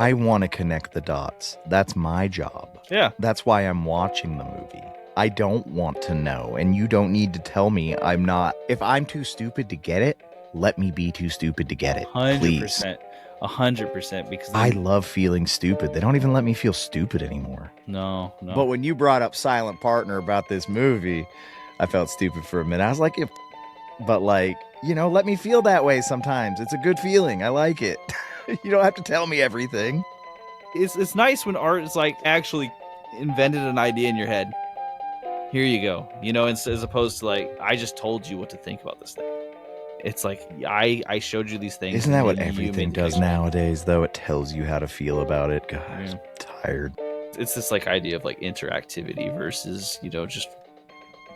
I want to connect the dots. That's my job. Yeah. That's why I'm watching the movie. I don't want to know, and you don't need to tell me I'm not. If I'm too stupid to get it, let me be too stupid to get it. 100%. 100%. Because I love feeling stupid. They don't even let me feel stupid anymore. No. But when you brought up Silent Partner about this movie, I felt stupid for a minute. I was like, but like, let me feel that way sometimes. It's a good feeling. I like it. You don't have to tell me everything. It's nice when art is like actually invented an idea in your head. Here you go. As opposed to like, I just told you what to think about this thing. It's like, I showed you these things. Isn't that what everything does nowadays, though? It tells you how to feel about it. God, Yeah. I'm tired. It's this like idea of like interactivity versus, just.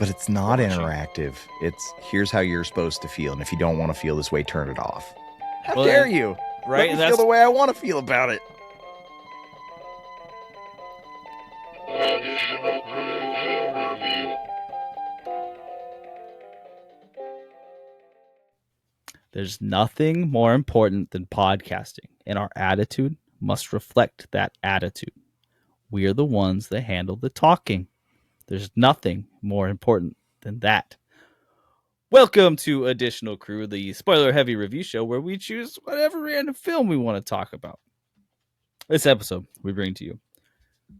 But it's not watching. Interactive. It's here's how you're supposed to feel. And if you don't want to feel this way, turn it off. How dare you? Right? Let me feel the way I want to feel about it. There's nothing more important than podcasting, and our attitude must reflect that attitude. We are the ones that handle the talking. There's nothing more important than that. Welcome to Additional Crew, the spoiler-heavy review show where we choose whatever random film we want to talk about. This episode, we bring to you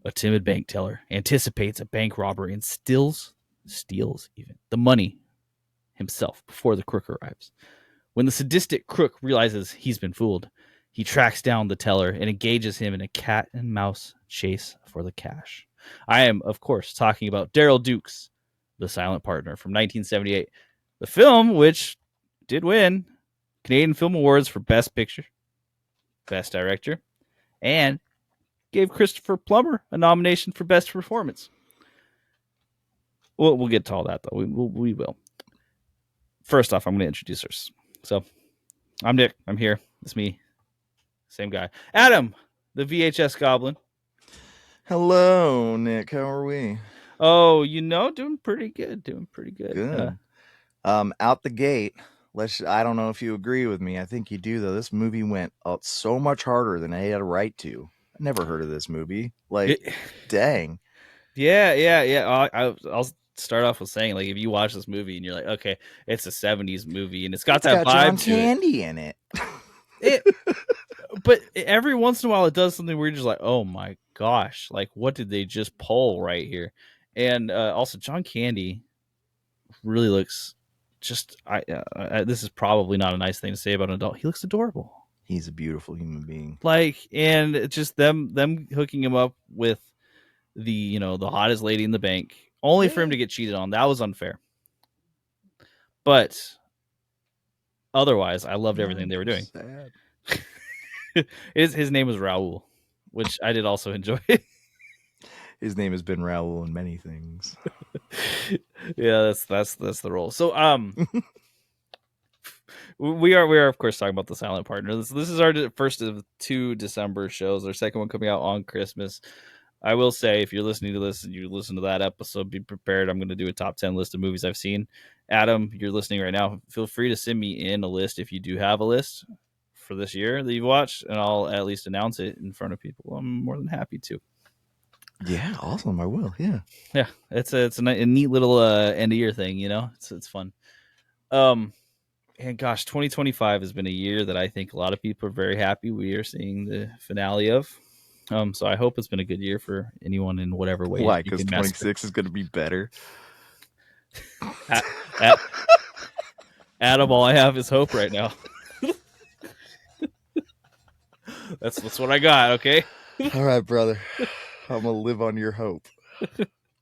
a timid bank teller anticipates a bank robbery and steals even the money himself before the crook arrives. When the sadistic crook realizes he's been fooled, he tracks down the teller and engages him in a cat and mouse chase for the cash. I am, of course, talking about Daryl Dukes, The Silent Partner from 1978. The film, which did win Canadian Film Awards for Best Picture, Best Director, and gave Christopher Plummer a nomination for Best Performance. We'll get to all that, though. We will. First off, I'm going to introduce us. So, I'm Nick. I'm here. It's me. Same guy. Adam, the VHS Goblin. Hello, Nick. How are we? Oh, doing pretty good. Good. Out the gate. I don't know if you agree with me. I think you do, though. This movie went out so much harder than I had a right to. I never heard of this movie. Dang. Yeah. I'll start off with saying, like, if you watch this movie and you're like, okay, it's a 70s movie and it's got that vibe John to Candy in it. But every once in a while it does something where you're just like, oh my gosh, like what did they just pull right here? And also John Candy really looks just this is probably not a nice thing to say about an adult. He looks adorable. He's a beautiful human being. And just them hooking him up with the hottest lady in the bank only for him to get cheated on. That was unfair. But otherwise, I loved everything they were doing. Sad. His name was Raul, which I did also enjoy. His name has been Raul in many things. Yeah, that's the role. So we are of course talking about The Silent Partner. This is our first of 2 December shows. Our second one coming out on Christmas. I will say, if you're listening to this and you listen to that episode, be prepared. I'm going to do a top 10 list of movies I've seen. Adam, you're listening right now. Feel free to send me in a list if you do have a list for this year that you've watched, and I'll at least announce it in front of people. I'm more than happy to. Yeah, awesome. I will. Yeah. It's a neat little end of year thing. It's fun. And gosh, 2025 has been a year that I think a lot of people are very happy we are seeing the finale of. So I hope it's been a good year for anyone in whatever way. Why? Because 26 is going to be better. Adam, all I have is hope right now. That's what I got. Okay. All right, brother. I'm gonna live on your hope.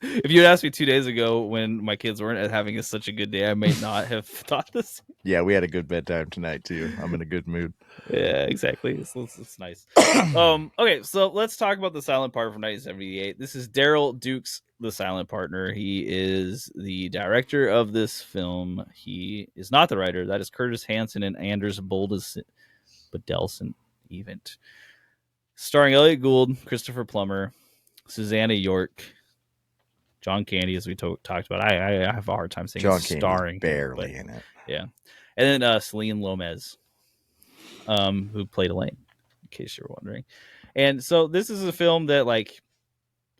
If you had asked me 2 days ago when my kids weren't having such a good day, I may not have thought this. Yeah, we had a good bedtime tonight too. I'm in a good mood. Yeah, exactly. It's nice. Okay, so let's talk about The Silent Partner from 1978. This is Daryl Dukes, The Silent Partner. He is the director of this film. He is not the writer. That is Curtis Hanson and Anders Bodelson event. Starring Elliot Gould, Christopher Plummer, Susanna York, John Candy, as we talked about. I have a hard time saying John starring. Barely in it. Yeah. And then Celine Lomez, who played Elaine, in case you're wondering. And so this is a film that like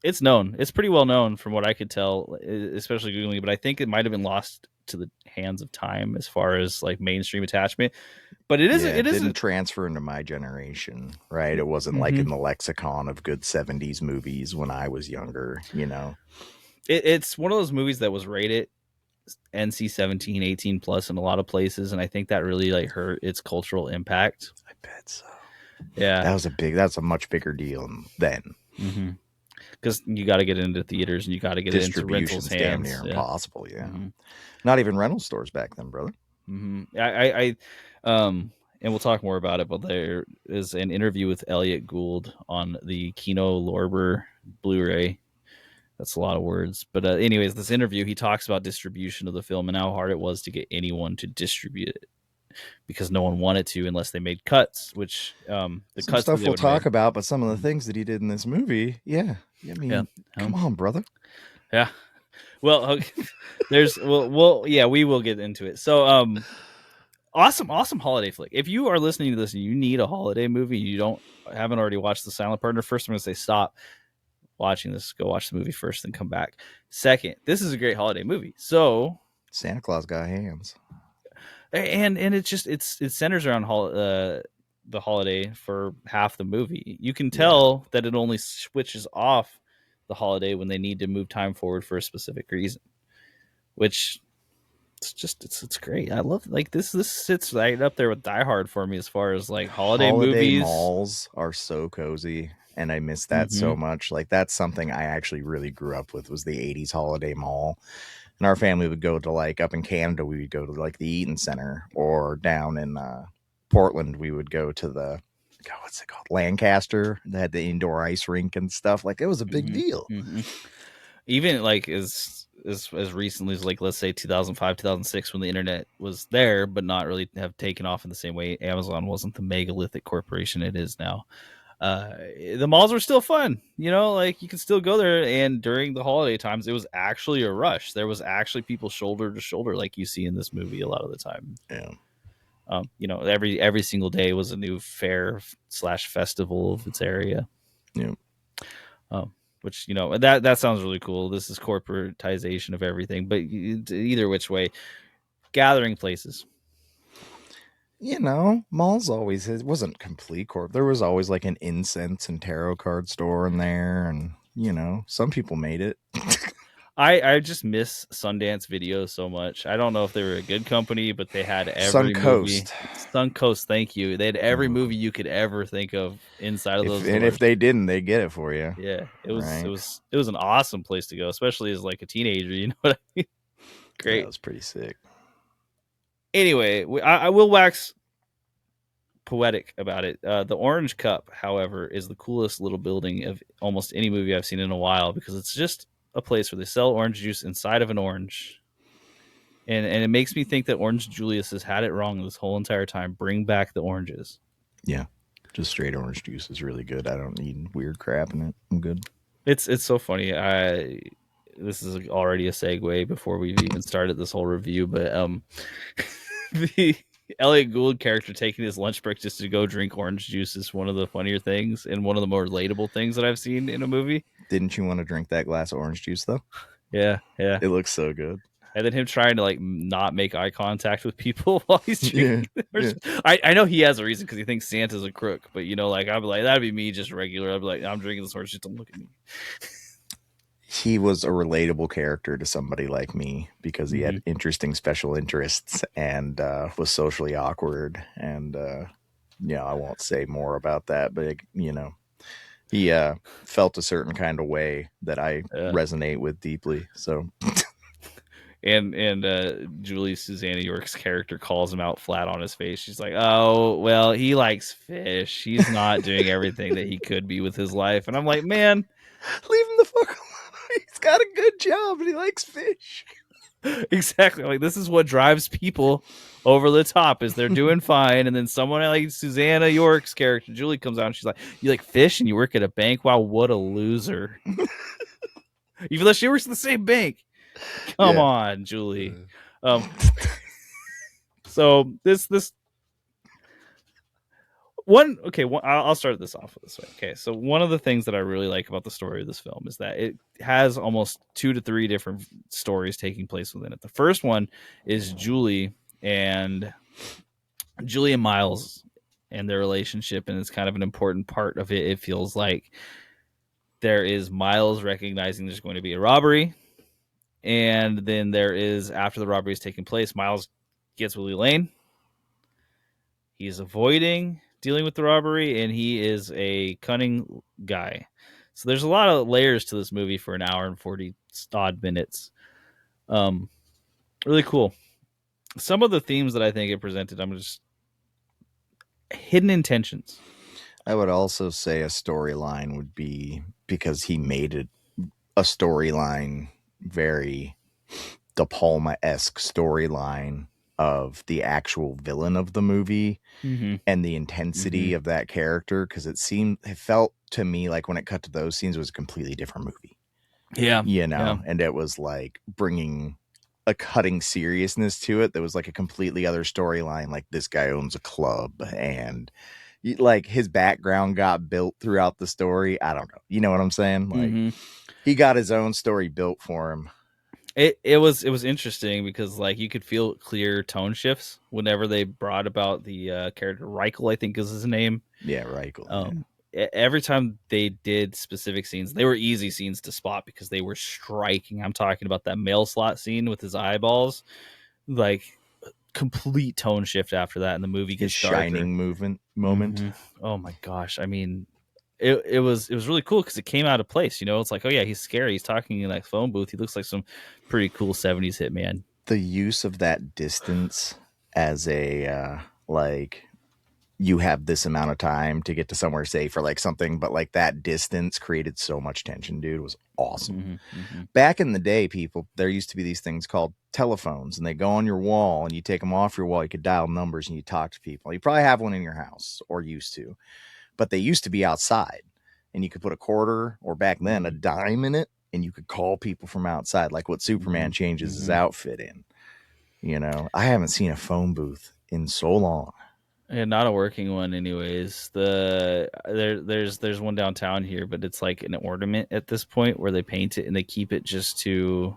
it's known. It's pretty well known from what I could tell, especially Googling. But I think it might have been lost to the hands of time as far as like mainstream attachment. But it is. Yeah, It it is. didn't transfer into my generation, right? It wasn't like Mm-hmm. in the lexicon of good 70s movies when I was younger, It's one of those movies that was rated NC-17, 18 plus in a lot of places, and I think that really like hurt its cultural impact. I bet so. Yeah. That's a much bigger deal then. Mm-hmm. Because you got to get it into theaters and you got to get it into rentals' Distribution's damn near hands. Yeah. impossible, yeah. Mm-hmm. Not even rental stores back then, brother. Mm-hmm. And we'll talk more about it, but there is an interview with Elliot Gould on the Kino Lorber Blu-ray. That's a lot of words, but anyways, this interview he talks about distribution of the film and how hard it was to get anyone to distribute it because no one wanted to unless they made cuts, which the Some cuts that stuff they we'll would have talk made. about, but some of the things that he did in this movie, yeah. I mean, come on, brother. Yeah. Well, okay. Well, we will get into it. So, awesome holiday flick. If you are listening to this and you need a holiday movie, haven't already watched The Silent Partner. First, I'm going to say stop watching this. Go watch the movie first, then come back. Second, this is a great holiday movie. So, Santa Claus got hands, and it centers around the holiday for half the movie. You can tell that it only switches off the holiday when they need to move time forward for a specific reason, which it's great. I love like this sits right up there with Die Hard for me as far as like holiday Holiday movies. malls are so cozy, and I miss that Mm-hmm. so much. Like that's something I actually really grew up with was the 80s holiday mall. And our family would go to like up in Canada, we would go to like the Eaton Center, or down in Portland, we would go to the what's it called? Lancaster. They had the indoor ice rink and stuff. Like it was a big deal. Mm-hmm. Mm-hmm. Even like as recently as like let's say 2005 2006 when the internet was there but not really have taken off in the same way. Amazon wasn't the megalithic corporation it is now. The malls were still fun, like you can still go there, and during the holiday times it was actually a rush. There was actually people shoulder to shoulder like you see in this movie a lot of the time. Yeah. Every single day was a new fair / festival of its area. Yeah. Which that sounds really cool. This is corporatization of everything, but either which way, gathering places. Malls always it wasn't complete corp. There was always like an incense and tarot card store in there, and some people made it. I just miss Sundance Video so much. I don't know if they were a good company, but they had every movie. Suncoast. Suncoast, thank you. They had every movie you could ever think of inside of those If doors. they didn't, they get it for you. Yeah, it right? was an awesome place to go, especially as like a teenager. You know what I mean? Great. That was pretty sick. Anyway, I will wax poetic about it. The Orange Cup, however, is the coolest little building of almost any movie I've seen in a while because it's just a place where they sell orange juice inside of an orange. And it makes me think that Orange Julius has had it wrong this whole entire time. Bring back the oranges. Yeah. Just straight orange juice is really good. I don't need weird crap in it. I'm good. It's so funny. This is already a segue before we've even started this whole review, but the Elliot Gould character taking his lunch break just to go drink orange juice is one of the funnier things and one of the more relatable things that I've seen in a movie. Didn't you want to drink that glass of orange juice though? Yeah. It looks so good. And then him trying to like not make eye contact with people while he's drinking. Yeah. I know he has a reason because he thinks Santa's a crook, but I'd be like, that'd be me just regular. I'd be like, I'm drinking this orange juice, don't look at me. He was a relatable character to somebody like me because he had interesting special interests and was socially awkward. And I won't say more about that, but he felt a certain kind of way that I resonate with deeply. So. And Julie Susanna York's character calls him out flat on his face. She's like, "Oh, well, he likes fish. He's not doing everything that he could be with his life." And I'm like, "Man, leave him the fuck alone. He's got a good job and he likes fish." Exactly. Like this is what drives people over the top is they're doing fine, and then someone like Susanna York's character Julie comes out and she's like, "You like fish and you work at a bank? Wow, what a loser!" Even though she works at the same bank. Come on, Julie. So this I'll start this off this way. Okay, so one of the things that I really like about the story of this film is that it has almost 2 to 3 different stories taking place within it. The first one is and Julie and Miles and their relationship, and it's kind of an important part of it. It feels like there is Miles recognizing there's going to be a robbery, and then there is, after the robbery is taking place, Miles gets Willie Lane. He's avoiding dealing with the robbery, and he is a cunning guy. So there's a lot of layers to this movie for an hour and 40 odd minutes. Um, really cool. Some of the themes that I think it presented, I'm just hidden intentions. I would also say a storyline would be, because he made it a storyline, very De Palma-esque storyline of the actual villain of the movie Mm-hmm. and the intensity Mm-hmm. of that character, because it felt to me like when it cut to those scenes, it was a completely different movie, Yeah. Yeah. and it was like bringing a cutting seriousness to it that was like a completely other storyline. Like, this guy owns a club, and like his background got built throughout the story. I don't know. You know what I'm saying? Like, Mm-hmm. he got his own story built for him. It was interesting because like you could feel clear tone shifts whenever they brought about the character Reichel, I think is his name. Yeah, Reichel. Yeah. Every time they did specific scenes, they were easy scenes to spot because they were striking. I'm talking about that mail slot scene with his eyeballs, like complete tone shift after that, and the movie His gets darker. shining moment. Mm-hmm. Oh my gosh! I mean, it was really cool because it came out of place. You know, it's like, oh yeah, he's scary. He's talking in that phone booth. He looks like some pretty cool '70s hitman. The use of that distance as a like, you have this amount of time to get to somewhere safe or like something, but like that distance created so much tension, dude. It was awesome. Mm-hmm, mm-hmm, Back in the day, people, there used to be these things called telephones, and they go on your wall, and you take them off your wall. You could dial numbers and you talk to people. You probably have one in your house, or used to, but they used to be outside, and you could put a quarter, or back then a dime in it, and you could call people from outside, like what mm-hmm, Superman changes his mm-hmm. outfit in. I haven't seen a phone booth in so long. And not a working one, anyways. There's one downtown here, but it's like an ornament at this point where they paint it and they keep it just to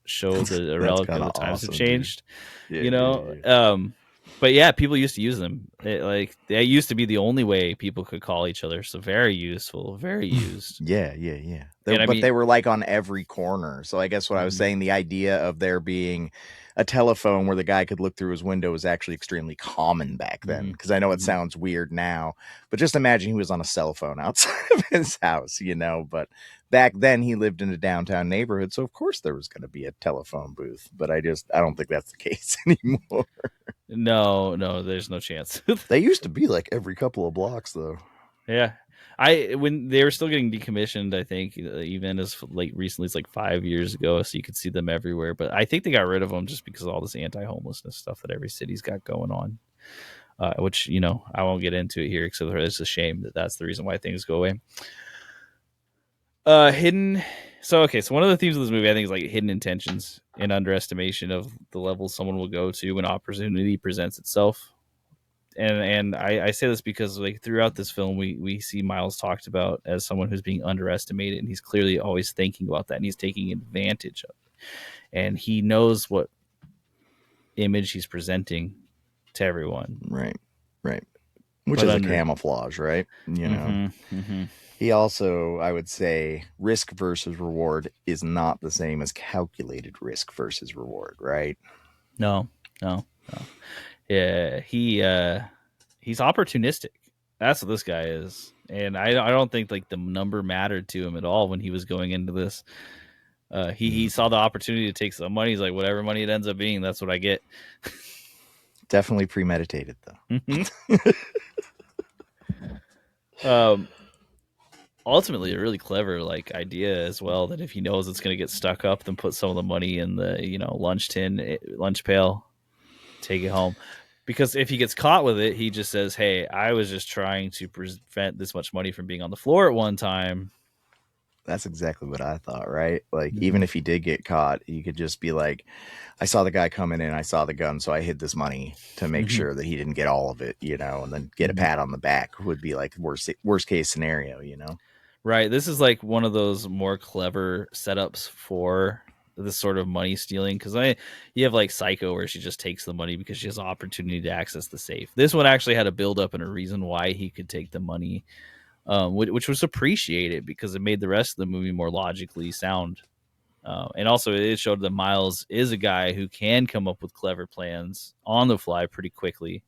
show the That's relic kind of of the times have awesome, dude. changed. Yeah, You yeah, know, yeah. but yeah, people used to use them. Like that used to be the only way people could call each other. So very useful, very used. Yeah, yeah, yeah. And I But mean, they were like on every corner. So I guess what I was mhm, saying, the idea of there being a telephone where the guy could look through his window was actually extremely common back then. mhm, Because I know it mhm. sounds weird now, but just imagine he was on a cell phone outside of his house. But back then he lived in a downtown neighborhood. So of course there was going to be a telephone booth. But I don't think that's the case anymore. No, no, there's no chance. They used to be like every couple of blocks, though. Yeah. When they were still getting decommissioned, I think even as like recently as like 5 years ago, so you could see them everywhere. But I think they got rid of them just because of all this anti-homelessness stuff that every city's got going on. Which I won't get into it here, except it's a shame that that's the reason why things go away. Hidden. So okay, so one of the themes of this movie, I think, is like hidden intentions and underestimation of the level someone will go to when opportunity presents itself. And I say this because like throughout this film we see Miles talked about as someone who's being underestimated, and he's clearly always thinking about that, and he's taking advantage of it, and he knows what image he's presenting to everyone. Right, right. Which But is a under camouflage, right? mm-hmm, mm-hmm. He also, I would say, risk versus reward is not the same as calculated risk versus reward, right? No, no, no. Yeah, he's opportunistic. That's what this guy is, and I don't think like the number mattered to him at all when he was going into this. He saw the opportunity to take some money. He's like, whatever money it ends up being, that's what I get. Definitely premeditated, though. Mm-hmm. um, Ultimately, a really clever like idea as well. That if he knows it's going to get stuck up, then put some of the money in the lunch pail, take it home. Because if he gets caught with it, he just says, "Hey, I was just trying to prevent this much money from being on the floor at one time." That's exactly what I thought, right? Like, even Mm-hmm. if he did get caught, you could just be like, I saw the guy coming in, I saw the gun, so I hid this money to make Mm-hmm. sure that he didn't get all of it, and then get a Mm-hmm. pat on the back would be like worst case scenario. Right. This is like one of those more clever setups for this sort of money stealing because you have like Psycho where she just takes the money because she has opportunity to access the safe. This one actually had a build up and a reason why he could take the money, which was appreciated because it made the rest of the movie more logically sound. And also, it showed that Miles is a guy who can come up with clever plans on the fly pretty quickly.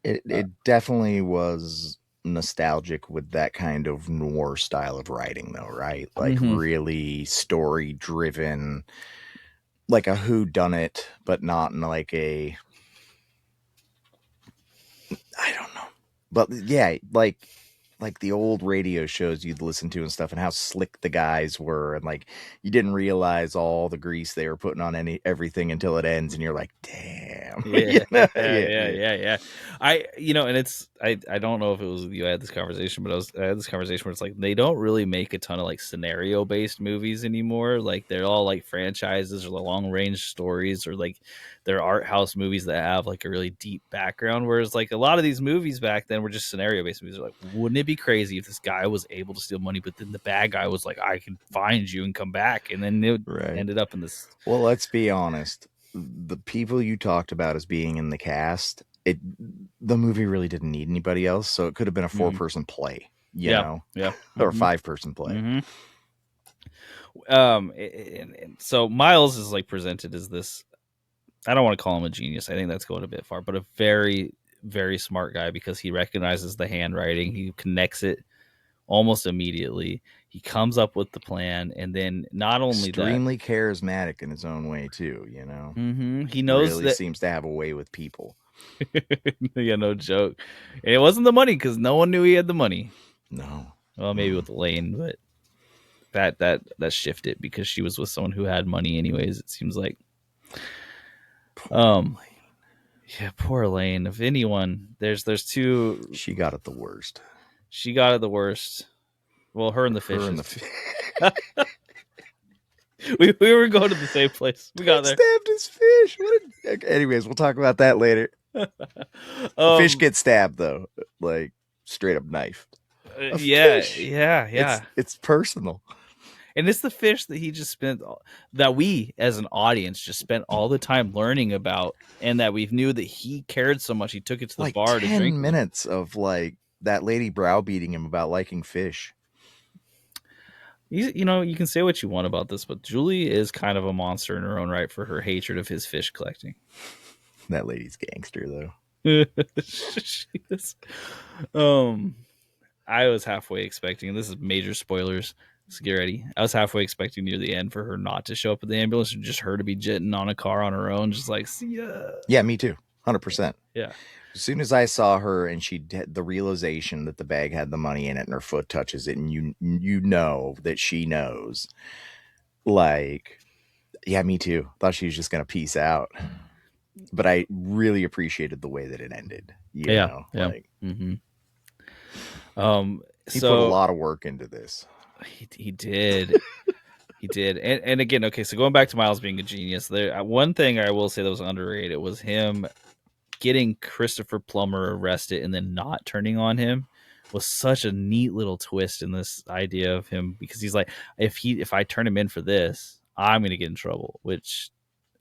It Uh, it definitely was nostalgic with that kind of noir style of writing, though, right? Like mm-hmm. really story driven, like a who done it, but not in like a, I don't know. But yeah, like the old radio shows you'd listen to and stuff, and how slick the guys were, and like you didn't realize all the grease they were putting on everything until it ends, and you're like, damn, Yeah, yeah, yeah, yeah, yeah, yeah. And it's I don't know if it was with you I had this conversation, but I had this conversation where it's like they don't really make a ton of like scenario based movies anymore. Like they're all like franchises or long range stories or like they're art house movies that have like a really deep background. Whereas like a lot of these movies back then were just scenario based movies. They're like, wouldn't it be crazy if this guy was able to steal money, but then the bad guy was like, I can find you and come back, and then it right. ended up in this. Well, let's be honest. The people you talked about as being in the cast, the movie really didn't need anybody else, so it could have been a Mhm. four-person play, Yeah, yeah. or a Hmm. five-person play. Hmm. And so Miles is like presented as this. I don't want to call him a genius. I think that's going a bit far, but a very, very smart guy because he recognizes the handwriting. He connects it almost immediately. He comes up with the plan, and then not only that, Extremely charismatic in his own way too. he knows Really that. seems to have a way with people. Yeah, no joke. And it wasn't the money because no one knew he had the money. No. Well, maybe with Elaine, but that shifted because she was with someone who had money anyways. It seems like. Poor Um, Elaine. Yeah, poor Elaine. If anyone, there's two. She got it the worst. She got it the worst. Well, her and the Her and fishes. the We were going to the same place. We got dude there. stabbed his fish. Anyways, we'll talk about that later. A fish um. gets stabbed though, like straight up knife. A Yeah. fish. Yeah. It's Yeah. it's personal. And it's the fish that he just spent that we as an audience just spent all the time learning about, and that we knew that he cared so much he took it to the Like bar to drink 10 with him. minutes of like that lady browbeating him about liking fish. You can say what you want about this, but Julie is kind of a monster in her own right for her hatred of his fish collecting. That lady's gangster though. She is. Um, I was halfway expecting. This is major spoilers. So get ready. I was halfway expecting near the end for her not to show up at the ambulance and just her to be jetting on a car on her own, just like see ya. Yeah, me too. 100%. Yeah. As soon as I saw her and she had the realization that the bag had the money in it and her foot touches it, and you know that she knows, like, yeah, me too. Thought she was just gonna peace out, but I really appreciated the way that it ended. Yeah. Yeah. Like Mm-hmm. Um. he put a So lot of work into this. he did. He did. And again, okay. So going back to Miles being a genius, there one thing I will say that was underrated was him getting Christopher Plummer arrested and then not turning on him was such a neat little twist in this idea of him because he's like, if I turn him in for this, I'm gonna get in trouble, which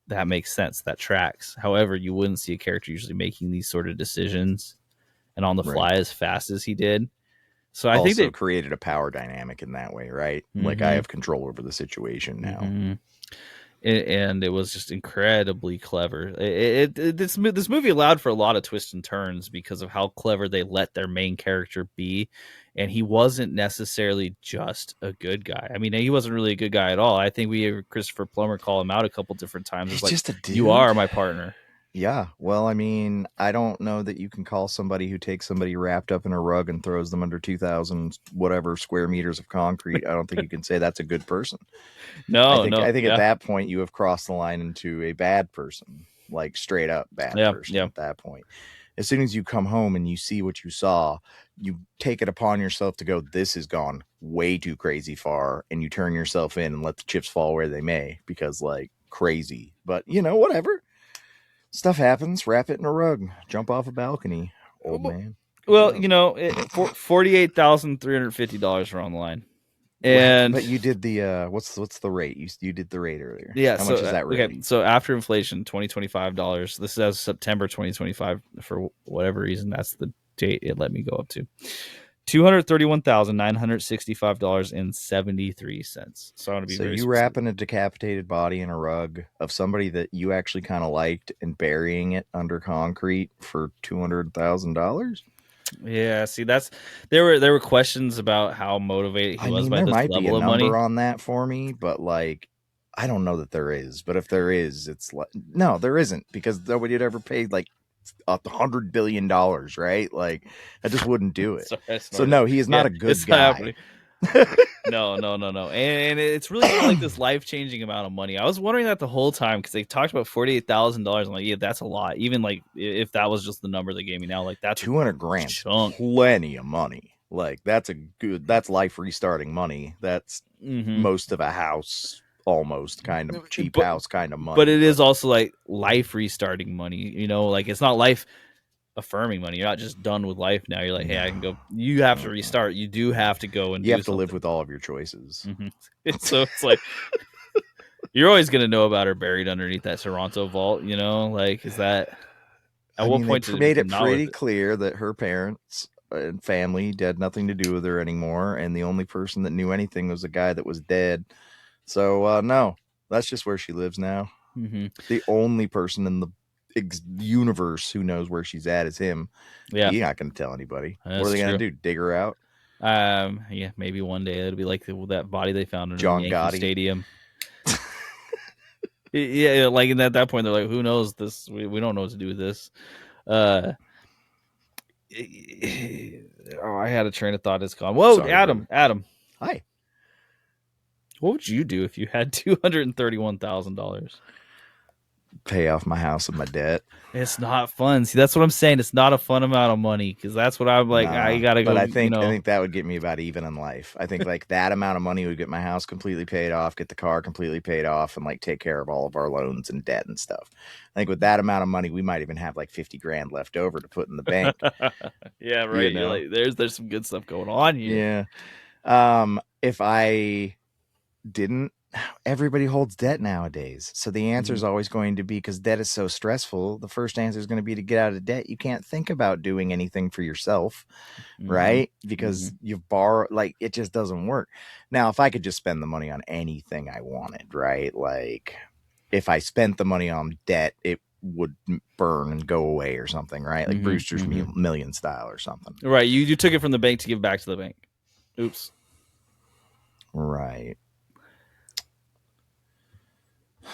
that makes sense. That tracks. However, you wouldn't see a character usually making these sort of decisions and on the Right. fly as fast as he did. So I think Also that created a power dynamic in that way, right? Like I mm-hmm, have control over the situation now. mm-hmm. And it was just incredibly clever. This movie allowed for a lot of twists and turns because of how clever they let their main character be, and he wasn't necessarily just a good guy. I mean, he wasn't really a good guy at all. I think we heard Christopher Plummer call him out a couple different times. It's He's like, just a you dude. are my partner. Yeah. Well, I mean, I don't know that you can call somebody who takes somebody wrapped up in a rug and throws them under 2,000 whatever square meters of concrete. I don't think you can say that's a good person. I No, think no, I think at yeah, that point you have crossed the line into a bad person, like straight up bad yeah, person yeah. at that point. as soon as you come home and you see what you saw, you take it upon yourself to go, this has gone way too crazy far, and you turn yourself in and let the chips fall where they may, because like crazy. But whatever. Stuff happens. Wrap it in a rug. Jump off a balcony, old man. Good Well, job. $48,350 are on the line. And but you did the what's the rate? You did the rate earlier. yeah, How so much is that rate? okay, so after inflation, $2025. This is as of September 2025. For whatever reason, that's the date it let me go up to. $231,965.73. So I want to be So very you specific. wrapping a decapitated body in a rug of somebody that you actually kind of liked and burying it under concrete for $200,000? Yeah, see, there were questions about how motivated he I was mean, by there this might be a level of number money. on that for me, but like, I don't know that there is. But if there is, it's like, no, there isn't, because nobody had ever paid like $100 billion, right? Like, I just wouldn't do it. Sorry, I So snorted. no, he is Yeah, not a good it's not guy. happening. No. And it's really not like this life-changing amount of money. I was wondering that the whole time because they talked about $48,000. I'm like, yeah, that's a lot. Even like if that was just the number they gave me now, like that's a 200 grand's chunk. plenty of money. Like, that's life restarting money. That's Mm-hmm. most of a house, almost kind of cheap But house kind of but money. it But is also like life restarting money. Like it's not life affirming money. You're not just done with life now. You're like, hey, no, I can go. You have to restart. You do have to go and you do have to live something. with all of your choices. Mm-hmm. So it's like you're always gonna know about her buried underneath that Toronto vault. Like is that at I what mean, they point did it made become it not worth pretty it? clear that her parents and family had nothing to do with her anymore, and the only person that knew anything was the guy that was dead. So no, that's just where she lives now. Mm-hmm. The only person in the universe who knows where she's at is him. Yeah, He's not going to tell anybody. What are that's they going true. to do? Dig her out? Yeah, maybe one day it'll be like that body they found under the John Yankee Gotti? Stadium. Yeah, like in at that point they're like, who knows this? We don't know what to do with this. Uh, oh, I had a train of thought. It's gone. Whoa, Sorry, brother. Adam, Hi. what would you do if you had $231,000? Pay off my house with my debt. It's not fun. See, that's what I'm saying. It's not a fun amount of money because that's what I'm like. I Nah, gotta but go. I think that would get me about even in life. I think like that amount of money would get my house completely paid off, get the car completely paid off, and like take care of all of our loans and debt and stuff. I think with that amount of money, we might even have like 50 grand left over to put in the bank. Yeah, You right. You're know? like, there's some good stuff going on here. Yeah. If I didn't, everybody holds debt nowadays. So the answer is always going to be, because debt is so stressful, the first answer is going to be to get out of debt. You can't think about doing anything for yourself, Mm-hmm. right? Because you've borrowed, like, it just doesn't work. Now, if I could just spend the money on anything I wanted, right? Like, if I spent the money on debt, it would burn and go away or something, right? Like Brewster's Million style or something. Right. You took it from the bank to give back to the bank. Oops. Right.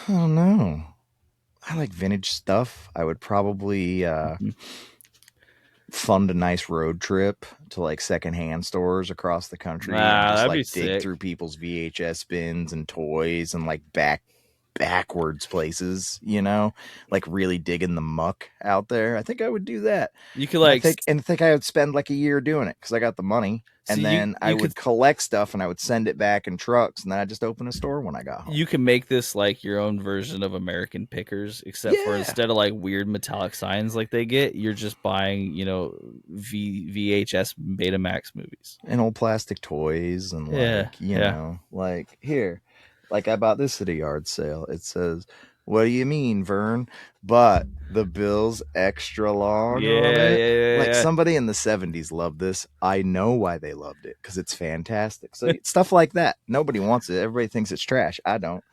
Oh no. I like vintage stuff. I would probably fund a nice road trip to like secondhand stores across the country and just That'd like be dig sick. through people's VHS bins and toys and like backwards places, like really digging the muck out there. I think I would do that. You could And I like think I would spend like a year doing it because I got the money. see And you then I you could would collect stuff and I would send it back in trucks, and then I just open a store when I got home. you can make this like your own version of American Pickers, except for Yeah. instead of like weird metallic signs like they get, you're just buying, VHS Betamax movies. And old plastic toys and Yeah, like, yeah. like here, like I bought this at a yard sale. It says, "What do you mean, Vern?" But the bill's extra long on Yeah, it. yeah, yeah, Like yeah. somebody in the 70s loved this. I know why they loved it, because it's fantastic. So stuff like that. Nobody wants it. Everybody thinks it's trash. I don't.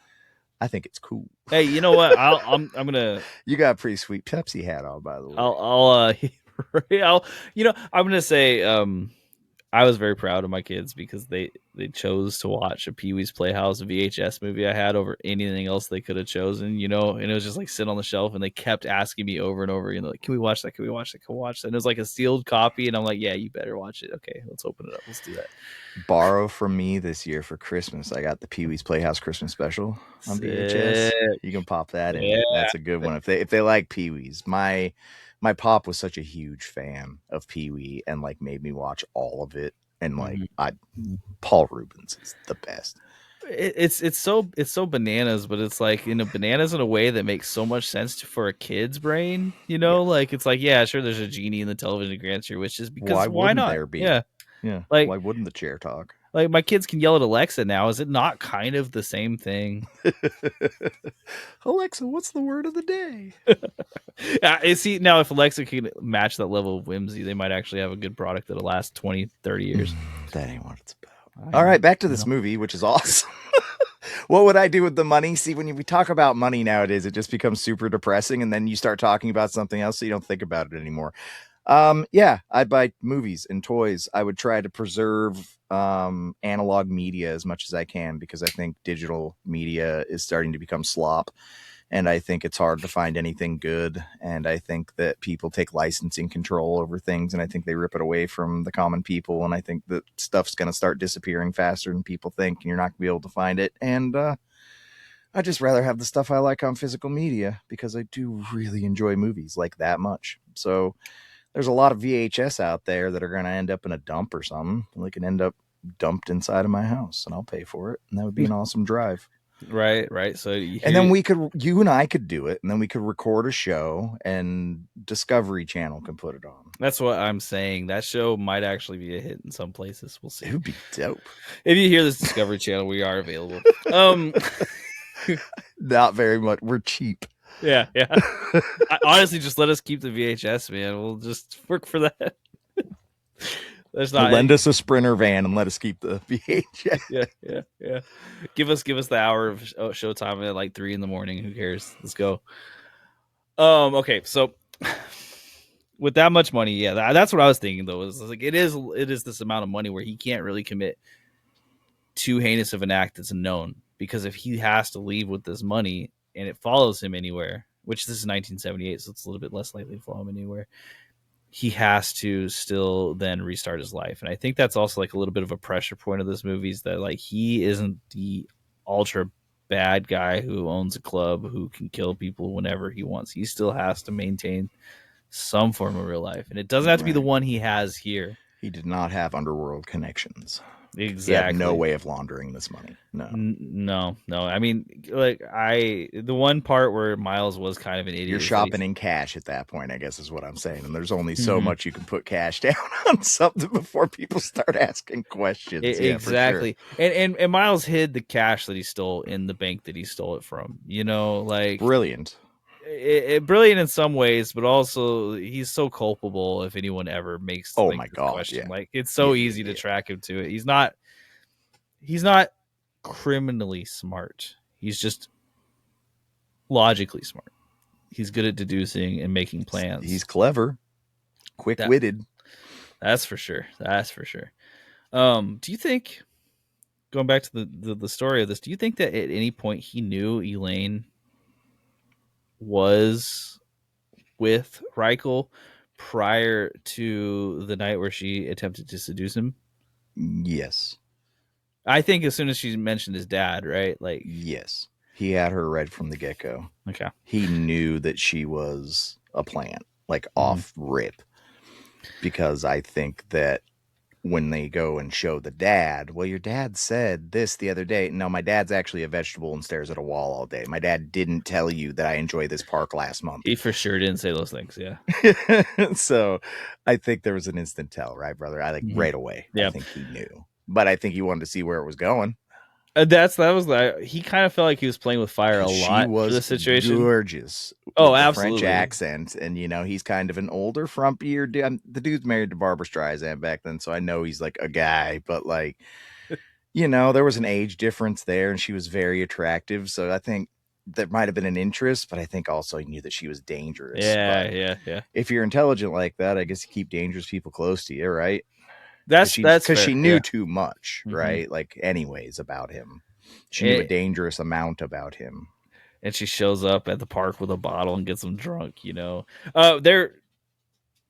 I think it's cool. Hey, you know what? I'm gonna You got a pretty sweet Pepsi hat on, by the way. I'll I'm gonna say I was very proud of my kids because they chose to watch a Pee Wee's Playhouse VHS movie I had over anything else they could have chosen, and it was just like sitting on the shelf, and they kept asking me over and over again, like, can we watch that? Can we watch that? Can we watch that? And it was like a sealed copy, and I'm like, yeah, you better watch it. Okay, let's open it up. Let's do that. Borrow from me this year for Christmas. I got the Pee Wee's Playhouse Christmas special on VHS. Sick. You can pop that in. Yeah. That's a good one if they like Pee Wee's. My my pop was such a huge fan of Pee-wee and like made me watch all of it. And like Mhm. Paul Rubens is the best. It's so bananas, but it's like bananas in a way that makes so much sense for a kid's brain. Yes. Like it's like, yeah, sure, there's a genie in the television grants your wishes Why because why wouldn't not? there be? Yeah, Yeah. like Why wouldn't the chair talk? like my kids can yell at Alexa now. Is it not kind of the same thing? Alexa, what's the word of the day? See, now if Alexa can match that level of whimsy, they might actually have a good product that'll last 20, 30 years. That ain't what it's about. I All know. right, back to I this know. movie, which is awesome. What would I do with the money? See, when we talk about money nowadays, it just becomes super depressing, and then you start talking about something else, so you don't think about it anymore. Yeah, I'd buy movies and toys. I would try to preserve analog media as much as I can because I think digital media is starting to become slop. And I think it's hard to find anything good. And I think that people take licensing control over things, and I think they rip it away from the common people. And I think that stuff's going to start disappearing faster than people think, and you're not going to be able to find it. And I'd just rather have the stuff I like on physical media because I do really enjoy movies like that much. So there's a lot of VHS out there that are going to end up in a dump or something. They can end up dumped inside of my house, and I'll pay for it. And that would be an awesome drive. Right. So And then you and I could do it, and then we could record a show, and Discovery Channel can put it on. that's what I'm saying. That show might actually be a hit in some places. We'll see. It would be dope. If you hear this Discovery Channel, we are available. Not very much. We're cheap. Yeah. Honestly, just let us keep the VHS, man. We'll just work for that. There's not Lend us a Sprinter van and let us keep the VHS. Yeah. Give us the hour of showtime at like 3 a.m. Who cares? Let's go. Okay, so with that much money, yeah, that's what I was thinking though. Is like it is this amount of money where he can't really commit too heinous of an act that's known, because if he has to leave with this money and it follows him anywhere, which this is 1978, so it's a little bit less likely to follow him anywhere, he has to still then restart his life. And I think that's also like a little bit of a pressure point of this movie, is that like he isn't the ultra bad guy who owns a club who can kill people whenever he wants. He still has to maintain some form of real life, and it doesn't have to be the one he has here. He did not have underworld connections. Exactly. He had no way of laundering this money. No. No. I mean, like the one part where Miles was kind of an idiot. You're shopping in cash at that point, I guess is what I'm saying. And there's only so much you can put cash down on something before people start asking questions. Exactly. Yeah, for sure. And Miles hid the cash that he stole in the bank that he stole it from. Like brilliant. Brilliant in some ways, but also he's so culpable if anyone ever makes my God, question. yeah. Like it's so easy to track him to it. He's not criminally smart. He's just logically smart. He's good at deducing and making plans. He's clever, quick-witted. That's for sure. Do you think, going back to the story of this, do you think that at any point he knew Elaine was with Reichel prior to the night where she attempted to seduce him? Yes. I think as soon as she mentioned his dad, right? Like, yes, he had her right from the get-go. Okay. He knew that she was a plant, like off rip, because I think that when they go and show the dad, well, your dad said this the other day. No, my dad's actually a vegetable and stares at a wall all day. My dad didn't tell you that I enjoy this park last month. He for sure didn't say those things. Yeah. So I think there was an instant tell, right, brother? Right away. Yeah. I think he knew, but I think he wanted to see where it was going. That was like, he kind of felt like he was playing with fire a lot. She was for the situation. Gorgeous. Oh, absolutely. French accent, and he's kind of an older, frumpier dude. The dude's married to Barbara Streisand back then, so I know he's like a guy, but like, there was an age difference there, and she was very attractive. So I think there might have been an interest, but I think also he knew that she was dangerous. Yeah. If you're intelligent like that, I guess you keep dangerous people close to you, right? That's because she knew too much, right? Like, anyways, about him. She knew a dangerous amount about him. And she shows up at the park with a bottle and gets him drunk, There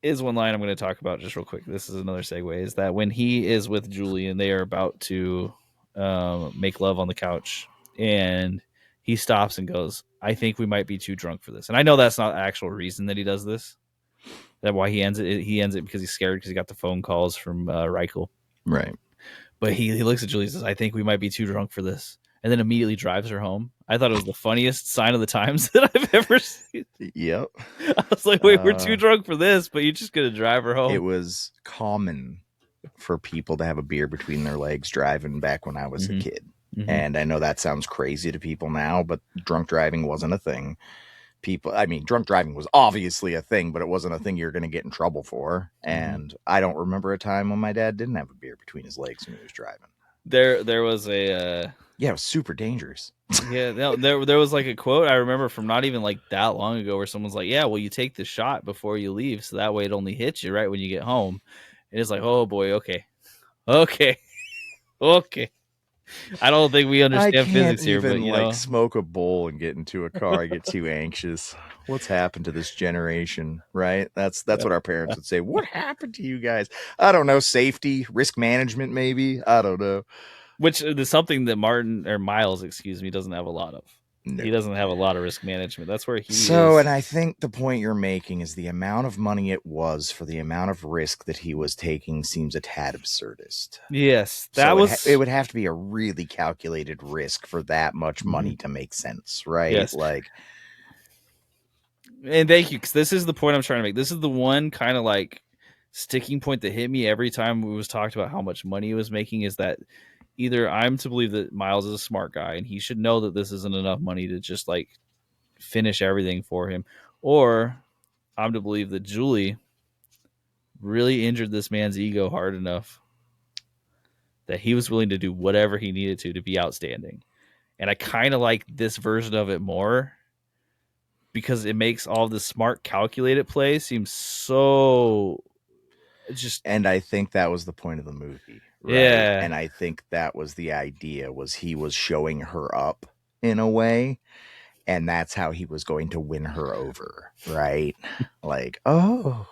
is one line I'm going to talk about just real quick. This is another segue, is that when he is with Julie and they are about to make love on the couch, and he stops and goes, "I think we might be too drunk for this." And I know that's not the actual reason that he does this, That's why he ends it. He ends it because he's scared because he got the phone calls from Reichel. Right. But he looks at Julie and says, "I think we might be too drunk for this," and then immediately drives her home. I thought it was the funniest sign of the times that I've ever seen. Yep. I was like, "Wait, we're too drunk for this, but you're just gonna drive her home." It was common for people to have a beer between their legs driving back when I was a kid. And I know that sounds crazy to people now, but drunk driving wasn't a thing. Drunk driving was obviously a thing, but it wasn't a thing you're going to get in trouble for. And I don't remember a time when my dad didn't have a beer between his legs when he was driving. There was a yeah, it was super dangerous. Yeah, there was like a quote I remember from not even like that long ago where someone's like, "Yeah, well, you take the shot before you leave, so that way it only hits you right when you get home." And it's like, "Oh boy, okay." I don't think we I understand can't physics here, but even smoke a bowl and get into a car. I get too anxious. What's happened to this generation, right? That's what our parents would say. What happened to you guys? I don't know. Safety, risk management, maybe. I don't know. Which is something that Miles, doesn't have a lot of. No. He doesn't have a lot of risk management. That's where he is. And I think the point you're making is the amount of money it was for the amount of risk that he was taking seems a tad absurdist. Yes, it would have to be a really calculated risk for that much money to make sense, right? Yes. And thank you, because this is the point I'm trying to make. This is the one kind of like sticking point that hit me every time we was talked about how much money he was making, is that either I'm to believe that Miles is a smart guy and he should know that this isn't enough money to just like finish everything for him, or I'm to believe that Julie really injured this man's ego hard enough that he was willing to do whatever he needed to be outstanding. And I kind of like this version of it more because it makes all the smart calculated play seem so and I think that was the point of the movie, right? Yeah. And I think that was the idea, was he was showing her up in a way, and that's how he was going to win her over, right? Like, oh,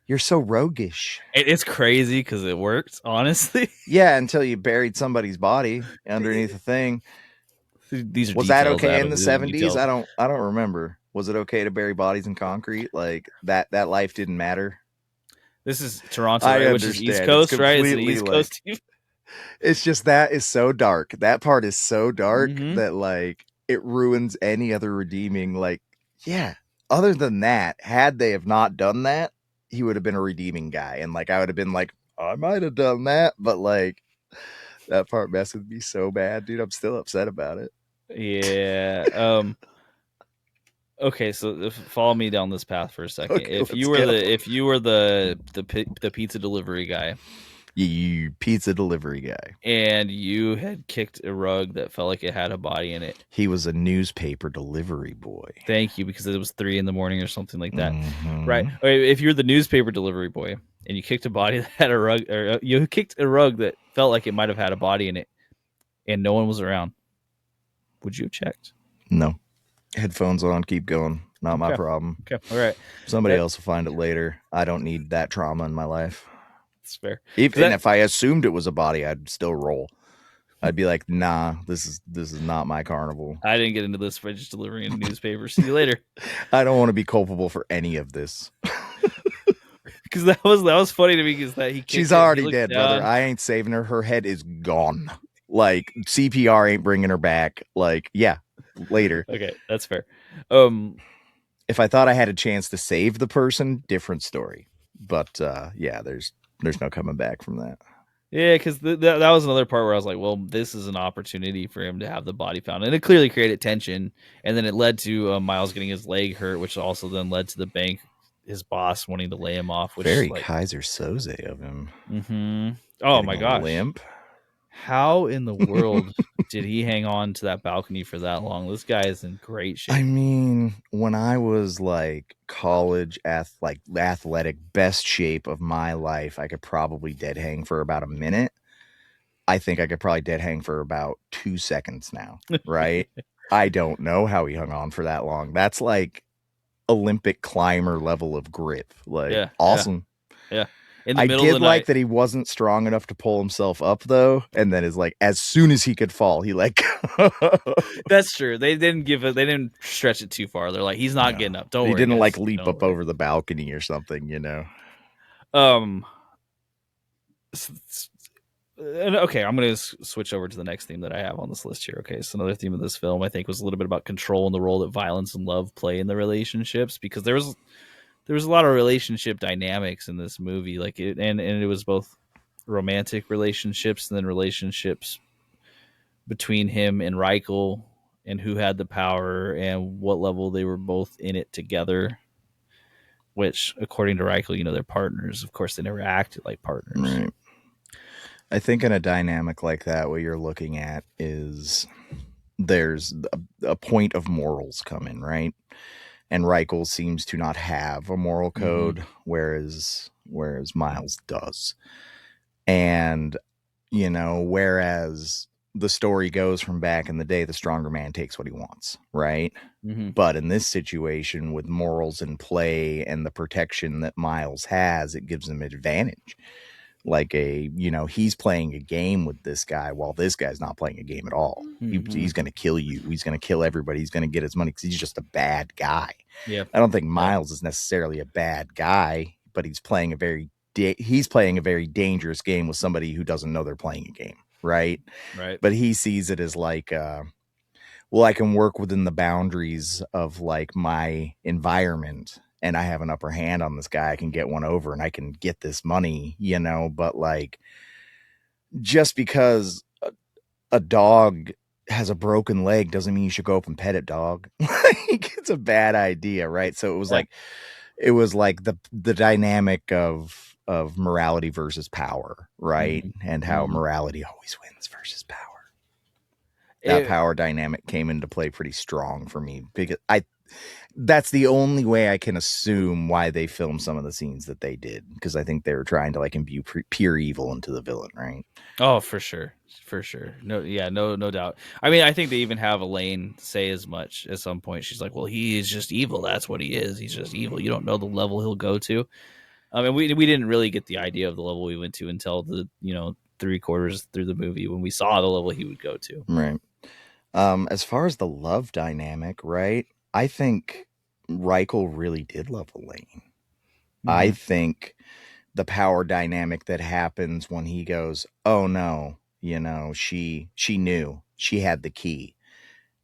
you're so roguish. It's crazy because it worked, honestly. Yeah, until you buried somebody's body underneath a thing. These are was that okay in the 70s? I don't remember. Was it okay to bury bodies in concrete? Like that life didn't matter. This is Toronto, right? Which is East Coast, right? It's an East Coast team. It's just that is so dark. That part is so dark that like it ruins any other redeeming. Like, yeah. Other than that, had they have not done that, he would have been a redeeming guy, and like I would have been like, I might have done that, but like that part messed with me so bad, dude. I'm still upset about it. Yeah. Okay, so follow me down this path for a second. Okay, if you were the pizza delivery guy, you pizza delivery guy, and you had kicked a rug that felt like it had a body in it. He was a newspaper delivery boy. Thank you, because it was 3 a.m. or something like that, right? If you're the newspaper delivery boy and you kicked a body that had a rug, or you kicked a rug that felt like it might have had a body in it, and no one was around, would you have checked? No. Headphones on, keep going. Not my problem. Okay, all right. Somebody else will find it later. I don't need that trauma in my life. That's fair. Even if I assumed it was a body, I'd still roll. I'd be like, nah, this is not my carnival. I didn't get into this by just delivering a newspaper. See you later. I don't want to be culpable for any of this. Because that was funny to me, because that she's already dead, brother. I ain't saving her. Her head is gone. Like, CPR ain't bringing her back. Like, yeah, later. Okay, that's fair. If I thought I had a chance to save the person, different story. But yeah, there's no coming back from that. Yeah, because that was another part where I was like, well, this is an opportunity for him to have the body found. And it clearly created tension. And then it led to Miles getting his leg hurt, which also then led to the bank, his boss wanting to lay him off. Which very Kaiser Soze of him. Mm-hmm. Oh, my gosh. Limp. How in the world did he hang on to that balcony for that long? This guy is in great shape. I mean, when I was like college athletic best shape of my life, I could probably dead hang for about a minute. I think I could probably dead hang for about 2 seconds now, right? I don't know how he hung on for that long. That's like Olympic climber level of grip. Like, awesome. Yeah. in the I middle of did the like night. that he wasn't strong enough to pull himself up though, and then is like as soon as he could fall, he like That's true. They didn't give it. They didn't stretch it too far. They're like, he's not no. getting up. Don't He worry, didn't like guys. leap Don't up worry. over the balcony or something, you know. Um. Okay, I'm going to switch over to the next theme that I have on this list here. Okay, so another theme of this film I think was a little bit about control and the role that violence and love play in the relationships, because there was a lot of relationship dynamics in this movie, like and it was both romantic relationships and then relationships between him and Reichel, and who had the power and what level they were both in it together. Which, according to Reichel, they're partners. Of course, they never acted like partners. Right. I think in a dynamic like that, what you're looking at is there's a point of morals come in, right? And Reichel seems to not have a moral Mm-hmm. code, whereas Miles does. And whereas the story goes from back in the day, the stronger man takes what he wants, right? Mm-hmm. But in this situation, with morals in play and the protection that Miles has, it gives him advantage. Like he's playing a game with this guy while this guy's not playing a game at all. Mm-hmm. He's going to kill you. He's going to kill everybody. He's going to get his money because he's just a bad guy. Yeah. I don't think Yeah. Miles is necessarily a bad guy, but he's playing a very dangerous game with somebody who doesn't know they're playing a game, right? Right. But he sees it as like, well, I can work within the boundaries of like my environment, and I have an upper hand on this guy. I can get one over and I can get this money, but like just because a dog has a broken leg doesn't mean you should go up and pet it, dog. Like it's a bad idea, right? So Yeah. it was like the dynamic of morality versus power, right? And Mm-hmm. how Mm-hmm. morality always wins versus power. That It, power dynamic came into play pretty strong for me because that's the only way I can assume why they filmed some of the scenes that they did, because I think they were trying to like imbue pure evil into the villain, right? oh, for sure. For sure. No, yeah, no doubt. I mean, I think they even have Elaine say as much at some point. She's like, well, he is just evil. That's what he is. He's just evil. You don't know the level he'll go to. I mean, we didn't really get the idea of the level we went to until the, 3/4 through the movie when we saw the level he would go to. Right. As far as the love dynamic, right? I think Reichel really did love Elaine. I Mm-hmm. think the power dynamic that happens when he goes, "Oh no, she knew. She had the key."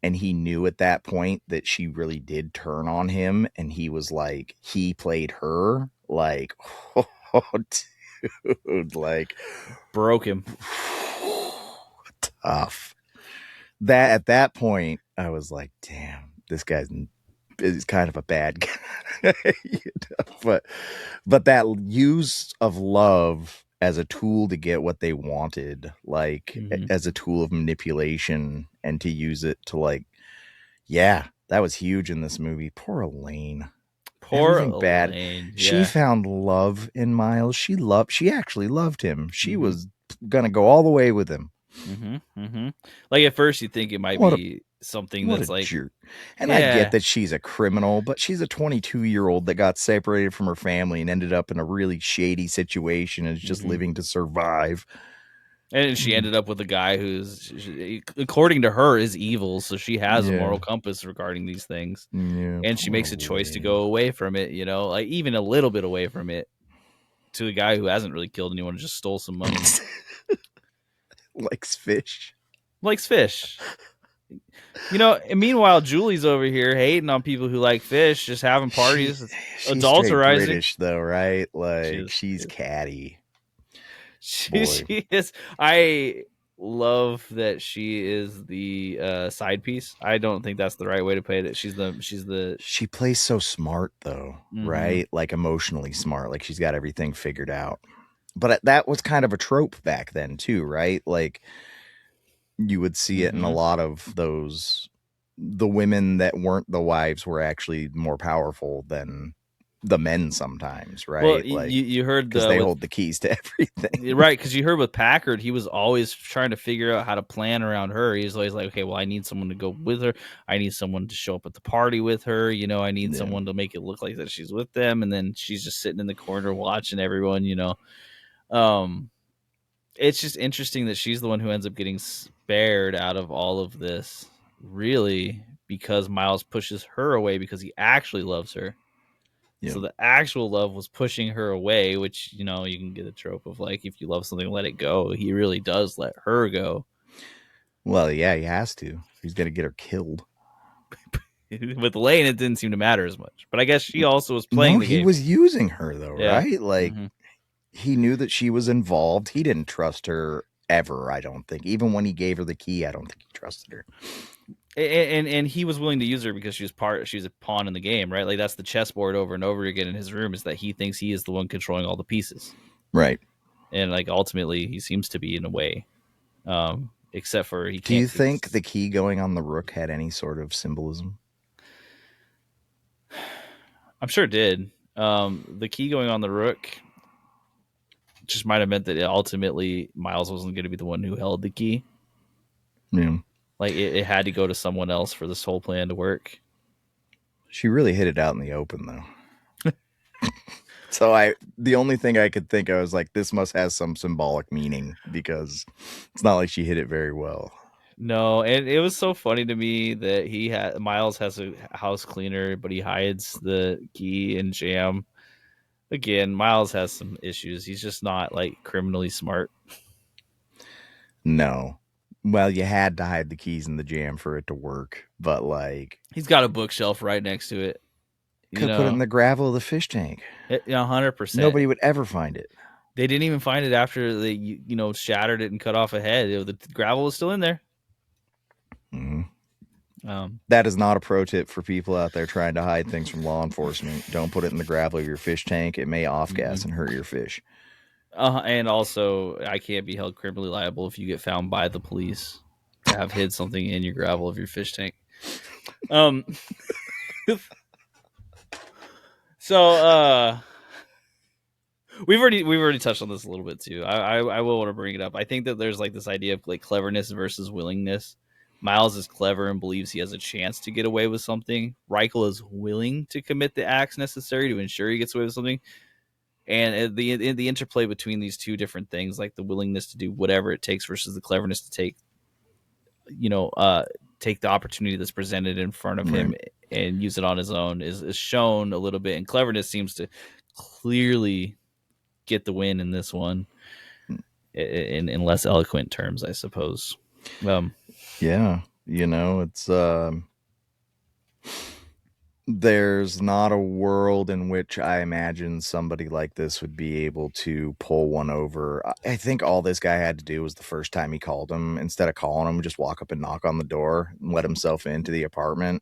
And he knew at that point that she really did turn on him, and he was like, he played her like, oh, dude, like Broke him. tough. That at that point, I was like, damn, this guy's is kind of a bad guy. But that use of love as a tool to get what they wanted, like Mm-hmm. as a tool of manipulation, and to use it to like, yeah, that was huge in this movie. Poor Elaine. Poor Everything bad. Elaine. She Yeah. found love in Miles. She actually loved him. She Mm-hmm. was gonna go all the way with him. Mm-hmm. Mm-hmm. Like at first you think it might What a be something what a that's like, jerk. And I get yeah. that she's a criminal, but she's a 22-year-old that got separated from her family and ended up in a really shady situation and is just Mm-hmm. living to survive. And she ended up with a guy who's, according to her, is evil. So she has a Yeah. moral compass regarding these things. Yeah, And she poor makes a choice to Elaine. go away from it, like even a little bit away from it, to a guy who hasn't really killed anyone, just stole some money. Likes fish. Likes fish. And meanwhile, Julie's over here hating on people who like fish, just having She parties, she's straight adulterizing. British though, right? She Like is. she's catty. Boy. She is. I love that she is the side piece. I don't think that's the right way to put it. She's the. She plays so smart though, Mm-hmm. right? Like emotionally smart. Like she's got everything figured out. But that was kind of a trope back then too, right? Like you would see it in a Mm-hmm. lot of those, the women that weren't the wives were actually more powerful than the men sometimes, Well, right? Like, you heard because they with hold the keys to everything. right, because you heard with Packard, he was always trying to figure out how to plan around her. He was always like, okay, well, I need someone to go with her. I need someone to show up at the party with her. You know, I need Yeah. someone to make it look like that she's with them, and then she's just sitting in the corner watching everyone. You know, um, it's just interesting that she's the one who ends up getting spared out of all of this, really, because Miles pushes her away because he actually loves her. Yeah. So the actual love was pushing her away, which, you know, you can get a trope of like, if you love something, let it go. He really does let her go. Well, yeah, he has to. He's gonna get her killed. With Lane, it didn't seem to matter as much. But I guess she also was No, playing the he game. was using her though, Yeah. right? Like, Mm-hmm. he knew that she was involved. He didn't trust her ever, I don't think. Even when he gave her the key, I don't think he trusted her. And he was willing to use her because she was a pawn in the game, right? Like that's the chessboard over and over again in his room, is that he thinks he is the one controlling all the pieces. Right. And like ultimately he seems to be in a way. Except for he Do you can't think the key going on the rook had any sort of symbolism? I'm sure it did. The key going on the rook just might have meant that ultimately Miles wasn't going to be the one who held the key. Yeah. Like it had to go to someone else for this whole plan to work. She really hit it out in the open though. So the only thing I could think of was like, this must have some symbolic meaning because it's not like she hit it very well. No, and it was so funny to me that Miles has a house cleaner, but he hides the key and jam. Again, Miles has some issues. He's just not like criminally smart. No. Well, you had to hide the keys in the jam for it to work, but like, He's got a bookshelf right next to it. You could have put it in know, the gravel of the fish tank. 100%. Nobody would ever find it. They didn't even find it after they shattered it and cut off a head. The gravel was still in there. Mm-hmm. Um, That is not a pro tip for people out there trying to hide things from law enforcement. Don't put it in the gravel of your fish tank. It may off gas and hurt your fish. and also, I can't be held criminally liable if you get found by the police to have hid something in your gravel of your fish tank. Um, so we've already touched on this a little bit too. I will want to bring it up. I think that there's like this idea of like cleverness versus willingness. Miles is clever and believes he has a chance to get away with something. Reichel is willing to commit the acts necessary to ensure he gets away with something. And the interplay between these two different things, like the willingness to do whatever it takes versus the cleverness to take the opportunity that's presented in front of him Right. and use it on his own, is shown a little bit. And cleverness seems to clearly get the win in this one, in less eloquent terms, I suppose. Yeah. It's there's not a world in which I imagine somebody like this would be able to pull one over. I think all this guy had to do was the first time he called him, instead of calling him, just walk up and knock on the door and let himself into the apartment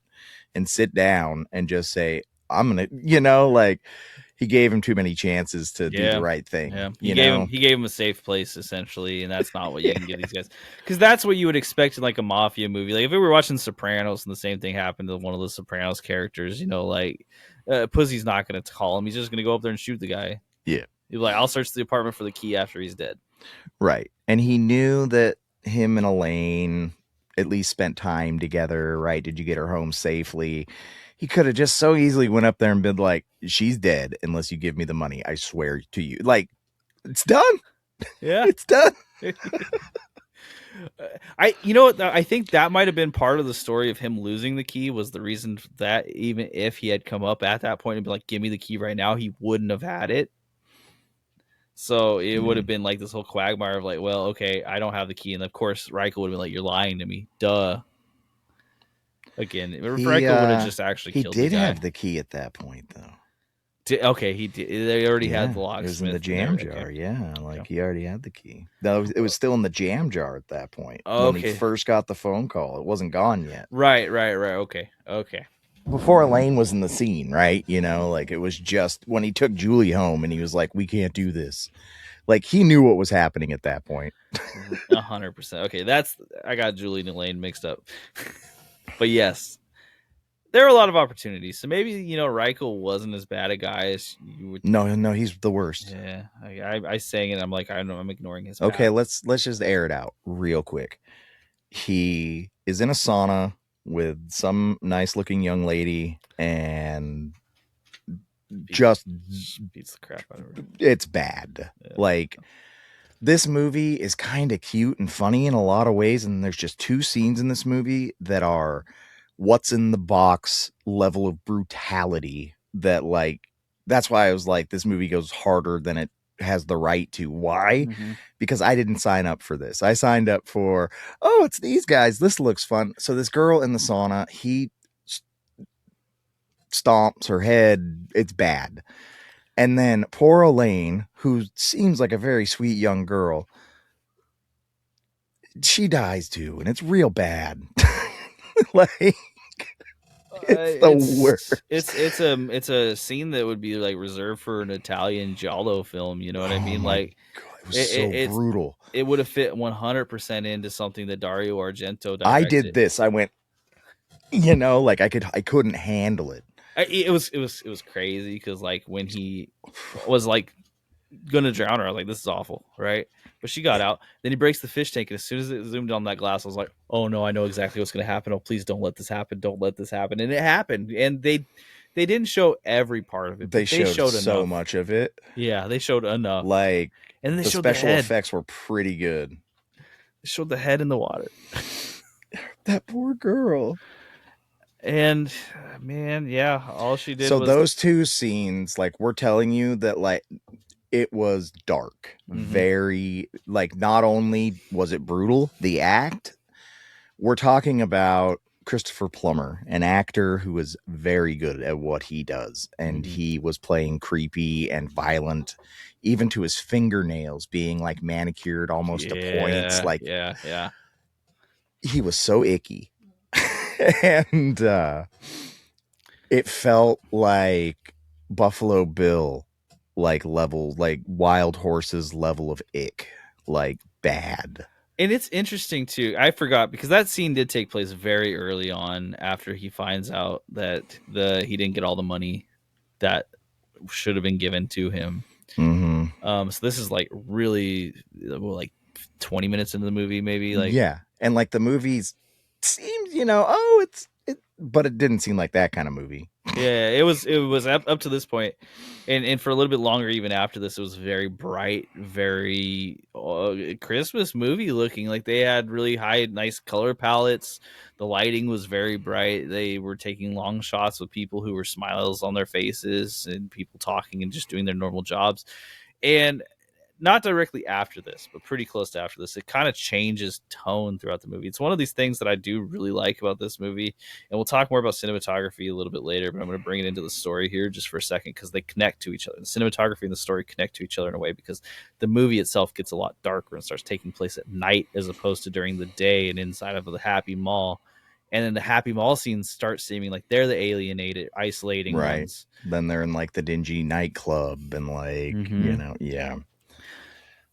and sit down and just say, I'm going to, like, he gave him too many chances to do the Yeah. right thing, Yeah, he gave him a safe place essentially, and that's not what you can give these guys, because that's what you would expect in like a mafia movie. Like if we were watching Sopranos and the same thing happened to one of the Sopranos characters, like Pussy's not going to call him; he's just going to go up there and shoot the guy. Yeah. He'd be like, "I'll search the apartment for the key after he's dead." Right. And he knew that him and Elaine at least spent time together, right? Did you get her home safely? He could have just so easily went up there and been like, she's dead unless you give me the money. I swear to you. Like, it's done. Yeah. It's done. I think that might have been part of the story of him losing the key, was the reason that even if he had come up at that point and be like, "Give me the key right now," he wouldn't have had it. So it would have been like this whole quagmire of like, well, okay, I don't have the key, and of course Reichel would have been like, "You're lying to me, duh." Again, Reichel would have just actually he killed the did guy. have the key at that point, though. Okay, he did. They already had the It was in locksmith the in there. jam jar. Okay. Yeah, like Okay. he already had the key. It was still in the jam jar at that point when he Okay. first got the phone call. It wasn't gone yet. Right. Okay. Before Elaine was in the scene, right? Like it was just when he took Julie home and he was like, we can't do this. Like he knew what was happening at that point. 100%. Okay, I got Julie and Elaine mixed up. But yes, there are a lot of opportunities. So maybe, Reichel wasn't as bad a guy as you would. No, he's the worst. Yeah, I sang it. I'm like, I know I'm ignoring his Okay, past. let's just air it out real quick. He is in a sauna with some nice looking young lady, and just Beats the crap out of her. it's bad. Yeah. Like, this movie is kind of cute and funny in a lot of ways, and there's just two scenes in this movie that are what's in the box level of brutality that, like, that's why I was like, this movie goes harder than it has the right to. Why? Mm-hmm. Because I didn't sign up for this. I signed up for, oh, it's these guys. This looks fun. So this girl in the sauna, he stomps her head. It's bad. And then poor Elaine, who seems like a very sweet young girl, she dies too, and it's real bad. Like, it's the worst. It's a scene that would be like reserved for an Italian giallo film. You know what I Oh mean? my Like god, it was so brutal. it would have fit 100% into something that Dario Argento I did directed. this. I went, like I couldn't handle it. It was crazy because like when he was like gonna drown her, I was like, this is awful, right? But she got out. Then he breaks the fish tank, and as soon as it zoomed on that glass, I was like, oh no, I know exactly what's gonna happen. Oh, please don't let this happen. Don't let this happen. And it happened. And they didn't show every part of it, They but they showed showed so enough. much of it. Yeah, they showed enough. Like, And then they the showed the special head. effects were pretty good. They showed the head in the water. That poor girl. And man, yeah, all she did So was those two scenes, like, we're telling you that, like, it was dark. Very, like, not only was it brutal, the act, we're talking about Christopher Plummer, an actor who is very good at what he does. And he was playing creepy and violent, even to his fingernails being like manicured almost to points. Like, yeah. he was so icky. And it felt like Buffalo Bill, like level, like Wild Horses level of ick, like bad. And it's interesting too. I forgot because that scene did take place very early on after he finds out that he didn't get all the money that should have been given to him. So this is like really like 20 minutes into the movie, maybe. Like, yeah, and like the movies seems, but it didn't seem like that kind of movie. yeah, it was up to this point, and for a little bit longer even after this, it was very bright, very Christmas movie looking. Like they had really high, nice color palettes. The lighting was very bright. They were taking long shots with people who were smiles on their faces and people talking and just doing their normal jobs. And not directly after this, but pretty close to after this, it kind of changes tone throughout the movie. It's one of these things that I do really like about this movie. And we'll talk more about cinematography a little bit later, but I'm going to bring it into the story here just for a second because they connect to each other. The cinematography and the story connect to each other in a way because the movie itself gets a lot darker and starts taking place at night as opposed to during the day and inside of the Happy Mall. And then the Happy Mall scenes start seeming like they're the alienated, isolating ones. Then they're in like the dingy nightclub and like, yeah.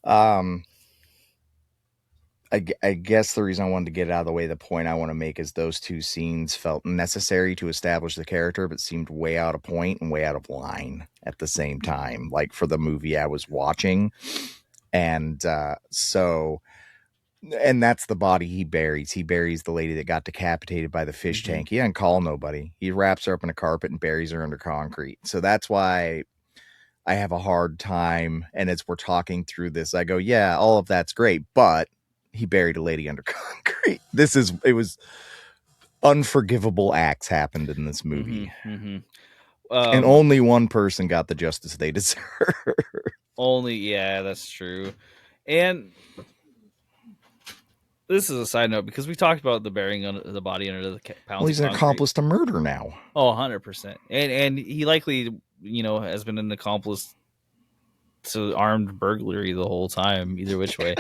I guess the reason I wanted to get it out of the way, the point I want to make is those two scenes felt necessary to establish the character, but seemed way out of point and way out of line at the same time, like for the movie I was watching. And and that's the body he buries. He buries the lady that got decapitated by the fish tank. He doesn't call nobody. He wraps her up in a carpet and buries her under concrete. So that's why I have a hard time. And as we're talking through this, I go, yeah, all of that's great, but he buried a lady under concrete. It was unforgivable acts happened in this movie. And only one person got the justice they deserve. Yeah, that's true. And this is a side note because we talked about the burying the body under the pounds. Well, he's an accomplice to murder now. Oh, 100%. And he likely, has been an accomplice to armed burglary the whole time, either which way.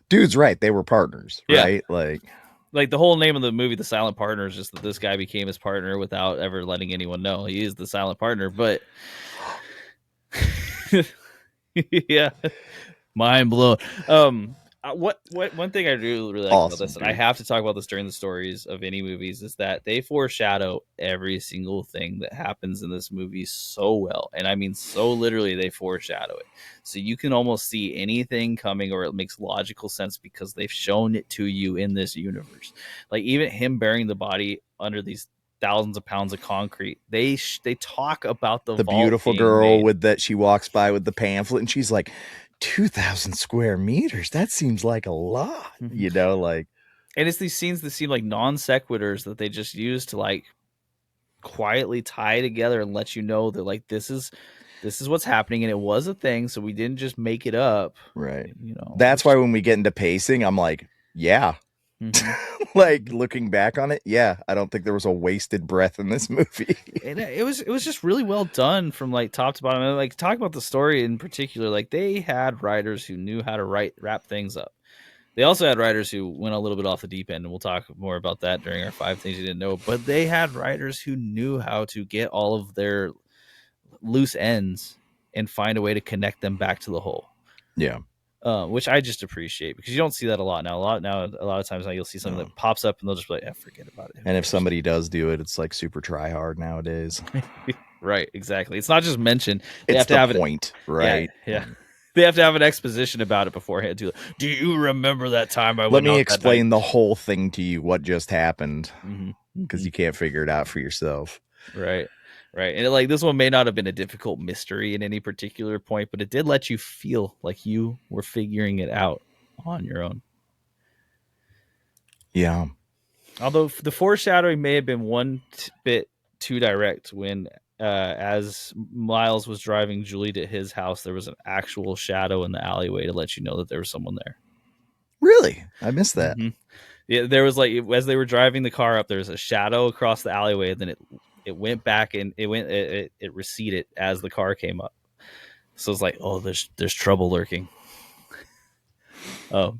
Dude's right. They were partners, right? Like the whole name of the movie, The Silent Partner, is just that this guy became his partner without ever letting anyone know. He is the silent partner, but yeah, mind blown. What one thing I do really like about Awesome, this, and I dude. have to talk about this during the stories of any movies, is that they foreshadow every single thing that happens in this movie so well, and I mean so literally. They foreshadow it, so you can almost see anything coming, or it makes logical sense because they've shown it to you in this universe. Like even him burying the body under these thousands of pounds of concrete, they talk about the The vault beautiful being girl made. with that she walks by with the pamphlet and she's like, 2,000 square meters. That seems like a lot, Mhm. you know, like, And it's these scenes that seem like non sequiturs that they just use to like quietly tie together and let you know that like this is what's happening, and it was a thing, so we didn't just make it up, right. That's why which when we get into pacing, I'm like, yeah. mhm. Like looking back on it, yeah, I don't think there was a wasted breath in this movie. And it was just really well done from like top to bottom. And like talk about the story in particular, like they had writers who knew how to wrap things up. They also had writers who went a little bit off the deep end, and we'll talk more about that during our 5 things you didn't know. But they had writers who knew how to get all of their loose ends and find a way to connect them back to the whole. Yeah. Which I just appreciate because you don't see that a lot now. A lot of times now you'll see something No. that pops up and they'll just be like, forget about it. Who And if cares? somebody does do it, it's like super try hard nowadays. Right, exactly. It's not just mentioned; they It's have to the have it. point, Yeah, right? yeah. Like, They have to have an exposition about it beforehand too. Do you remember that time I let went me out that night? explain the whole thing to you, what just happened, Mm-hmm, because mm-hmm. you can't figure it out for yourself. Right, right. And like this one may not have been a difficult mystery in any particular point, but it did let you feel like you were figuring it out on your own. Yeah. Although the foreshadowing may have been one bit too direct when, as Miles was driving Julie to his house, there was an actual shadow in the alleyway to let you know that there was someone there. Really? I missed that. Mm-hmm. Yeah, there was like as they were driving the car up, there was a shadow across the alleyway, and then it went back and it receded as the car came up. So it's like, oh, there's trouble lurking. Oh,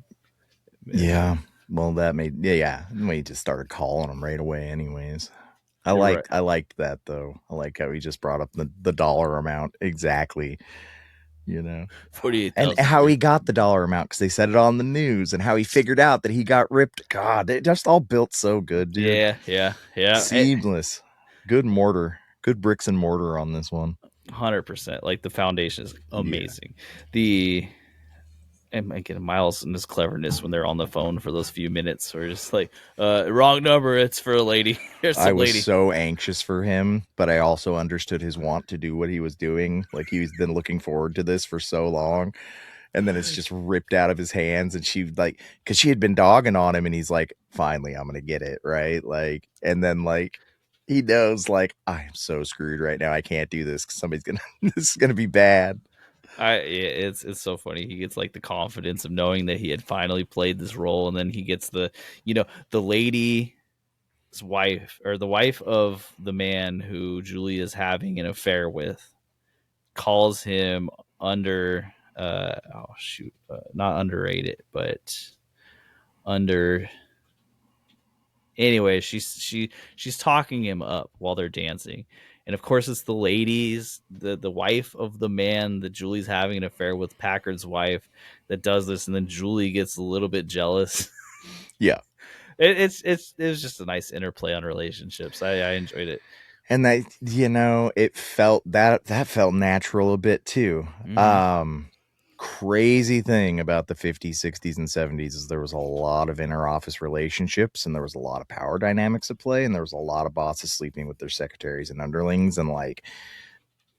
Yeah. Well, that made yeah. We just started calling them right away, anyways. you're right. I liked that though. I like how he just brought up the dollar amount exactly. You know, 48,000. and how he got the dollar amount because they said it on the news, and how he figured out that he got ripped. God, it just all built so good, dude. Yeah, yeah, yeah. Seamless. Good mortar. Good bricks and mortar on this one. 100%. Like the foundation is Yeah. amazing. The and again, Miles and his cleverness when they're on the phone for those few minutes, or just like, wrong number. It's for a lady. Here's I some was lady. so anxious for him, but I also understood his want to do what he was doing. Like he's been looking forward to this for so long. And then it's just ripped out of his hands. And she like, cause she had been dogging on him and he's like, finally, I'm going to get it. Right. Like, and then like, he knows like, I am so screwed right now. I can't do this because somebody's going to, this is going to be bad. It's so funny. He gets like the confidence of knowing that he had finally played this role, and then he gets the lady's wife, or the wife of the man who Julie is having an affair with, calls him under not underrated, but under anyway, she's talking him up while they're dancing. And of course it's the ladies, the wife of the man that Julie's having an affair with, Packard's wife, that does this, and then Julie gets a little bit jealous. Yeah. It was just a nice interplay on relationships. I enjoyed it. And that, it felt that felt natural a bit too. Mm-hmm. Crazy thing about the 50s, 60s, and 70s is there was a lot of inter-office relationships, and there was a lot of power dynamics at play, and there was a lot of bosses sleeping with their secretaries and underlings. And like,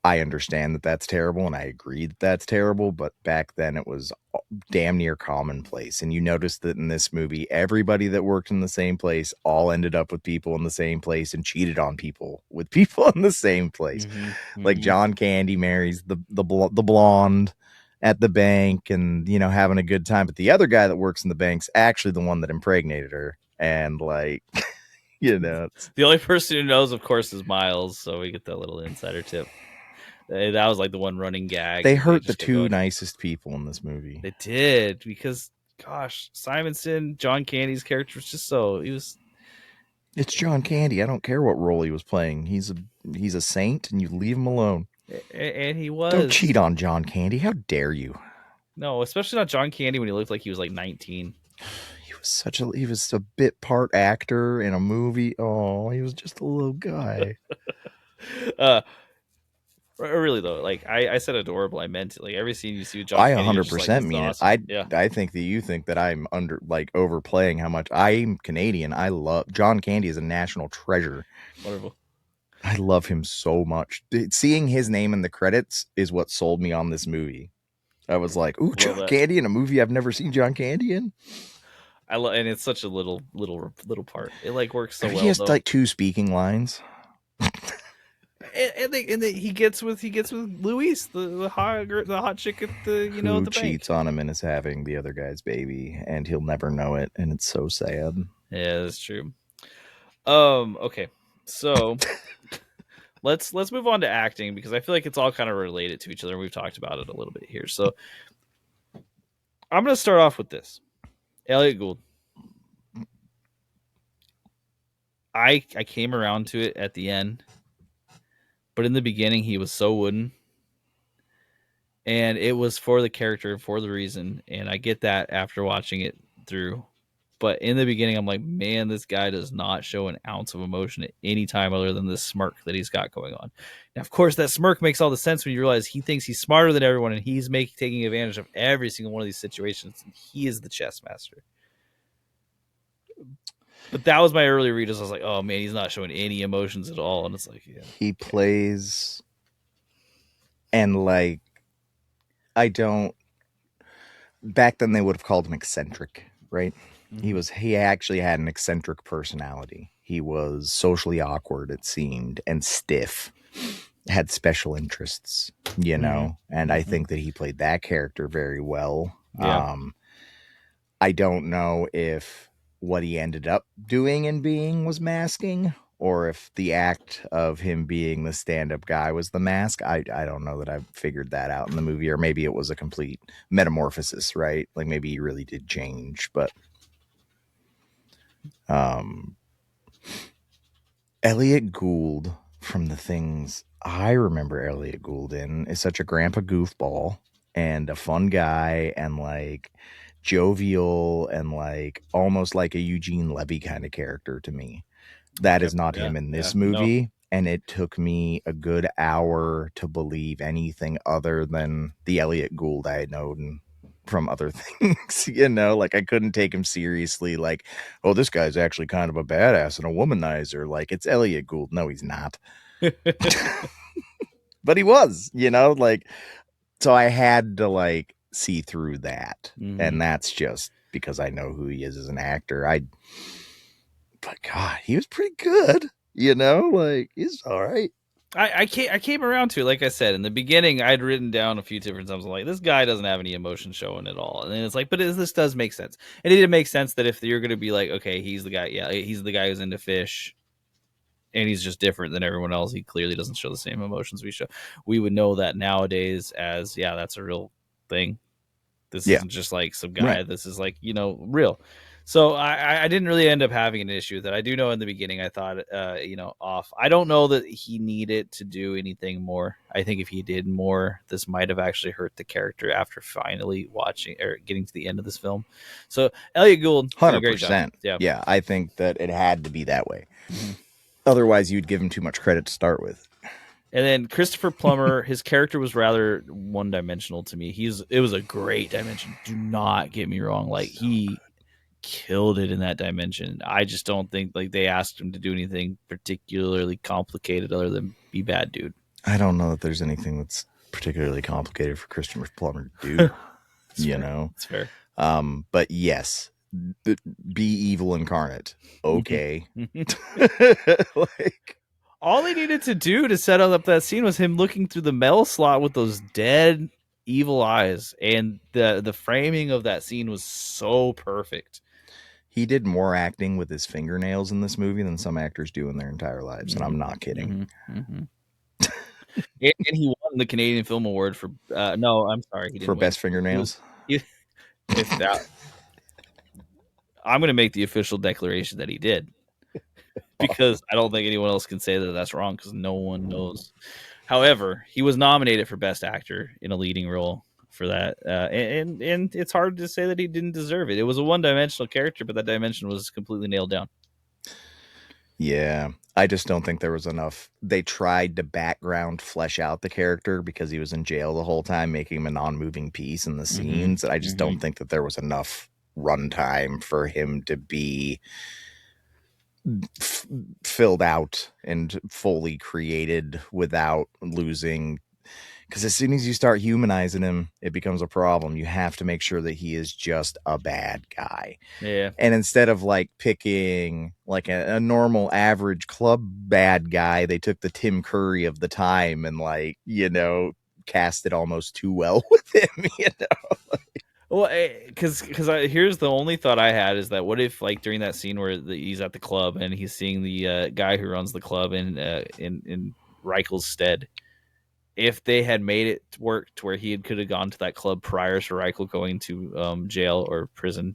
I understand that that's terrible, and I agree that that's terrible, but back then it was damn near commonplace. And you notice that in this movie, everybody that worked in the same place all ended up with people in the same place and cheated on people with people in the same place. Mm-hmm. Like Mm-hmm. John Candy marries the blonde at the bank, and having a good time, but the other guy that works in the bank's actually the one that impregnated her. And like, it's, The only person who knows, of course, is Miles, so we get that little insider tip. That was like the one running gag they that they hurt the just kept two going. nicest people in this movie. They did, because gosh, Simonson, John Candy's character was just so he was, It's John Candy. I don't care what role he was playing. He's a saint, and you leave him alone. and he Don't was. cheat on John Candy. How dare you? No, especially not John Candy when he looked like he was like 19. He was a bit part actor in a movie. Oh, he was just a little guy. uh, really though, like I said adorable. I meant it. Like every scene you see with John I Candy, you're just like, 100% this is mean it. awesome. Yeah, I think that you think that I'm overplaying how much I'm Canadian. I love John Candy is a national treasure. wonderful. I love him so much. Seeing his name in the credits is what sold me on this movie. I was like, "Ooh, Love John that. Candy in a movie I've never seen John Candy in." I love, and it's such a little part. It like works I so think he well has though. like two speaking lines. He gets with Louise, the hot chick at the at Who the bank. cheats on him and is having the other guy's baby, and he'll never know it, and it's so sad. Yeah, that's true. Okay, so let's move on to acting because I feel like it's all kind of related to each other. We've talked about it a little bit here, so I'm gonna start off with this. Elliot Gould. I came around to it at the end, but in the beginning he was so wooden, and it was for the character, for the reason, and I get that after watching it through. But in the beginning, I'm like, man, this guy does not show an ounce of emotion at any time other than this smirk that he's got going on. Now, of course, that smirk makes all the sense when you realize he thinks he's smarter than everyone and he's taking advantage of every single one of these situations. And he is the chess master. But that was my early read. I was like, oh man, he's not showing any emotions at all. And it's like, yeah, He plays and like I don't back then they would have called him eccentric, right? mm-hmm. He actually had an eccentric personality. He was socially awkward, it seemed, and stiff. Had special interests, and I Mm-hmm. think that he played that character very well. Yeah. I don't know if what he ended up doing and being was masking, or if the act of him being the stand-up guy was the mask. I don't know that I've figured that out in the movie, or maybe it was a complete metamorphosis, right? Like maybe he really did change, but um Elliot Gould, from the things I remember Elliot Gould in, is such a grandpa goofball and a fun guy and like jovial and like almost like a Eugene Levy kind of character to me. That Okay. is not Yeah. him in Yeah. this No. movie. And it took me a good hour to believe anything other than the Elliot Gould I had known from other things, like I couldn't take him seriously. Like, oh, this guy's actually kind of a badass and a womanizer. Like, it's Elliot Gould. No, he's not. But he was, like, so I had to like see through that. mm-hmm. And that's just because I know who he is as an actor. But God, he was pretty good, like he's all right. I came around to it, like I said in the beginning. I'd written down a few different times. I'm like, this guy doesn't have any emotion showing at all, and then it's like, but this does make sense. And it did make sense that if you're going to be like, okay, he's the guy, yeah, he's the guy who's into fish, and he's just different than everyone else. He clearly doesn't show the same emotions we show. We would know that nowadays as, yeah, that's a real thing. This Yeah, isn't just like some right. guy. This is like, real. So I didn't really end up having an issue with that. I do know in the beginning I thought, off. I don't know that he needed to do anything more. I think if he did more, this might have actually hurt the character after finally watching or getting to the end of this film. So Elliot Gould did a great job. 100%. Yeah. Yeah, I think that it had to be that way. Mm-hmm. Otherwise, you'd give him too much credit to start with. And then Christopher Plummer, his character was rather one dimensional to me. It was a great dimension. Do not get me wrong. Like he killed it in that dimension. I just don't think like they asked him to do anything particularly complicated other than be bad dude. I don't know that there's anything that's particularly complicated for Christopher Plummer to do. It's fair. But yes, be evil incarnate. Okay. Like all they needed to do to set up that scene was him looking through the mail slot with those dead evil eyes, and the framing of that scene was so perfect. He did more acting with his fingernails in this movie than some actors do in their entire lives, and I'm not kidding. And he won the Canadian Film Award for no, I'm sorry, he didn't for win. best fingernails. If that, I'm going to make the official declaration that he did, because I don't think anyone else can say that that's wrong because no one knows. However, he was nominated for best actor in a leading role. for that. And it's hard to say that he didn't deserve it. It was a one-dimensional character, but that dimension was completely nailed down. Yeah. I just don't think there was enough. They tried to background flesh out the character because he was in jail the whole time, making him a non-moving piece in the scenes. I just don't think that there was enough runtime for him to be filled out and fully created without losing. Because as soon as you start humanizing him, it becomes a problem. You have to make sure that he is just a bad guy. Yeah. And instead of like picking like a normal average club bad guy, they took the Tim Curry of the time and like, cast it almost too well with him. Well, because here's the only thought I had is that what if like during that scene where he's at the club and he's seeing the guy who runs the club in Reichel's stead, if they had made it work to where he could have gone to that club prior to Reichel going to jail or prison,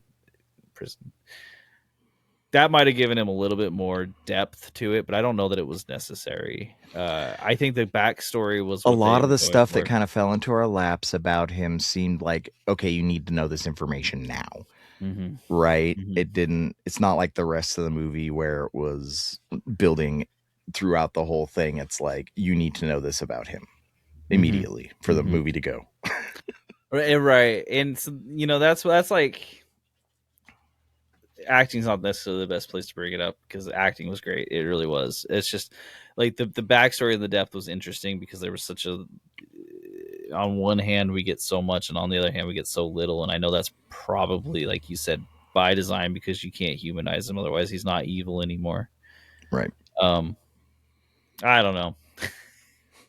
that might have given him a little bit more depth to it, but I don't know that it was necessary. I think the backstory was A what they lot of were the going stuff that for. kind of fell into our laps about him seemed like, okay, you need to know this information now. Mm-hmm. Right? Mm-hmm. It's not like the rest of the movie where it was building throughout the whole thing. It's like, you need to know this about him immediately for the movie to go. Right. And so, that's like, acting's not necessarily the best place to bring it up because the acting was great. It really was. It's just like the backstory and the depth was interesting because there was such a, on one hand we get so much and on the other hand we get so little, and I know that's probably, like you said, by design because you can't humanize him, otherwise he's not evil anymore. Right. I don't know.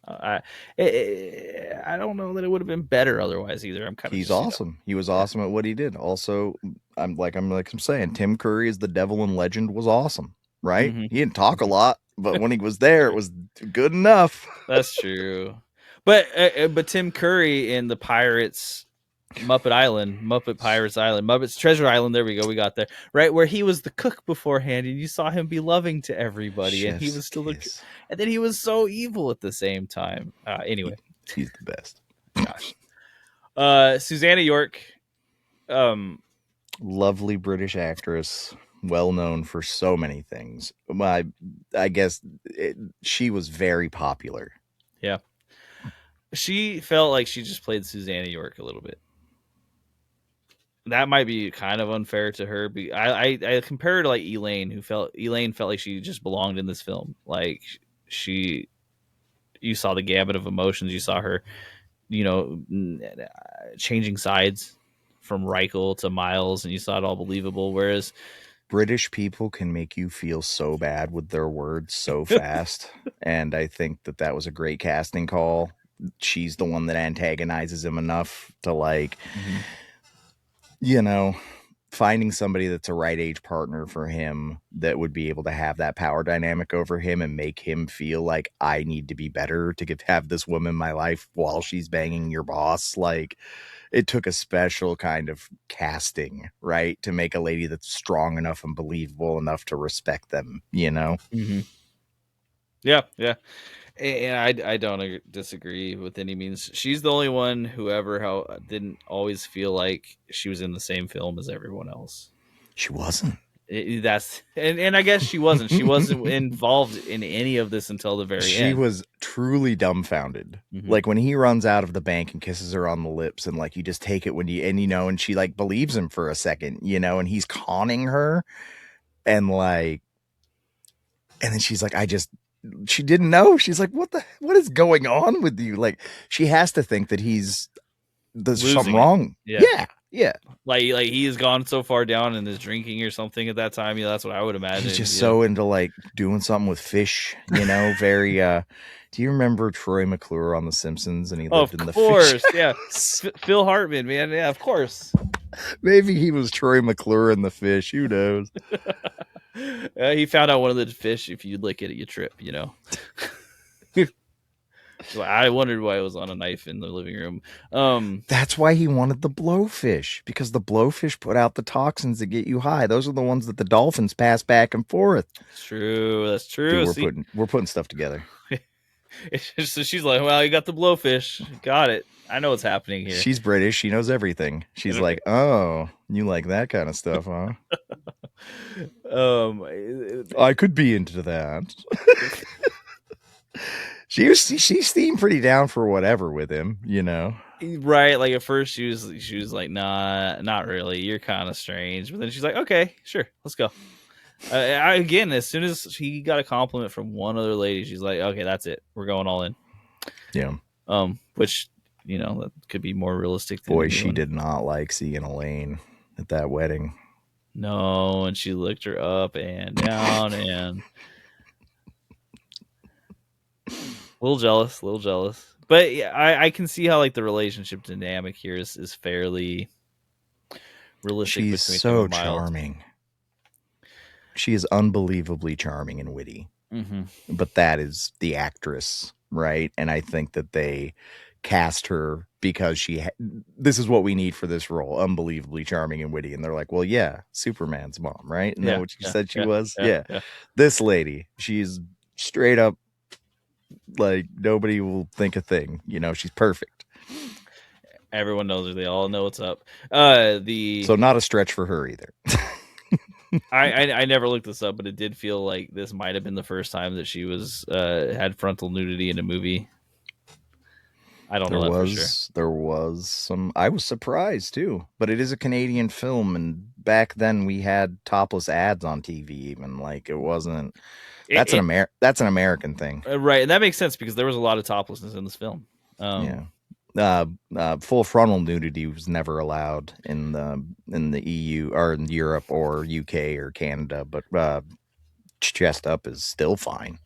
I I don't know that it would have been better otherwise either. I'm kind of He's just awesome. He was awesome at what he did. Also, I'm saying, Tim Curry as the devil in Legend was awesome, right? Mm-hmm. He didn't talk a lot, but when he was there, it was good enough. That's true. But Tim Curry in the Pirates Muppet Pirates Island, Muppets Treasure Island. There we go. We got there, right where he was the cook beforehand, and you saw him be loving to everybody, and he Chef's was still kiss. and then he was so evil at the same time. Anyway, He's the best. gosh, Susanna York. Um, Lovely British actress, well known for so many things. I guess she was very popular. yeah, she felt like she just played Susanna York a little bit. That might be kind of unfair to her. I compare her to like Elaine felt like she just belonged in this film. Like she, you saw the gamut of emotions. You saw her, changing sides from Reichel to Miles, and you saw it all believable. Whereas British people can make you feel so bad with their words so fast. And I think that was a great casting call. She's the one that antagonizes him enough to like, finding somebody that's a right age partner for him that would be able to have that power dynamic over him and make him feel like, I need to be better to have this woman in my life while she's banging your boss. Like, it took a special kind of casting, right, to make a lady that's strong enough and believable enough to respect them, Mm-hmm. Yeah, yeah. And I don't disagree with any means. She's the only one who ever didn't always feel like she was in the same film as everyone else. She wasn't. And I guess she wasn't. She wasn't involved in any of this until the very She end. was truly dumbfounded. Mm-hmm. Like when he runs out of the bank and kisses her on the lips, and like, you just take it and she like believes him for a second, and he's conning her, and like, and then she's like, she didn't know. She's like, what is going on with you? Like, she has to think that there's something wrong. Yeah. Like he has gone so far down in his drinking or something at that time. That's what I would imagine. He's just so into like doing something with fish, very, do you remember Troy McClure on The Simpsons? And he lived in the fish. Yeah. Phil Hartman, man. Yeah, of course. Maybe he was Troy McClure in the fish. Who knows? He found out one of the fish, if you lick it, you trip, So I wondered why it was on a knife in the living room. That's why he wanted the blowfish, because the blowfish put out the toxins that get you high. Those are the ones that the dolphins pass back and forth. That's true. Dude, we're putting stuff together. So she's like, well, you got the blowfish. Got it. I know what's happening here. She's British. She knows everything. She's like, oh, you like that kind of stuff, huh? um, I could be into that. She seemed pretty down for whatever with him, you know. right. Like at first she was like, nah, not really. You're kind of strange. But then she's like, okay, sure, let's go. Again, as soon as she got a compliment from one other lady, she's like, okay, that's it. We're going all in. Yeah. Which, that could be more realistic than Boy, she anyone. did not like seeing Elaine at that wedding. No, and she looked her up and down and a little jealous. But yeah, I can see how like the relationship dynamic here is fairly realistic She's between him so and Miles. charming. She is unbelievably charming and witty. Mm-hmm. But that is the actress, right? And I think that they cast her because this is what we need for this role, unbelievably charming and witty. And they're like, well, yeah, Superman's mom, right? Isn't that what you said she was? Yeah. This lady, she's straight up like nobody will think a thing. She's perfect. Everyone knows her. They all know what's up. So not a stretch for her either. I never looked this up, but it did feel like this might have been the first time that she was had frontal nudity in a movie. I don't know that for sure. There was some. I was surprised too, but it is a Canadian film, and back then we had topless ads on TV. Even like it wasn't. That's an American thing, right? And that makes sense because there was a lot of toplessness in this film. Full frontal nudity was never allowed in the EU or in Europe or UK or Canada, but chest up is still fine.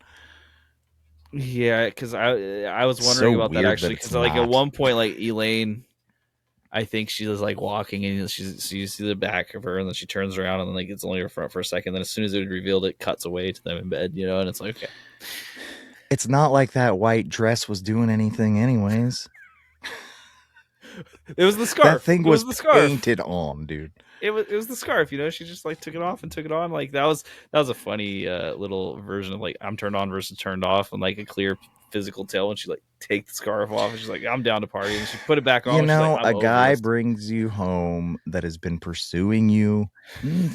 Yeah, because I was wondering about that actually, because like at one point, like Elaine, I think she was like walking and you see the back of her, and then she turns around and then like it's only her front for a second. Then as soon as it revealed, it cuts away to them in bed, and it's like, okay, it's not like that white dress was doing anything, anyways. It was the scarf. That thing was painted on, dude. It was the scarf, she just like took it off and took it on. Like that was a funny little version of like I'm turned on versus turned off, and like a clear physical tell when she like take the scarf off and she's like, I'm down to party, and she put it back on. A guy brings you home that has been pursuing you,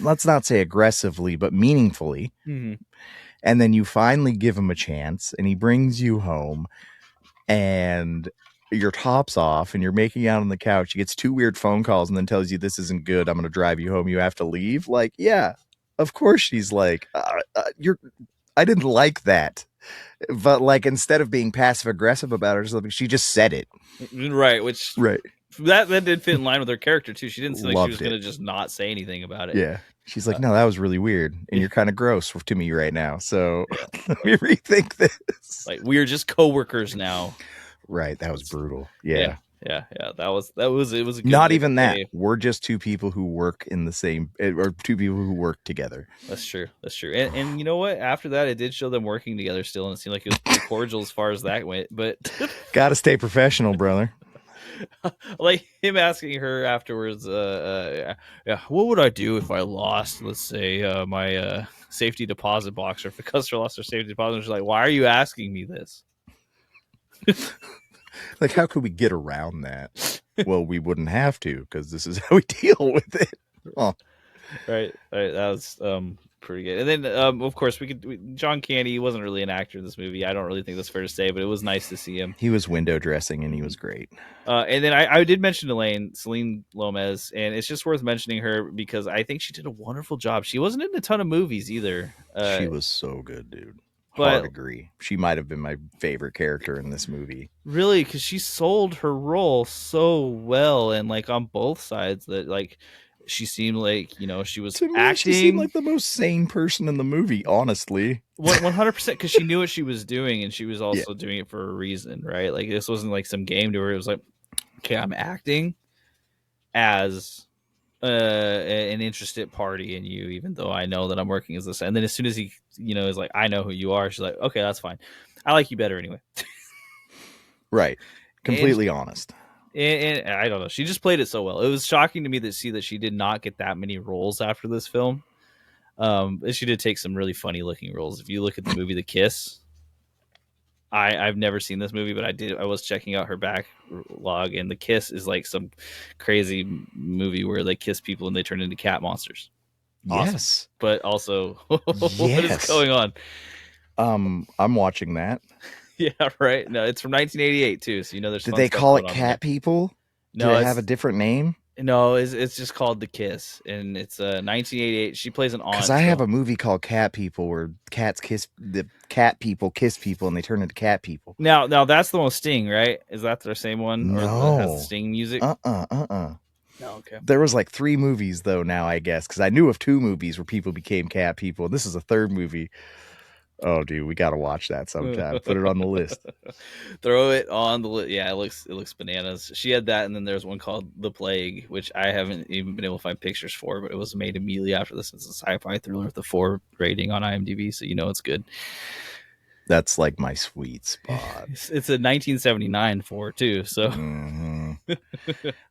let's not say aggressively, but meaningfully. Mm-hmm. And then you finally give him a chance and he brings you home and your top's off and you're making out on the couch. He gets 2 weird phone calls and then tells you this isn't good. I'm going to drive you home. You have to leave. Like, yeah, of course she's like, I didn't like that. But like, instead of being passive aggressive about it, she just said it. Right. Which that did fit in line with her character too. She didn't seem like she was going to just not say anything about it. Yeah. She's like, no, that was really weird. And you're kind of gross to me right now. So let me rethink this. Like, we're just coworkers now. Right, that was brutal. Yeah. That was it was a good not even that. We're just 2 people who work in the same, or 2 people who work together. That's true. And you know what? After that, it did show them working together still, and it seemed like it was pretty cordial as far as that went. But gotta stay professional, brother. Like him asking her afterwards, yeah, what would I do if I lost, let's say, my safety deposit box, or if the customer lost their safety deposit? She's like, why are you asking me this? Like, how could we get around that? Well, we wouldn't have to, because this is how we deal with it. Oh. Right. That was pretty good. And then of course John Candy, he wasn't really an actor in this movie. I don't really think that's fair to say, but it was nice to see him. He was window dressing and he was great. And then I did mention Celine Gomez, and it's just worth mentioning her because I think she did a wonderful job. She wasn't in a ton of movies either. She was so good, dude. Hard agree. She might have been my favorite character in this movie. Really, because she sold her role so well, and like on both sides, that like she seemed like, she was acting. She seemed like the most sane person in the movie, honestly. 100%, because she knew what she was doing, and she was also doing it for a reason, right? Like, this wasn't like some game to her. It was like, okay, I'm acting as an interested party in you, even though I know that I'm working as this. And then as soon as he, is like, I know who you are, she's like, okay, that's fine. I like you better anyway. Right. Completely honest. And I don't know. She just played it so well. It was shocking to me to see that she did not get that many roles after this film. She did take some really funny looking roles. If you look at the movie The Kiss, I've never seen this movie, but I was checking out her backlog, and The Kiss is like some crazy movie where they kiss people and they turn into cat monsters. Awesome, Yes. but also, what is Yes. going on? I'm watching that. Yeah, right. No, it's from 1988 too, so there's Did fun they stuff call going it on in there. Cat People? Did No, it have a different name? it's just called The Kiss, and it's 1988. She plays an Because aunt. I have So a movie called Cat People where cats kiss the cat people kiss people and they turn into cat people. now that's the one with Sting, right? Is that the same one, or that has the No. Sting music? Uh-uh. No, okay. There was like 3 movies though now, I guess, because I knew of 2 movies where people became cat people. This is a 3rd movie. Oh, dude, we got to watch that sometime. Put it on the list. Throw it on the list. Yeah, it looks bananas. She had that, and then there's one called The Plague, which I haven't even been able to find pictures for, but it was made immediately after this. It's a sci-fi thriller with a 4 rating on IMDb, so it's good. That's like my sweet spot. It's a 1979 4 too, so Hmm.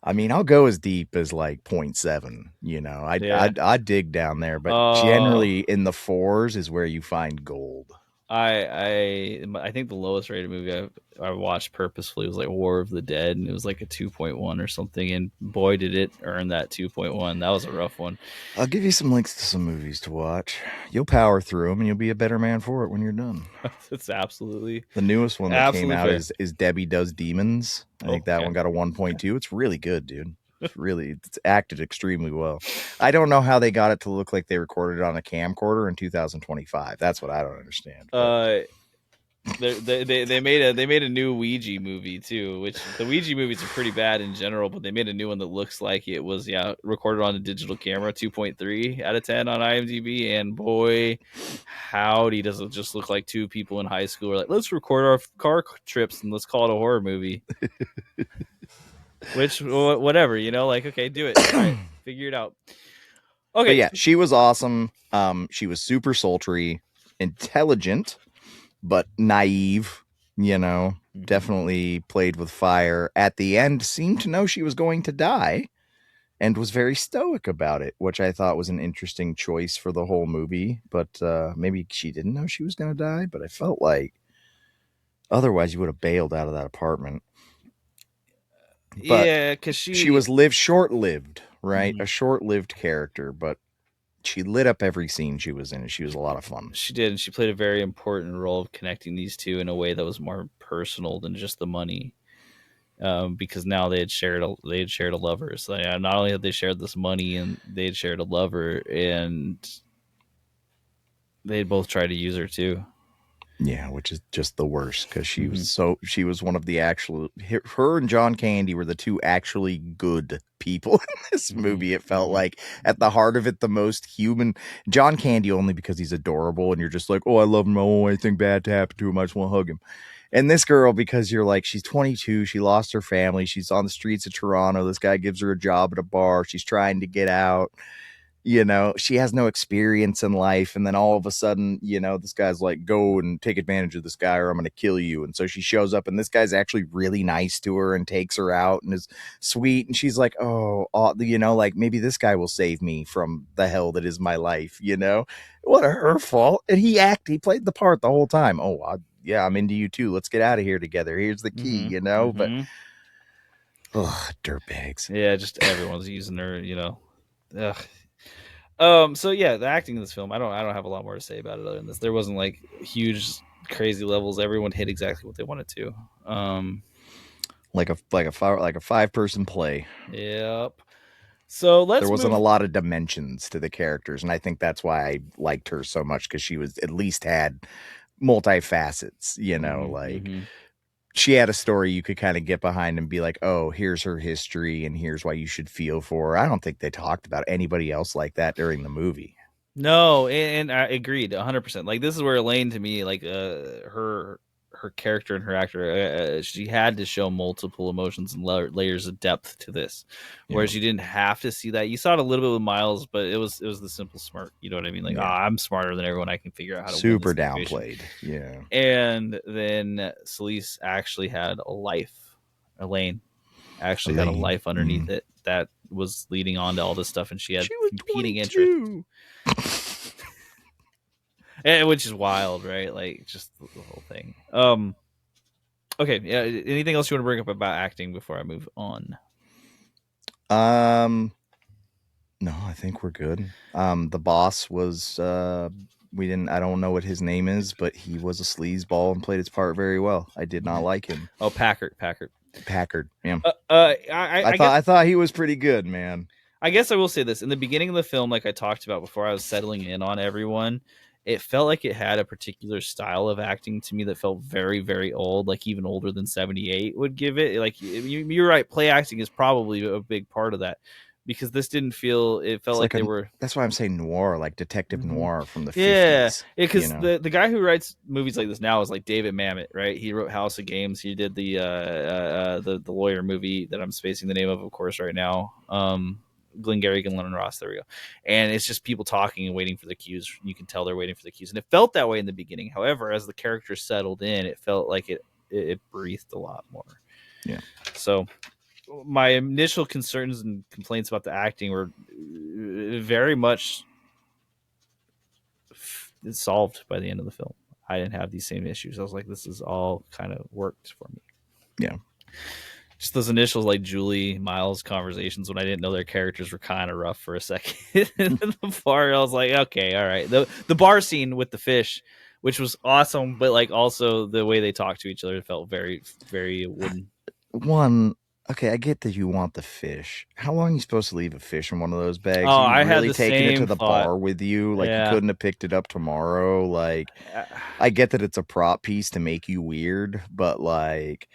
I mean, I'll go as deep as like point 0.7. yeah. I dig down there, but Oh, generally in the 4s is where you find gold. I think the lowest rated movie I watched purposefully was like War of the Dead, and it was like a 2.1 or something. And boy, did it earn that 2.1. That was a rough one. I'll give you some links to some movies to watch. You'll power through them, and you'll be a better man for it when you're done. It's absolutely The newest one that came out fair. is Debbie Does Demons. I Oh, think that okay. one got a 1.2. It's really good, dude. It's acted extremely well. I don't know how they got it to look like they recorded it on a camcorder in 2025. That's what I don't understand. But Uh, they made a new Ouija movie too, which the Ouija movies are pretty bad in general, but they made a new one that looks like it was recorded on a digital camera, 2.3 out of 10 on IMDb, and boy, howdy, does it just look like two people in high school are like, let's record our car trips and let's call it a horror movie. Which whatever, like okay, do it, try it, figure it out. but Okay, yeah, she was awesome. She was super sultry, intelligent, but naive, Mhm. definitely played with fire. At the end, seemed to know she was going to die and was very stoic about it, which I thought was an interesting choice for the whole movie. But maybe she didn't know she was going to die, but I felt like otherwise you would have bailed out of that apartment. But Yeah, because she she was short lived, right? A Mhm. short lived character, but she lit up every scene she was in, and she was a lot of fun. She did, and she played a very important role of connecting these two in a way that was more personal than just the money. Because now they had shared a lover. So yeah, not only had they shared this money, and they had shared a lover, and they both tried to use her too. Yeah, which is just the worst because Hmm. she was one of the actual her and John Candy were the 2 actually good people in this Hmm. movie. It felt Hmm. like at the heart of it, the most human. John Candy only because he's adorable and you're just like, oh, I love him. Oh, anything bad to happen to him, I just want to hug him. And this girl, because you're like, she's 22, she lost her family, she's on the streets of Toronto. This guy gives her a job at a bar, she's trying to get out. She has no experience in life, and then all of a sudden, this guy's like, go and take advantage of this guy or I'm going to kill you. And so she shows up, and this guy's actually really nice to her and takes her out and is sweet, and she's like, like maybe this guy will save me from the hell that is my life. What a her fault. And he played the part the whole time. Yeah, I'm into you too, let's get out of here together, here's the key. Hmm. But Hmm. dirtbags. Yeah, just everyone's using her. Ugh. So yeah, the acting in this film, I don't have a lot more to say about it other than this. There wasn't like huge, crazy levels. Everyone hit exactly what they wanted to. Like a 5-person play. Yep. So There let's wasn't a move. lot of dimensions to the characters, and I think that's why I liked her so much, because she was at least had multifacets. Hmm. Like Hmm. she had a story you could kind of get behind and be like, oh, here's her history and here's why you should feel for her. I don't think they talked about anybody else like that during the movie. No, and I agreed 100%. Like this is where Elaine, to me, like her character and her actor, she had to show multiple emotions and layers of depth to this, Yeah, whereas you didn't have to see that. You saw it a little bit with Miles, but it was the simple smirk. You know what I mean? Like, yeah, I'm smarter than everyone. I can figure out how to win this super situation. downplayed. Yeah, And then Celeste actually had a life. Elaine actually had a Elaine. life underneath it that was leading on to all this stuff, and she had She was competing interests. 22. Which is wild, right? Like just the whole thing. Okay, yeah. Anything else you want to bring up about acting before I move on? Um, no, I think we're good. The boss was we didn't. I don't know what his name is, but he was a sleazeball and played his part very well. I did not like him. Oh, Packard. Packard. Yeah, I guess I thought he was pretty good, man. I guess I will say this. In the beginning of the film, like I talked about before, I was settling in on everyone. It felt like it had a particular style of acting to me that felt very, very old, like even older than 78 would give it. Like you're right, play acting is probably a big part of that because this didn't feel, it felt It's like like they a. were. That's why I'm saying noir, like detective Mhm. noir from the Yeah, 50s. You because know, the guy who writes movies like this now is like David Mamet, right? He wrote House of Games. He did the lawyer movie that I'm spacing the name of course, right now. Glengarry Glen Ross. There we go. And it's just people talking and waiting for the cues. You can tell they're waiting for the cues, and it felt that way in the beginning. However, as the characters settled in, it felt like it breathed a lot more. yeah, So my initial concerns and complaints about the acting were very much solved by the end of the film. I didn't have these same issues. I was like, this is all kind of worked for me. yeah. Just those initial like Julie Miles conversations when I didn't know their characters were kind of rough for a second. And then the bar, I was like, okay, all right. The bar scene with the fish, which was awesome, but like also the way they talked to each other felt very, very wooden. One, okay, I get that you want the fish. How long are you supposed to leave a fish in one of those bags? Oh, Are you I had really the taking it to same the thought. bar with you? Like you Yeah. couldn't have picked it up tomorrow? Like I get that it's a prop piece to make you weird, but like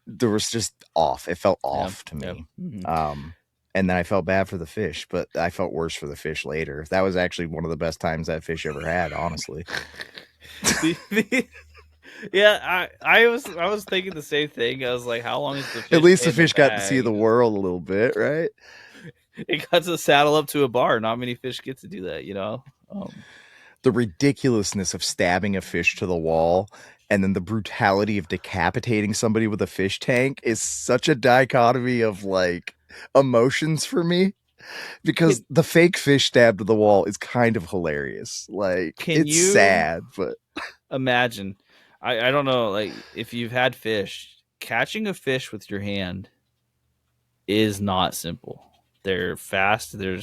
there was just off. It felt Yeah. off to Yeah. me. Mm-hmm. And then I felt bad for the fish, but I felt worse for the fish later. That was actually one of the best times that fish ever had, honestly. the, yeah, I was thinking the same thing. I was like, how long is the At fish least stay the in the fish got to see bag? the world a little bit, right? It got to saddle up to a bar. Not many fish get to do that, you know. The ridiculousness of stabbing a fish to the wall and then the brutality of decapitating somebody with a fish tank is such a dichotomy of like emotions for me because Can, the fake fish stabbed to the wall is kind of hilarious. Like can it's you sad, but imagine? I don't know, like if you've had fish, catching a fish with your hand is not simple. They're fast. They're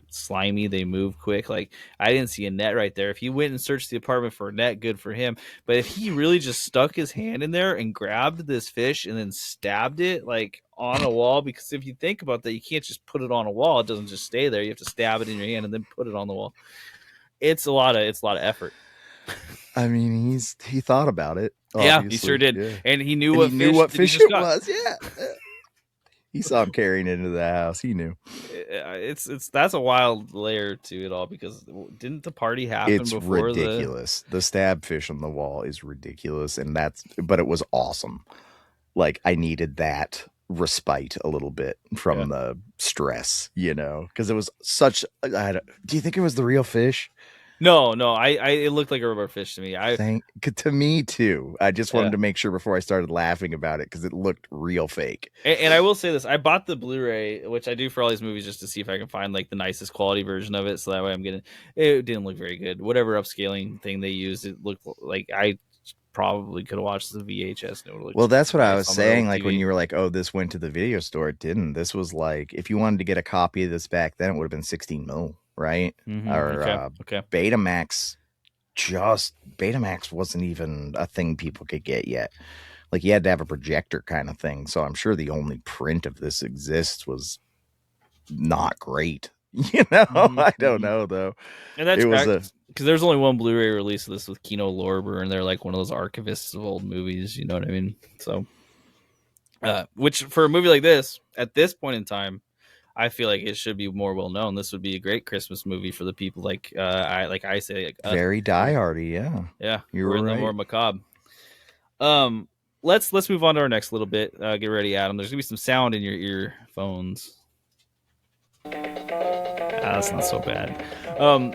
slimy. They move quick. Like I didn't see a net right there. If he went and searched the apartment for a net, good for him. But if he really just stuck his hand in there and grabbed this fish and then stabbed it like on a wall, because if you think about that, you can't just put it on a wall. It doesn't just stay there. You have to stab it in your hand and then put it on the wall. It's a lot of effort. I mean, he thought about it, Yeah, he sure obviously. did, Yeah. and he knew And he what knew fish what that he fish just it got. was. Yeah. He saw him carrying it into the house. He knew. It's that's a wild layer to it all because didn't the party happen It's before the ridiculous. The stab fish on the wall is ridiculous, and but it was awesome. Like I needed that respite a little bit yeah. from the stress, because it was such. Do you think it was the real fish? No, I it looked like a rubber fish to me. To me too. I just wanted Yeah. to make sure before I started laughing about it because it looked real fake. And I will say this: I bought the Blu-ray, which I do for all these movies, just to see if I can find like the nicest quality version of it. So that way, I'm getting. It didn't look very good. Whatever upscaling thing they used, it looked like I probably could have watched the VHS and it would have Well, looked that's what I was nice on my saying. old Like when TV. you were like, "Oh, this went to the video store," it didn't. This was like, if you wanted to get a copy of this back then, it would have been 16 mil, right? Or Okay. Okay. Betamax. Just Betamax wasn't even a thing people could get yet. Like you had to have a projector kind of thing. So I'm sure the only print of this exists was not great. I don't Mm-hmm. know though. And that's It was back a because there's only one Blu-ray release of this with Kino Lorber, and they're like one of those archivists of old movies. You know what I mean? So, which for a movie like this, at this point in time, I feel like it should be more well known. This would be a great Christmas movie for the people I say like us. very die-hardy. Yeah, Yeah, you we're were in the right. more macabre. Um, let's move on to our next little bit. Get ready, Adam. There's gonna be some sound in your earphones. That's not so bad. Um,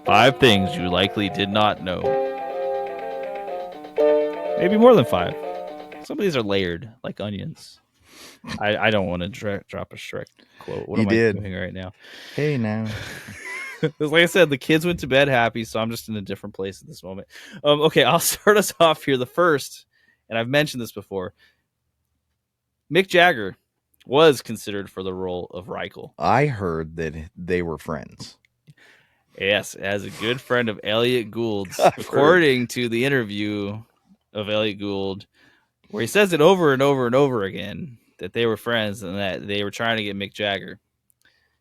5 things you likely did not know. Maybe more than 5. Some of these are layered like onions. I don't want to drop a Shrek quote. What You am I did. doing right now? Hey now. Like I said, the kids went to bed happy, so I'm just in a different place at this moment. Okay, I'll start us off here. The first and I've mentioned this before, Mick Jagger was considered for the role of Reichel. I heard that they were friends. Yes, as a good friend of Elliot Gould's, I've according to the interview of Elliot Gould, where he says it over and over and over again that they were friends and that they were trying to get Mick Jagger.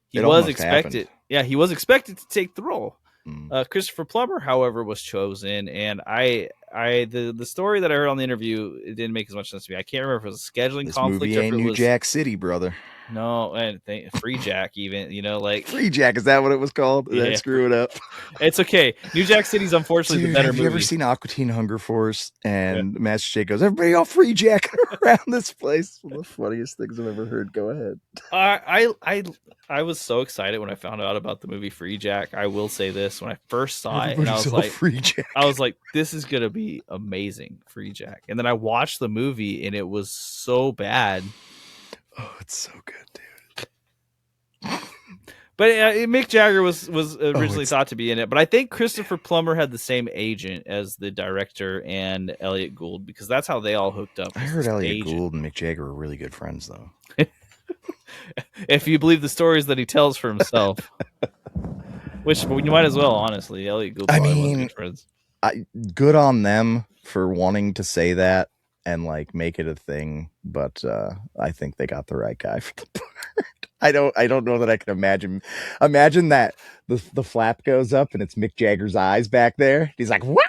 He It was almost happened. expected. Yeah, he was expected to take the role. Mm. Christopher Plummer, however, was chosen, and the story that I heard on the interview, it didn't make as much sense to me. I can't remember if it was a scheduling This conflict movie or if ain't it New was Jack City, brother. no, and Free Jack, even like Free Jack, is that what it was called? Did I yeah, screw it up? it's okay. New Jack City's unfortunately the Dude, better have you ever movie. seen Aqua Teen Hunger Force? Yeah. And Master Jake goes, everybody all free jacking around this place. One of the funniest things I've ever heard. Go ahead. I was so excited when I found out about the movie Free Jack. I will say this: when I first saw it, and Everybody's all free jack. I was like, this is gonna be amazing, Free Jack. And then I watched the movie, and it was so bad. Oh, it's so good, dude. But Mick Jagger was originally thought to be in it. But I think Christopher Plummer had the same agent as the director and Elliot Gould, because that's how they all hooked up. I heard Elliot Gould and Mick Jagger were really good friends, though. If you believe the stories that he tells for himself. Which you might as well, honestly. Elliot Gould was good friends. Good on them for wanting to say that and like make it a thing, but I think they got the right guy for the part. I don't know that I can imagine that the flap goes up and it's Mick Jagger's eyes back there. He's like, "Wah!"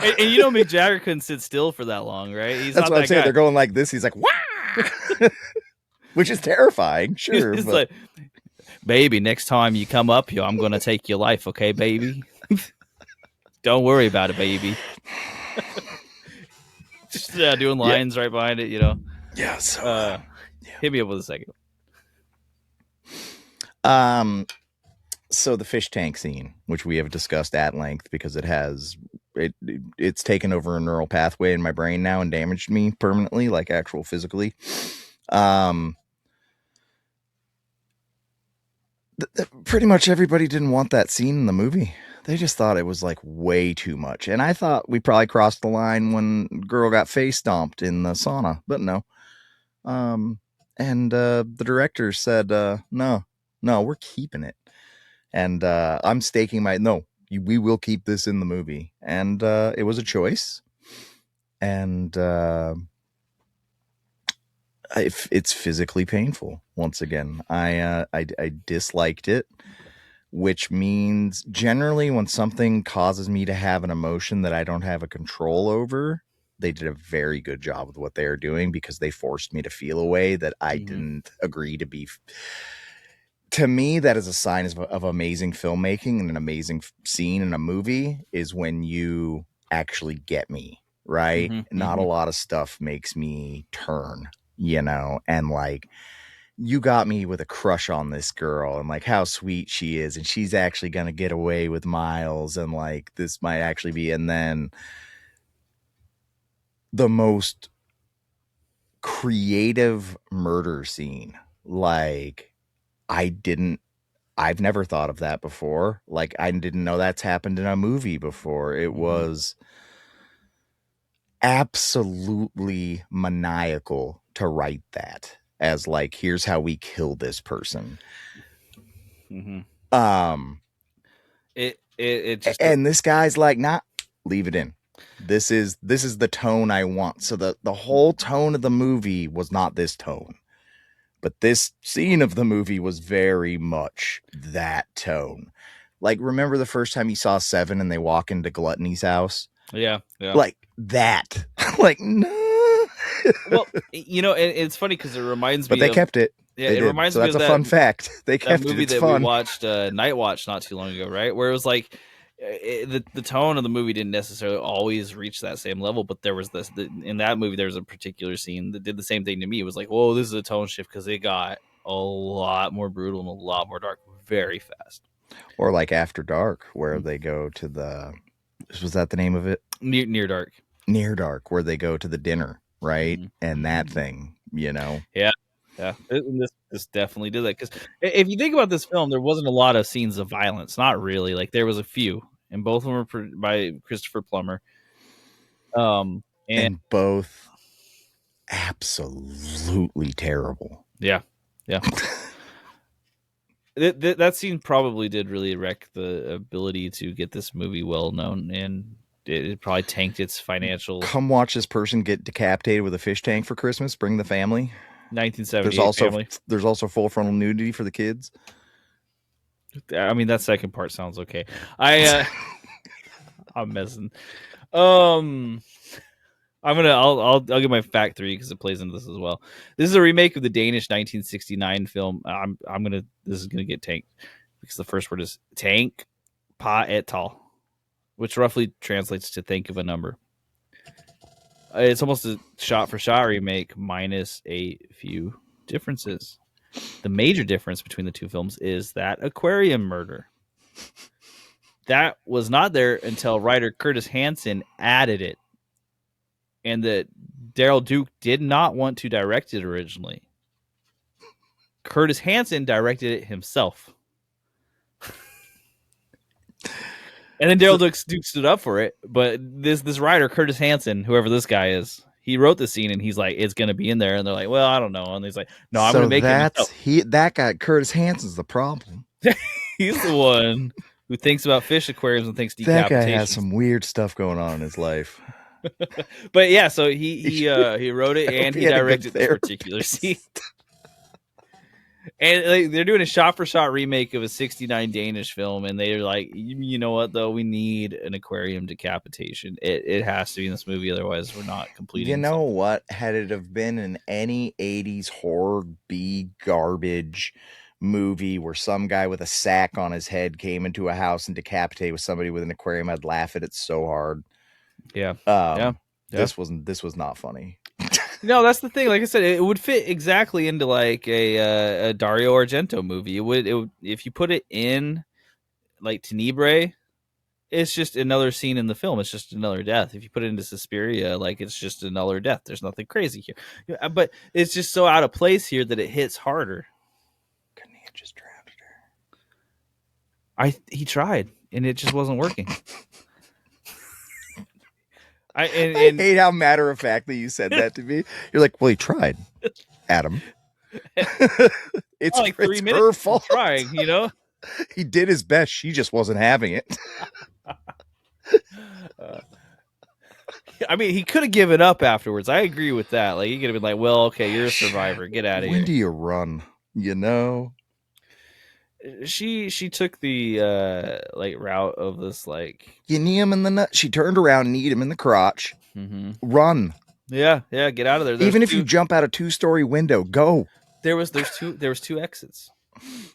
And you know Mick Jagger couldn't sit still for that long, right? That's what I'm saying. They're going like this. He's like, "Wah!" Which is terrifying, sure. He's like, baby, next time you come up here, I'm gonna take your life, okay, baby? Don't worry about it, baby. Just doing lines right behind it, Yeah. So hit me up with a second. So the fish tank scene, which we have discussed at length because it's taken over a neural pathway in my brain now and damaged me permanently, like actual physically. Pretty much everybody didn't want that scene in the movie. They just thought it was like way too much. And I thought we probably crossed the line when girl got face stomped in the sauna, but no. And the director said, no, we're keeping it. And I'm staking we will keep this in the movie. And it was a choice. And it's physically painful. Once again, I disliked it, which means generally when something causes me to have an emotion that I don't have a control over, they did a very good job with what they are doing because they forced me to feel a way that I didn't agree to be. To me, that is a sign of amazing filmmaking, and an amazing scene in a movie is when you actually get me, right? Not a lot of stuff makes me turn, and like, you got me with a crush on this girl and like how sweet she is, and she's actually going to get away with Miles, and like this might actually be, and then the most creative murder scene, like I've never thought of that before. Like, I didn't know that's happened in a movie before. It was absolutely maniacal to write that as like, here's how we kill this person. It just, and this guy's like, nah, leave it in. This is the tone I want. So the whole tone of the movie was not this tone. But this scene of the movie was very much that tone. Like, remember the first time you saw Seven and they walk into Gluttony's house? Yeah. Like that. Like, no. Well, it's funny because it reminds me. But they kept it. Yeah, it reminds me of that's a fun fact. They kept that movie it. It's that fun. we watched, Night Watch, not too long ago, right? Where it was like the tone of the movie didn't necessarily always reach that same level, but there was in that movie there was a particular scene that did the same thing to me. It was like, whoa, this is a tone shift because it got a lot more brutal and a lot more dark very fast. Or like After Dark, where they go to was that the name of it? Near Dark. Near Dark, where they go to the dinner, right? And that thing, Yeah. This definitely did that, because if you think about this film, there wasn't a lot of scenes of violence. Not really. Like, there was a few, and both of them were by Christopher Plummer. And both absolutely terrible. Yeah, yeah. That scene probably did really wreck the ability to get this movie well known, and it probably tanked its financial. Come watch this person get decapitated with a fish tank for Christmas. Bring the family. There's 1978 also family. there's also full frontal nudity for the kids. I mean, that second part sounds okay. I'm messing. Um, I'll give my fact 3 because it plays into this as well. This is a remake of the Danish 1969 film. This is gonna get tanked because the first word is tank pa et al, which roughly translates to think of a number. It's almost a shot for shot remake minus a few differences. The major difference between the two films is that aquarium murder. That was not there until writer Curtis Hanson added it, and that Daryl Duke did not want to direct it originally. Curtis Hanson directed it himself. And then Daryl Duke stood up for it, but this writer Curtis Hanson, whoever this guy is, he wrote the scene and he's like, it's gonna be in there, and they're like, well, I don't know, and he's like, no, I'm gonna So make it that's myself. that guy Curtis Hanson's the problem. He's the one who thinks about fish aquariums and thinks That guy decapitation. has some weird stuff going on in his life. But yeah, so he wrote it and he directed this particular scene. And like, they're doing a shot for shot remake of a 69 Danish film, and they're like, you know what though, we need an aquarium decapitation. It has to be in this movie, otherwise we're not completing. You know something. what? Had it have been in any 80s horror B garbage movie where some guy with a sack on his head came into a house and decapitated with somebody with an aquarium, I'd laugh at it so hard. Yeah. This was not funny. No, that's the thing. Like I said, it would fit exactly into like a Dario Argento movie. It would if you put it in like Tenebrae, it's just another scene in the film. It's just another death. If you put it into Suspiria, like it's just another death. There's nothing crazy here. Yeah, but it's just so out of place here that it hits harder. Couldn't he have just drowned her? He tried and it just wasn't working. I hate how matter of factly you said that to me. You're like, well, he tried, Adam. It's like 3 minutes her fault. Trying, you know. He did his best. She just wasn't having it. I mean, he could have given up afterwards. I agree with that. Like, he could have been like, well, okay, you're a survivor. Get out of here. When do you run? You know? She took the like route of this, like, you knee him in the nut. She turned around and kneed him in the crotch. Mm-hmm. Run. Yeah, get out of there. Even if you jump out a 2-story window, go. There was two exits.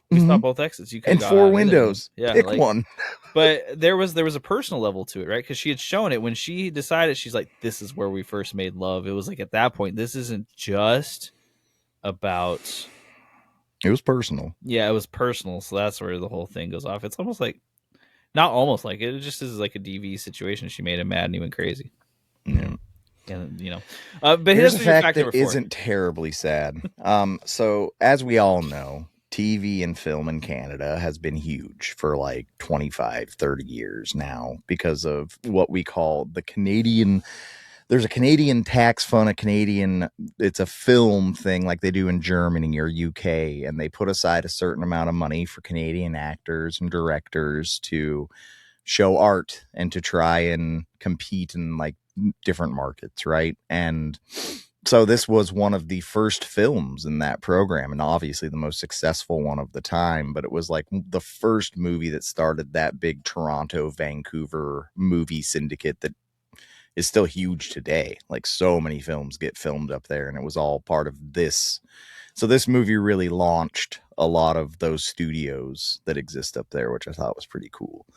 You saw both exits. You could and 4 windows. Yeah, pick one. But there was a personal level to it, right? Because she had shown it when she decided. She's like, "This is where we first made love." It was like at that point, this isn't just about. It was personal. Yeah, it was personal. So that's where the whole thing goes off. It's almost like, not almost like it just is like a DV situation. She made him mad and he went crazy. Yeah. And but here's a fact that isn't terribly sad. So as we all know, TV and film in Canada has been huge for like 25, 30 years now because of what we call the Canadian. There's a Canadian tax fund, it's a film thing like they do in Germany or UK, and they put aside a certain amount of money for Canadian actors and directors to show art and to try and compete in like different markets, right? And so this was one of the first films in that program, and obviously the most successful one of the time, but it was like the first movie that started that big Toronto, Vancouver movie syndicate that is still huge today. Like so many films get filmed up there, and it was all part of this. So this movie really launched a lot of those studios that exist up there, which I thought was pretty cool.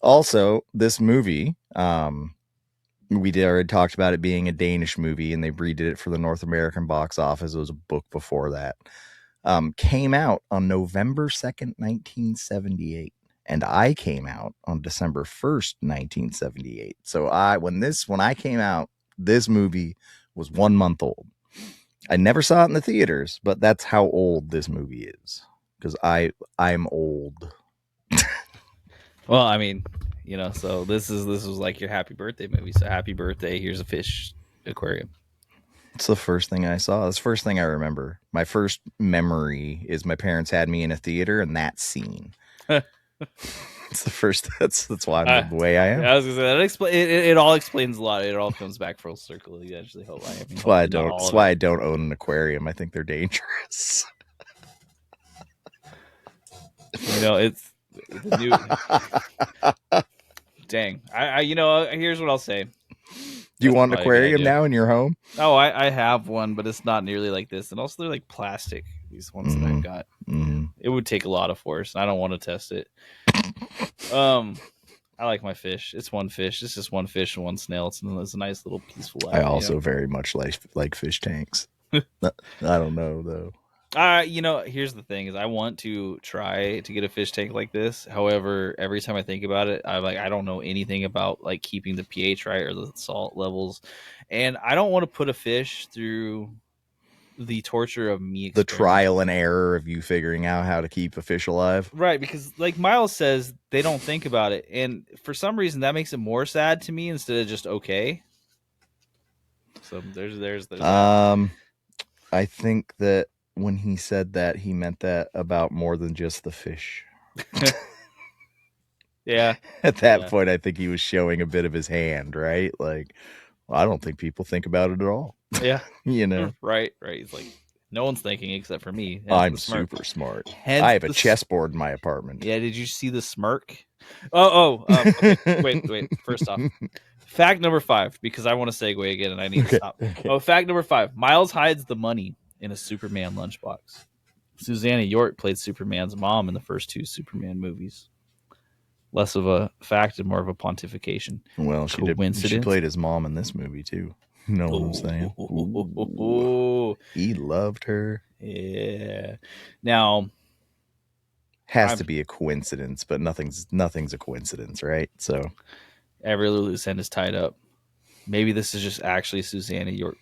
Also, this movie, we already talked about it being a Danish movie, and they redid it for the North American box office. It was a book before that. Came out on November 2nd, 1978. And I came out on December 1st, 1978. So when I came out, this movie was 1 month old. I never saw it in the theaters, but that's how old this movie is. Because I'm old. Well, I mean, so this was like your happy birthday movie. So happy birthday. Here's a fish aquarium. It's the first thing I saw. That's the first thing I remember. My first memory is my parents had me in a theater and that scene. It's the first. That's why I'm the way I am. I was gonna say it all explains a lot. It all comes back full circle. You actually hope. I mean, That's why I hopefully not don't. all That's of it. why I don't own an aquarium. I think they're dangerous. It's the new. Dang, here's what I'll say. Do you That's want an probably a good aquarium idea. now in your home? Oh, I have one, but it's not nearly like this. And also, they're like plastic. These ones that I've got. It would take a lot of force. And I don't want to test it. I like my fish. It's one fish. It's just one fish and one snail. It's a nice little peaceful life. I also very much like fish tanks. I don't know though. Here's the thing: is I want to try to get a fish tank like this. However, every time I think about it, I don't know anything about like keeping the pH right or the salt levels, and I don't want to put a fish through the torture of me The experimenting. trial and error of you figuring out how to keep a fish alive. Right, because like Miles says, they don't think about it, and for some reason that makes it more sad to me instead of just okay. So there's that. I think that when he said that, he meant that about more than just the fish. Yeah. At that Yeah. point, I think he was showing a bit of his hand, right? Like, well, I don't think people think about it at all. Yeah. You know, Right. He's like, no one's thinking except for me. Hence I'm the smirk. super smart. Hence I have a chessboard in my apartment. Yeah. Did you see the smirk? Okay. Wait. First off, fact number 5, because I want to segue again and I need to stop. Okay. Oh, fact number 5: Miles hides the money in a Superman lunchbox. Susanna York played Superman's mom in the first 2 Superman movies. Less of a fact and more of a pontification. Well, she did. She Coincidence? played his mom in this movie too. You know what I'm saying? Ooh, he loved her. Yeah. Now, Has to be a coincidence, but nothing's a coincidence, right? So every loose end is tied up. Maybe this is just actually Susanna York.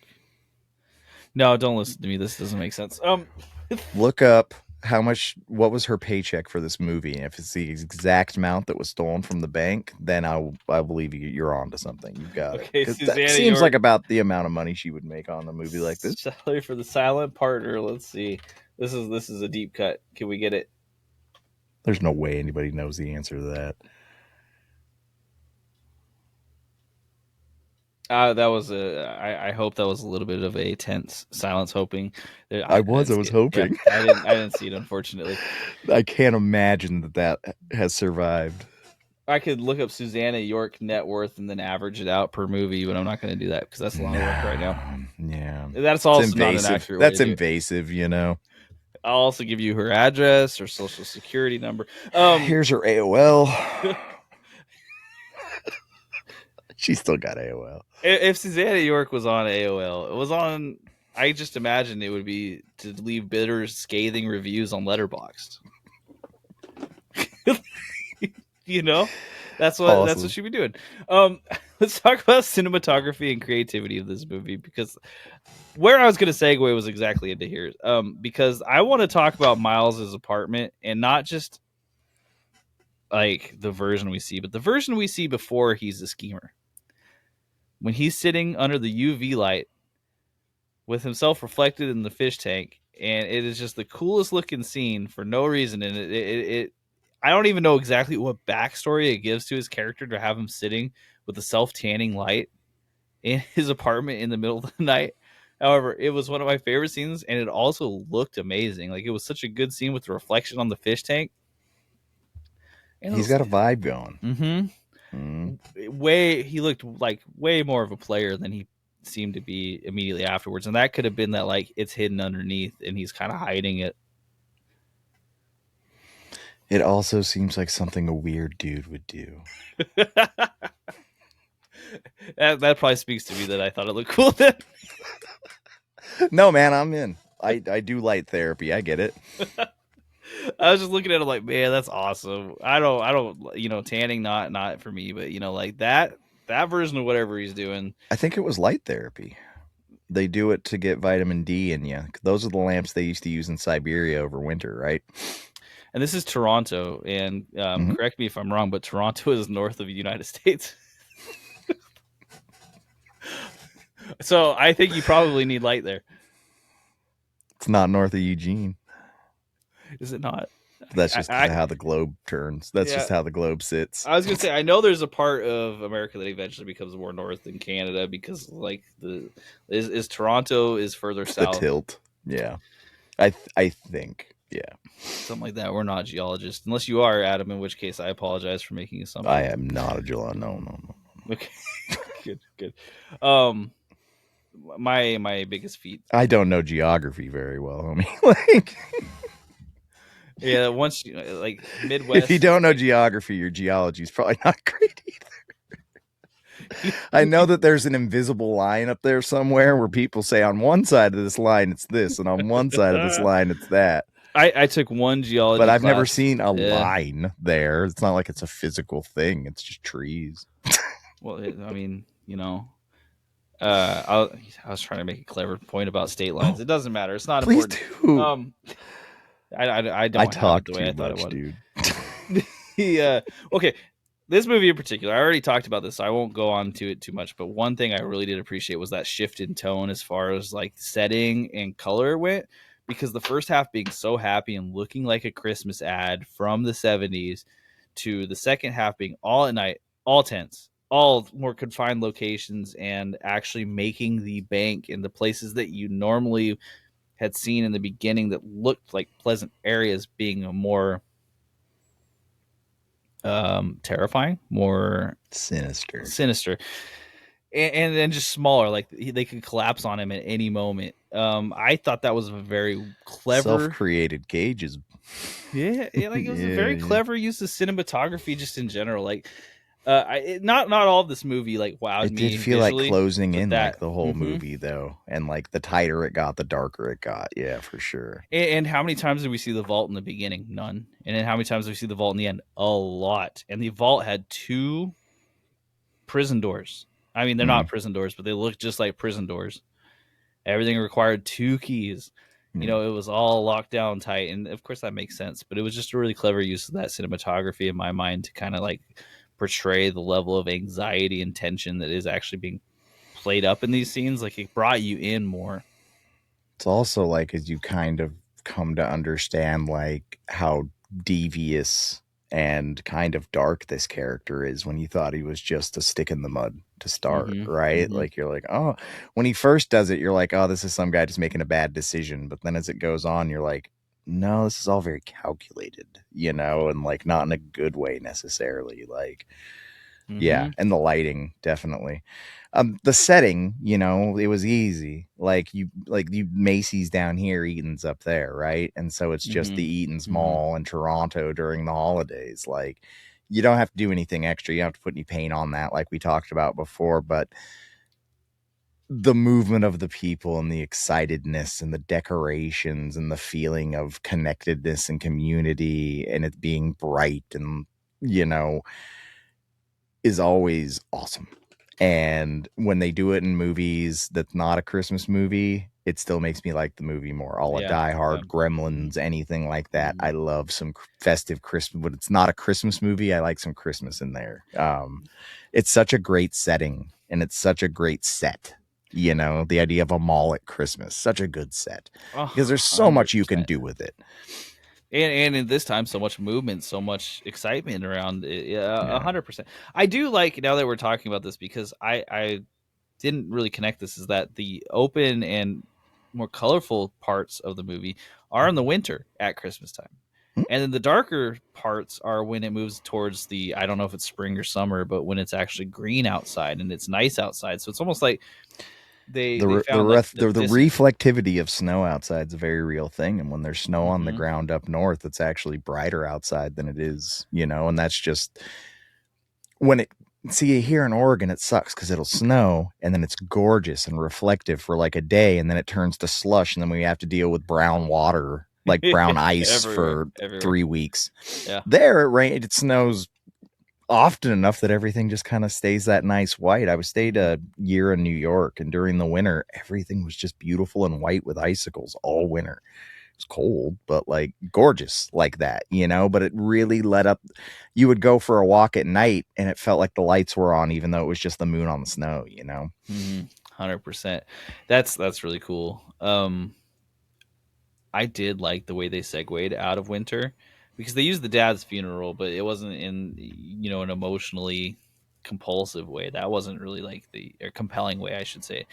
No, don't listen to me. This doesn't make sense. Look up what was her paycheck for this movie, and if it's the exact amount that was stolen from the bank, then I believe you're on to something. You've got it. Because that seems York, like about the amount of money she would make on a movie like this. Salary for the silent partner. Let's see. This is a deep cut. Can we get it? There's no way anybody knows the answer to that. That was I hope that was a little bit of a tense silence. Hoping. I was hoping. Yeah, I didn't see it, unfortunately. I can't imagine that has survived. I could look up Susanna York net worth and then average it out per movie, but I'm not going to do that because that's a lot of work right now. Yeah, That's also not an accurate way. That's invasive, you know. I'll also give you her address, her social security number. Here's her AOL. She still got AOL. If Susanna York was on AOL, it was on. I just imagined it would be to leave bitter, scathing reviews on Letterboxd. That's what she'd be doing. Let's talk about cinematography and creativity of this movie, because where I was going to segue was exactly into here. Because I want to talk about Miles's apartment, and not just like the version we see, but the version we see before he's a schemer. When he's sitting under the UV light with himself reflected in the fish tank, and it is just the coolest looking scene for no reason. And it I don't even know exactly what backstory it gives to his character to have him sitting with the self-tanning light in his apartment in the middle of the night. However, it was one of my favorite scenes, and it also looked amazing. Like, it was such a good scene with the reflection on the fish tank. And he's got a vibe going. Mm-hmm. He looked like way more of a player than he seemed to be immediately afterwards, and that could have been that like it's hidden underneath and he's kind of hiding it. It also seems like something a weird dude would do. that probably speaks to me that I thought it looked cool then. No, man, I'm in. I do light therapy. I get it. I was just looking at it like, man, that's awesome. I don't, tanning not for me, but like that version of whatever he's doing. I think it was light therapy. They do it to get vitamin D in you. Those are the lamps they used to use in Siberia over winter, right? And this is Toronto, and correct me if I'm wrong, but Toronto is north of the United States. So I think you probably need light there. It's not north of Eugene. Is it not? That's just because I of how the globe turns. That's yeah. just how the globe sits. I was gonna say I know there's a part of America that eventually becomes more north than Canada because like the is Toronto is further The south, tilt. Yeah. I think. Yeah. something like that. We're not geologists, unless you are, Adam. In which case, I apologize for making I assumptions. am not a July. No, no, no. Okay, good, good. Um, my biggest feat. I don't know geography very well. I mean, like, Yeah, once like if you Midwest. don't know geography, your geology is probably not great either. I know that there's an invisible line up there somewhere where people say on one side of this line it's this, and on one side of this line it's that. I took one But geology I've never class. seen a Yeah. line there. It's not like it's a physical thing. It's just trees. Well, I mean, I was trying to make a clever point about state lines. It doesn't matter. It's not Please important. do. Um, I I don't have it talk the way too I thought I much, would. dude. Yeah. Okay. This movie in particular, I already talked about this, so I won't go on to it too much. But one thing I really did appreciate was that shift in tone as far as like setting and color went. Because the first half being so happy and looking like a Christmas ad from the 70s to the second half being all at night, all tense, all more confined locations, and actually making the bank in the places that you normally had seen in the beginning that looked like pleasant areas being a more terrifying, more Sinister. sinister, and then just smaller. Like they could collapse on him at any moment. I thought that was a very clever. Self-created gauges. Yeah, like it was a Yeah, very yeah. clever use of cinematography, just in general. Like, not all of this movie like wowed It did me feel like visually, closing but in like that. the whole Mm-hmm. movie though. And like the tighter it got, the darker it got. Yeah, for sure. And how many times did we see the vault in the beginning? None. And then how many times did we see the vault in the end? A lot. And the vault had two prison doors. I mean, they're Mm, not prison doors, but they look just like prison doors. Everything required two keys. mm. It was all locked down tight. And of course, that makes sense. But it was just a really clever use of that cinematography in my mind to kind of like portray the level of anxiety and tension that is actually being played up in these scenes. Like it brought you in more. It's also like as you kind of come to understand like how devious and kind of dark this character is when you thought he was just a stick in the mud to start, Mm-hmm. right? Mm-hmm. Like you're like, oh, when he first does it, you're like, oh, this is some guy just making a bad decision. But then as it goes on, you're like, no, this is all very calculated, and like not in a good way necessarily. Like, yeah, Mm-hmm. and the lighting definitely. The setting, it was easy. Like you Macy's down here, Eaton's up there, right? And so it's just Mm-hmm. the Eaton's Mm-hmm. Mall in Toronto during the holidays. Like you don't have to do anything extra. You don't have to put any paint on that, like we talked about before. But the movement of the people and the excitedness and the decorations and the feeling of connectedness and community and it being bright and you know is always awesome. And when they do it in movies that's not a Christmas movie, it still makes me like the movie more. All a Yeah. Die Yeah. Hard, Gremlins, anything like that. Mm-hmm. I love some festive Christmas, but it's not a Christmas movie. I like some Christmas in there. It's such a great setting and it's such a great set. The idea of a mall at Christmas, such a good set because there's so much you can 100%. do with it. And in this time, so much movement, so much excitement around it. Yeah, Yeah. 100%. I do like now that we're talking about this because I didn't really connect this. Is that the open and more colorful parts of the movie are in the winter at Christmas time, Hmm? and then the darker parts are when it moves towards the, I don't know if it's spring or summer, but when it's actually green outside and it's nice outside. So it's almost like they found like the The reflectivity of snow outside is a very real thing, and when there's snow on the Mm-hmm. ground up north, it's actually brighter outside than it is, and that's just when it. See, here in Oregon, it sucks because it'll snow and then it's gorgeous and reflective for like a day, and then it turns to slush, and then we have to deal with brown water, like brown ice, everywhere, for everywhere. 3 weeks. Yeah. There, it snows often enough that everything just kind of stays that nice white. I stayed a year in New York, and during the winter, everything was just beautiful and white with icicles all winter. It was cold, but like gorgeous like that, but it really let up. You would go for a walk at night and it felt like the lights were on, even though it was just the moon on the snow. Mm-hmm. 100%. That's really cool. I did like the way they segued out of winter because they used the dad's funeral, but it wasn't in an emotionally compulsive way. That wasn't really like the or compelling way, I should say,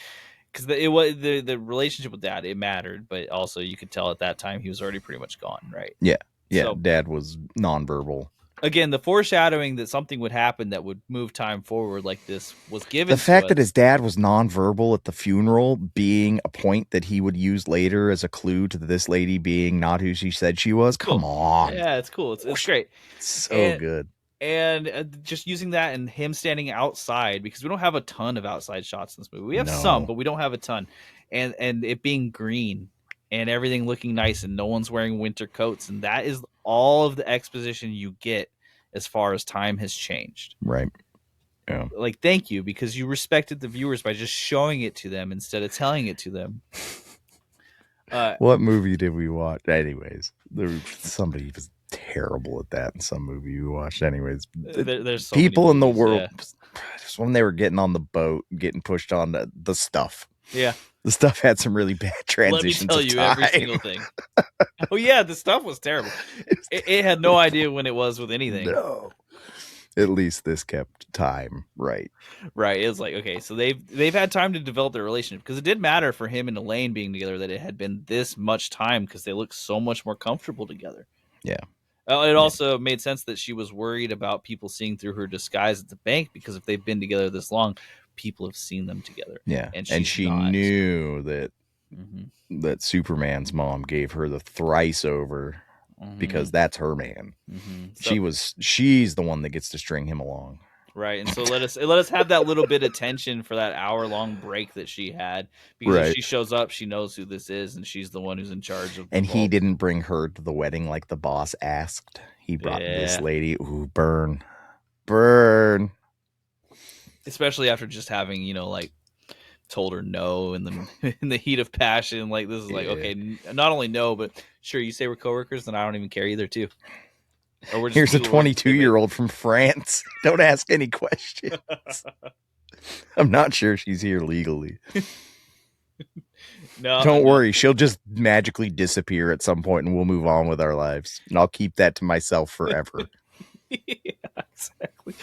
because it was the relationship with dad. It mattered, but also you could tell at that time he was already pretty much gone, right? Yeah. Yeah. So Dad was nonverbal. again, the foreshadowing that something would happen that would move time forward like this was The given to fact that us. his dad was nonverbal at the funeral being a point that he would use later as a clue to this lady being not who she said she was. Come Cool. on. Yeah, it's cool. It's great. So And good. just using that and him standing outside because we don't have a ton of outside shots in this movie. We have some, No. but we don't have a ton. And it being green and everything looking nice and no one's wearing winter coats, and that is all of the exposition you get as far as time has changed. Right. Yeah. Like, thank you, because you respected the viewers by just showing it to them instead of telling it to them. What movie did we watch? Anyways, somebody was terrible at that in some movie we watched. Anyways, there's so people many in the movies, world, yeah. just when they were getting on the boat, getting pushed on the stuff. Yeah. The stuff had some really bad transitions. Let me tell you every single thing. Oh yeah, the stuff was terrible. It had no idea when it was with anything. No. At least this kept time right. Right. It was like, okay, so they've had time to develop their relationship because it did matter for him and Elaine being together that it had been this much time because they look so much more comfortable together. Yeah. It also made sense that she was worried about people seeing through her disguise at the bank because if they've been together this long, people have seen them together. Yeah. And And she's she not. knew that Mm-hmm. that Superman's mom gave her the thrice over because that's her man. Mm-hmm. So, she's the one that gets to string him along. right, and so let us have that little bit of tension for that hour-long break that she had because if Right. she shows up, she knows who this is, and she's the one who's in charge of the And he vault. didn't bring her to the wedding like the boss asked. He brought this Yeah. lady. Ooh, burn. Especially after just having like told her no in the in the heat of passion. Like this is like, okay, not only no, but sure, you say we're coworkers, then I don't even care either too. Or we're just Here's a people working together. 22-year-old from France. Don't ask any questions. I'm not sure she's here legally. No, Don't worry. She'll just magically disappear at some point and we'll move on with our lives. And I'll keep that to myself forever. Yeah, exactly.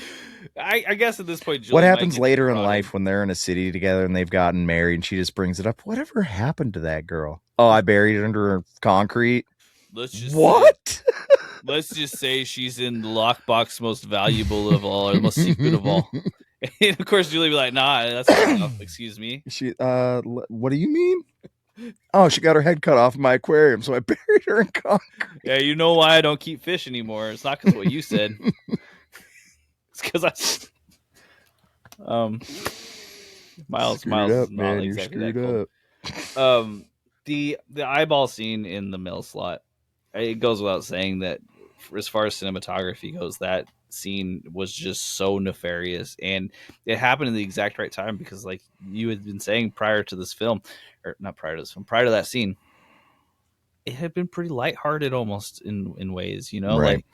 I guess at this point, Julie What might happens get later in brought life when they're in a city together and they've gotten married and she just brings it up? Whatever happened to that girl? Oh, I buried her under concrete. Let's just What? Let's just say she's in the lockbox, most valuable of all, or the most secret of all. And of course, Julie would be like, "Nah, that's not enough. Excuse me." She, what do you mean? Oh, she got her head cut off in my aquarium, so I buried her in concrete. Yeah, you know why I don't keep fish anymore? It's not because what you said. It's because Miles Screwed is up, not man. exactly You're that screwed cool. up. The eyeball scene in the mail slot. It goes without saying that, as far as cinematography goes, that scene was just so nefarious, and it happened in the exact right time because, like you had been saying prior to this film, or not prior to this film, prior to that scene, it had been pretty lighthearted almost in ways, Right. like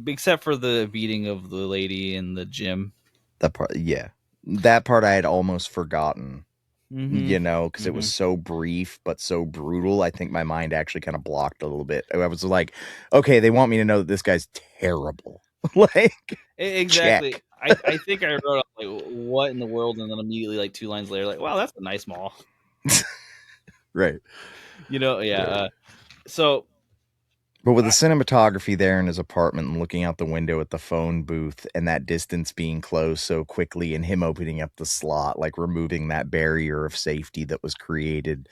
except for the beating of the lady in the gym. That part, yeah. That part I had almost forgotten. Mm-hmm. Because it was so brief but so brutal. I think my mind actually kind of blocked a little bit. I was like, okay, they want me to know that this guy's terrible. Like, Exactly. check. I think I wrote up like, what in the world, and then immediately like 2 lines later, like, wow, that's a nice mall. Right. Yeah. Right. So, But with the cinematography there in his apartment and looking out the window at the phone booth and that distance being closed so quickly and him opening up the slot, like removing that barrier of safety that was created,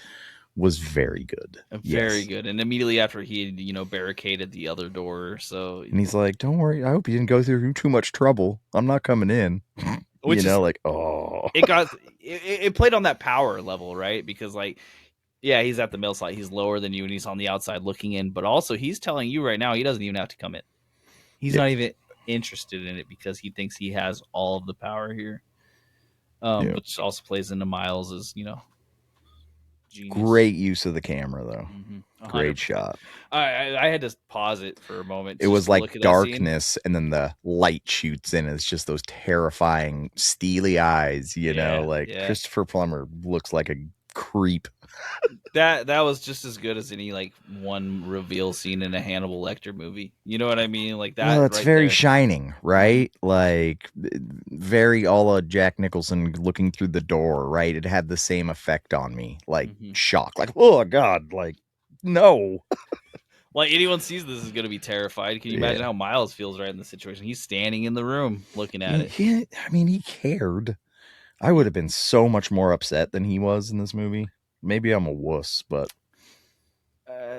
was very good. very good. And immediately after he barricaded the other door, so And he's like, don't worry, I hope you didn't go through too much trouble. I'm not coming in. which is like, oh. it played on that power level, right? Because like, yeah, he's at the mill site, he's lower than you, and he's on the outside looking in, but also he's telling you right now he doesn't even have to come in. He's not even interested in it because he thinks he has all of the power here. Which also plays into Miles's, Genius. Great use of the camera, though. 100%. Great shot. I had to pause it for a moment It just was to like look at that scene. darkness, and then the light shoots in. And it's just those terrifying, steely eyes. Yeah, Like yeah. Christopher Plummer looks like a creep. That was just as good as any like one reveal scene in a Hannibal Lecter movie. You know what I mean? Like Well, that it's right very there. Shining, Hmm. right? Like very a la Jack Nicholson looking through the door, right? It had the same effect on me, like Hmm. shock, like oh god, like no, Like anyone sees this is going to be terrified. Can you yeah. imagine how Miles feels right in the situation? He's standing in the room looking at it. I mean, he cared. I would He, have been so much more upset than he was in this movie. Maybe I'm a wuss, but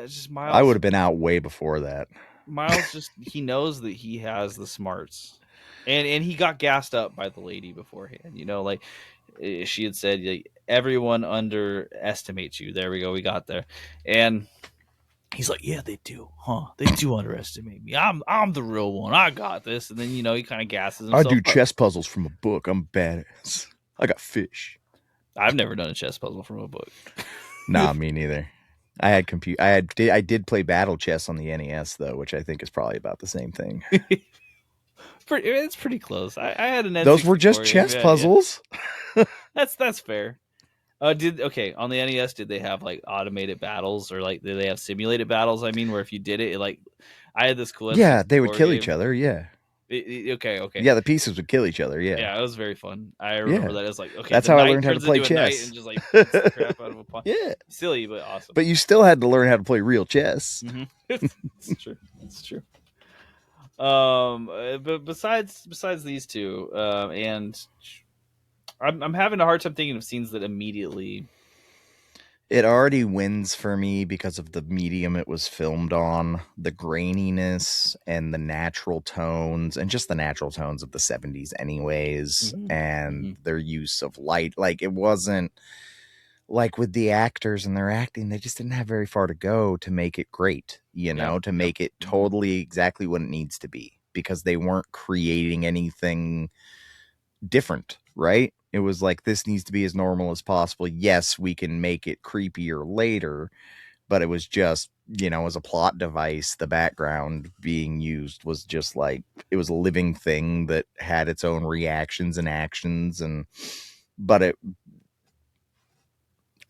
just I would Miles. have been out way before that. Miles just he knows that he has the smarts, and he got gassed up by the lady beforehand. Like she had said, like, everyone underestimates you. There we go. We got there, and he's like, yeah, they do, huh? They do underestimate me. I'm the real one. I got this. And then he kind of gasses I himself do up. chess puzzles from a book. I'm badass. I got fish. I've never done a chess puzzle from a book. Nah, me neither. I had compute. I did play battle chess on the NES though, which I think is probably about the same thing. It's pretty close. I had an Those were just N64 game. chess Yeah, yeah. puzzles. That's fair. Did okay on the NES? Did they have like automated battles or like did they have simulated battles? I mean, where if you did it, like I had this cool Yeah, they would N64 kill each game. other. Yeah, Okay, okay, yeah, the pieces would kill each other. Yeah, yeah, it was very fun. I remember yeah. that. It was like, okay, That's the how I knight learned how to turns play into a knight and chess. just like beats the crap out of a pawn. Yeah, Silly but awesome. but you still had to learn how to play real chess. It's true. It's true. But besides these two, and I'm having a hard time thinking of scenes that immediately. It already wins for me because of the medium it was filmed on, the graininess and the natural tones, and just the natural tones of the 70s, anyways, Hmm. and Hmm. their use of light. Like, it wasn't like with the actors and their acting, they just didn't have very far to go to make it great, Yeah. to Yeah. make it Hmm. totally exactly what it needs to be because they weren't creating anything different, right? It was like this needs to be as normal as possible. Yes, we can make it creepier later, but it was just, as a plot device, the background being used was just like it was a living thing that had its own reactions and actions but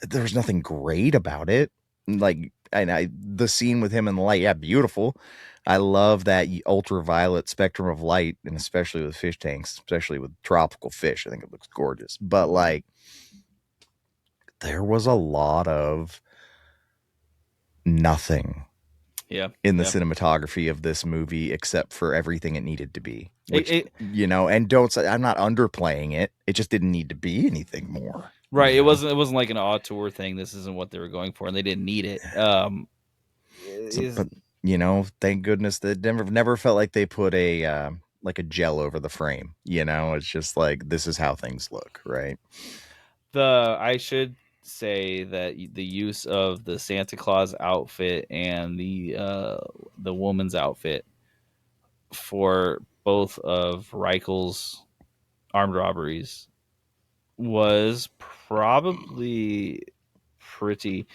there was nothing great about it. Like, the scene with him in the light, yeah, beautiful. I love that ultraviolet spectrum of light, and especially with fish tanks, especially with tropical fish. I think it looks gorgeous. But Hmm. like, there was a lot of nothing Yeah. in the Yeah. cinematography of this movie except for everything it needed to be. It, Which, it, and don't say I'm not underplaying it. It just didn't need to be anything more. right. It wasn't like an auteur thing. This isn't what they were going for, and they didn't need it. So, Is but thank goodness that never felt like they put like a gel over the frame. It's just like this is how things look, right? I should say that the use of the Santa Claus outfit and the woman's outfit for both of Reichel's armed robberies was probably pretty.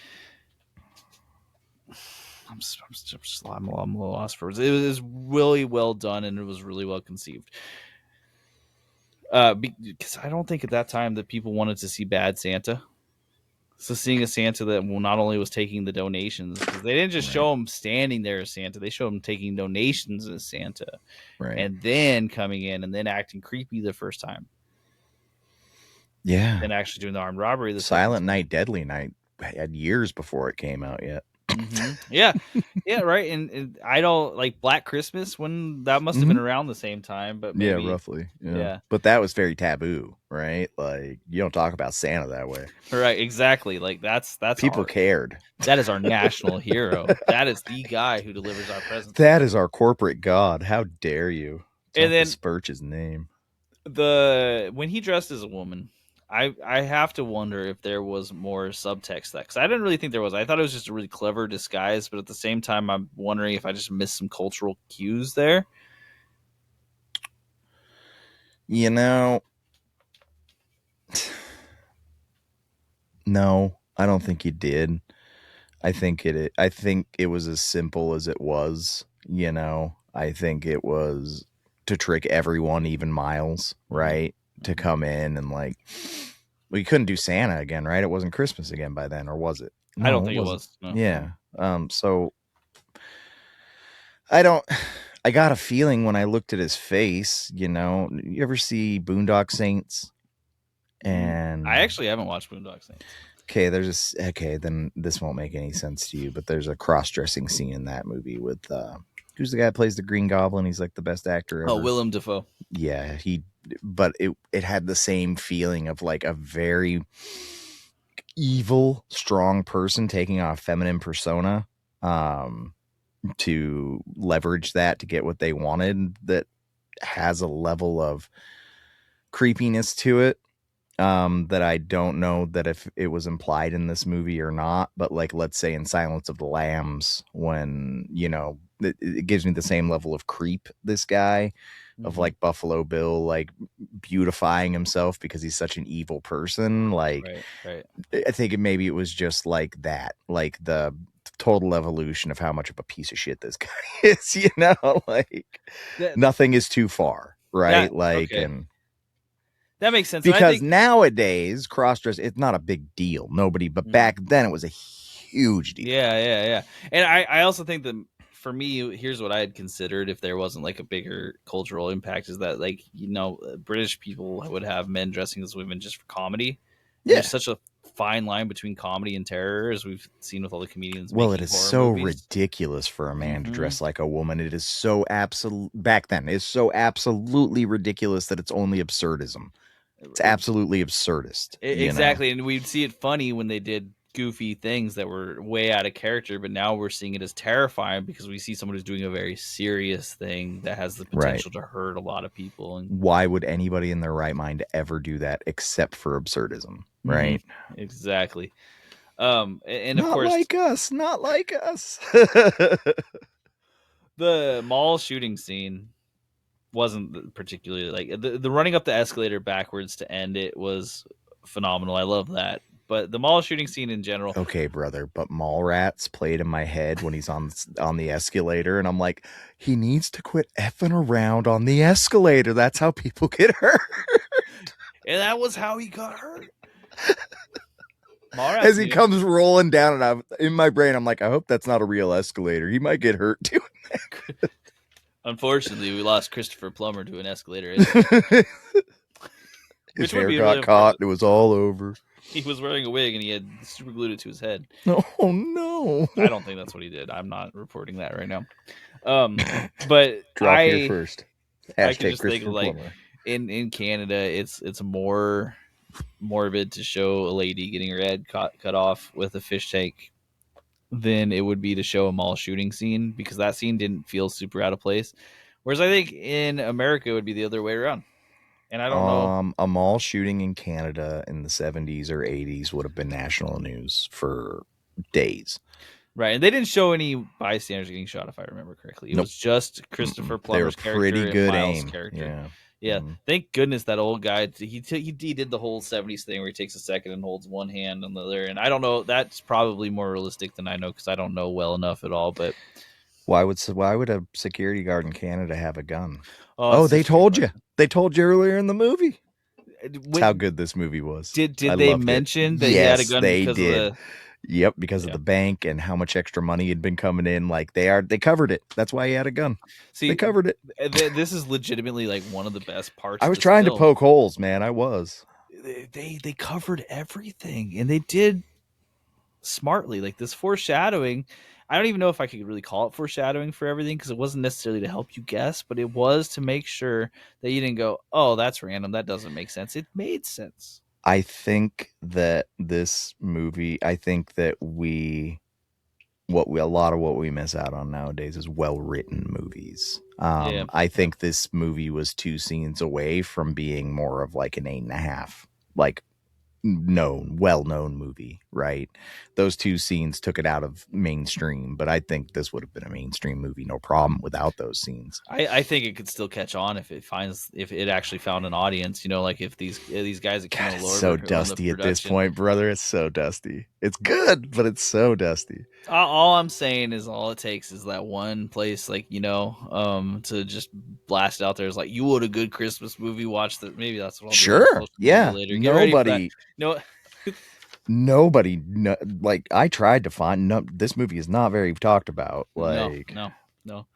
I'm a little lost for words. It was really well done and it was really well conceived. Because I don't think at that time that people wanted to see bad Santa. So seeing a Santa that not only was taking the donations, because they didn't just Right, show him standing there as Santa, they showed him taking donations as Santa, right. and then coming in and then acting creepy the first time, Yeah. then actually doing the armed robbery the second Silent time. Night, Deadly Night had years before it came out yet. Yeah, yeah, right. And I don't like Black Christmas when that must have been Hmm. around the same time, but Yeah, maybe, roughly. Yeah. yeah, But that was very taboo, right? Like you don't talk about Santa that way. right, exactly. Like that's People our cared. that is our national hero. That is the guy who delivers our presents. That is our corporate god. How dare you? And Don't then besmirch his name. the when he dressed as a woman, I have to wonder if there was more subtext that because I didn't really think there was. I thought it was just a really clever disguise, but at the same time, I'm wondering if I just missed some cultural cues there. You know, no. I don't think you did. I think it was as simple as it was, you know. I think it was to trick everyone, even Miles, Mm-hmm. right? To Mm-hmm. come in and like we couldn't do Santa again, right? It wasn't Christmas again by then, or was it? I don't No, it think it wasn't. was. No, no. Yeah. So I don't I got a feeling when I looked at his face, you know, you ever see Boondock Saints? I And actually haven't watched Boondock Saints. okay, okay, then this won't make any sense to you, but there's a cross-dressing scene in that movie with who's the guy that plays the Green Goblin? He's like the best actor Oh, ever. Willem Dafoe. Yeah, but it had the same feeling of like a very evil, strong person taking on a feminine persona to leverage that to get what they wanted, that has a level of creepiness to it that I don't know that if it was implied in this movie or not, but like let's say in Silence of the Lambs, when you know it gives me the same level of creep, this guy of Mm-hmm. like Buffalo Bill like beautifying himself because he's such an evil person. Like Right, right. I think maybe it was just like that, like the total evolution of how much of a piece of shit this guy is, you know, like That nothing is too far, right? that Like, okay. and That makes sense. And I because think nowadays cross dress it's not a big deal, nobody, but mhm. back then it was a huge deal. Yeah, yeah, yeah. And I also think that for me, here's what I had considered if there wasn't like a bigger cultural impact is that like, British people would have men dressing as women just for comedy. And there's Yeah. such a fine line between comedy and terror as we've seen with all the comedians Well, it making is horror so movies. ridiculous for a man to Mm-hmm. dress like a woman. It is so absolute back then. It's so absolutely ridiculous that it's only absurdism. It's absolutely absurdist, you know. Exactly, and we'd see it funny when they did goofy things that were way out of character, but now we're seeing it as terrifying because we see someone who's doing a very serious thing that has the Right. potential to hurt a lot of people. And Why would anybody in their right mind ever do that except for absurdism, Mhm. right? Exactly, and of Not course, like us, not like us. the mall shooting scene wasn't particularly like the running up the escalator backwards to end it was phenomenal. I love that, but the mall shooting scene in general. Okay, brother, but Mallrats played in my head when he's on the escalator, and I'm like, he needs to quit effing around on the escalator. That's how people get hurt. And that was how he got hurt. As Mallrats he knew. comes rolling down, and I'm in my brain, I'm like, I hope that's not a real escalator. He might get hurt too. Unfortunately, we lost Christopher Plummer to an escalator incident, His which would hair be really got caught. unfortunate. It was all over. He was wearing a wig and he had super glued it to his head. Oh no! I don't think that's what he did. I'm not reporting that right now. But Drop here first. I could Hashtag just think of Christopher like Plummer. in Canada, it's more morbid to show a lady getting her head cut off with a fish tank than it would be to show a mall shooting scene because that scene didn't feel super out of place. Whereas I think in America it would be the other way around. And I don't know. A mall shooting in Canada in the 70s or 80s would have been national news for days. Right. And they didn't show any bystanders getting shot, if I remember correctly. It Nope. was just Mm-mm. Christopher They were Plummer's character pretty and good Miles' aim. character. Yeah. Yeah. Mm-hmm. Thank goodness that old guy, he did the whole 70s thing where he takes a second and holds one hand on the other. And I don't know. That's probably more realistic than I know because I don't know well enough at all. But, Why would a security guard in Canada have a gun? oh, Oh, it's they such a good told you. question. They told you earlier in the movie. That's how When, good this movie was. did I they loved it. mention that he had a Yes, gun they because of did. the. Yep, because of Yeah. the bank and how much extra money had been coming in. Like they covered it. That's why he had a gun. They See, covered it. this is legitimately like one of the best parts I of was this trying to film. poke holes, man. I was. They covered everything and they did smartly. Like this foreshadowing, I don't even know if I could really call it foreshadowing for everything because it wasn't necessarily to help you guess, but it was to make sure that you didn't go, "Oh, that's random. That doesn't make sense." It made sense. I think that this movie, I think that a lot of what we miss out on nowadays is well written movies. Yeah, I yeah. think this movie was two scenes away from being more of like an 8.5. Like well-known movie, right? Those two scenes took it out of mainstream, but I think this would have been a mainstream movie, no problem, without those scenes. I think it could still catch on if it actually found an audience. Like if these guys at God, Kino it's so Lorber who own the dusty at this production. point, brother. It's so dusty. It's good, but it's so dusty. All I'm saying is all it takes is that one place, to just blast out there. Is like, you want a good Christmas movie? Watch that. Maybe that's what I'll do on Sure, social media yeah. later. Get ready for that. Nobody, no, like I tried to find. No, this movie is not very talked about. No, Like, no, no.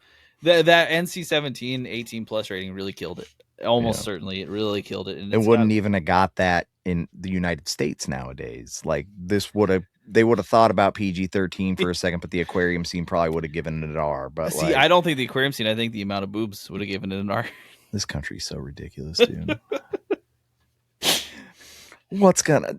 That NC-17 18 plus rating really killed it. Almost yeah. certainly, it really killed it, and It it's got. wouldn't even have got that in the United States nowadays. Like they would have thought about PG-13 for a second, but the aquarium scene probably would have given it an R. But See, I don't think the aquarium scene. I think the amount of boobs would have given it an R. This country's so ridiculous, dude. What's gonna,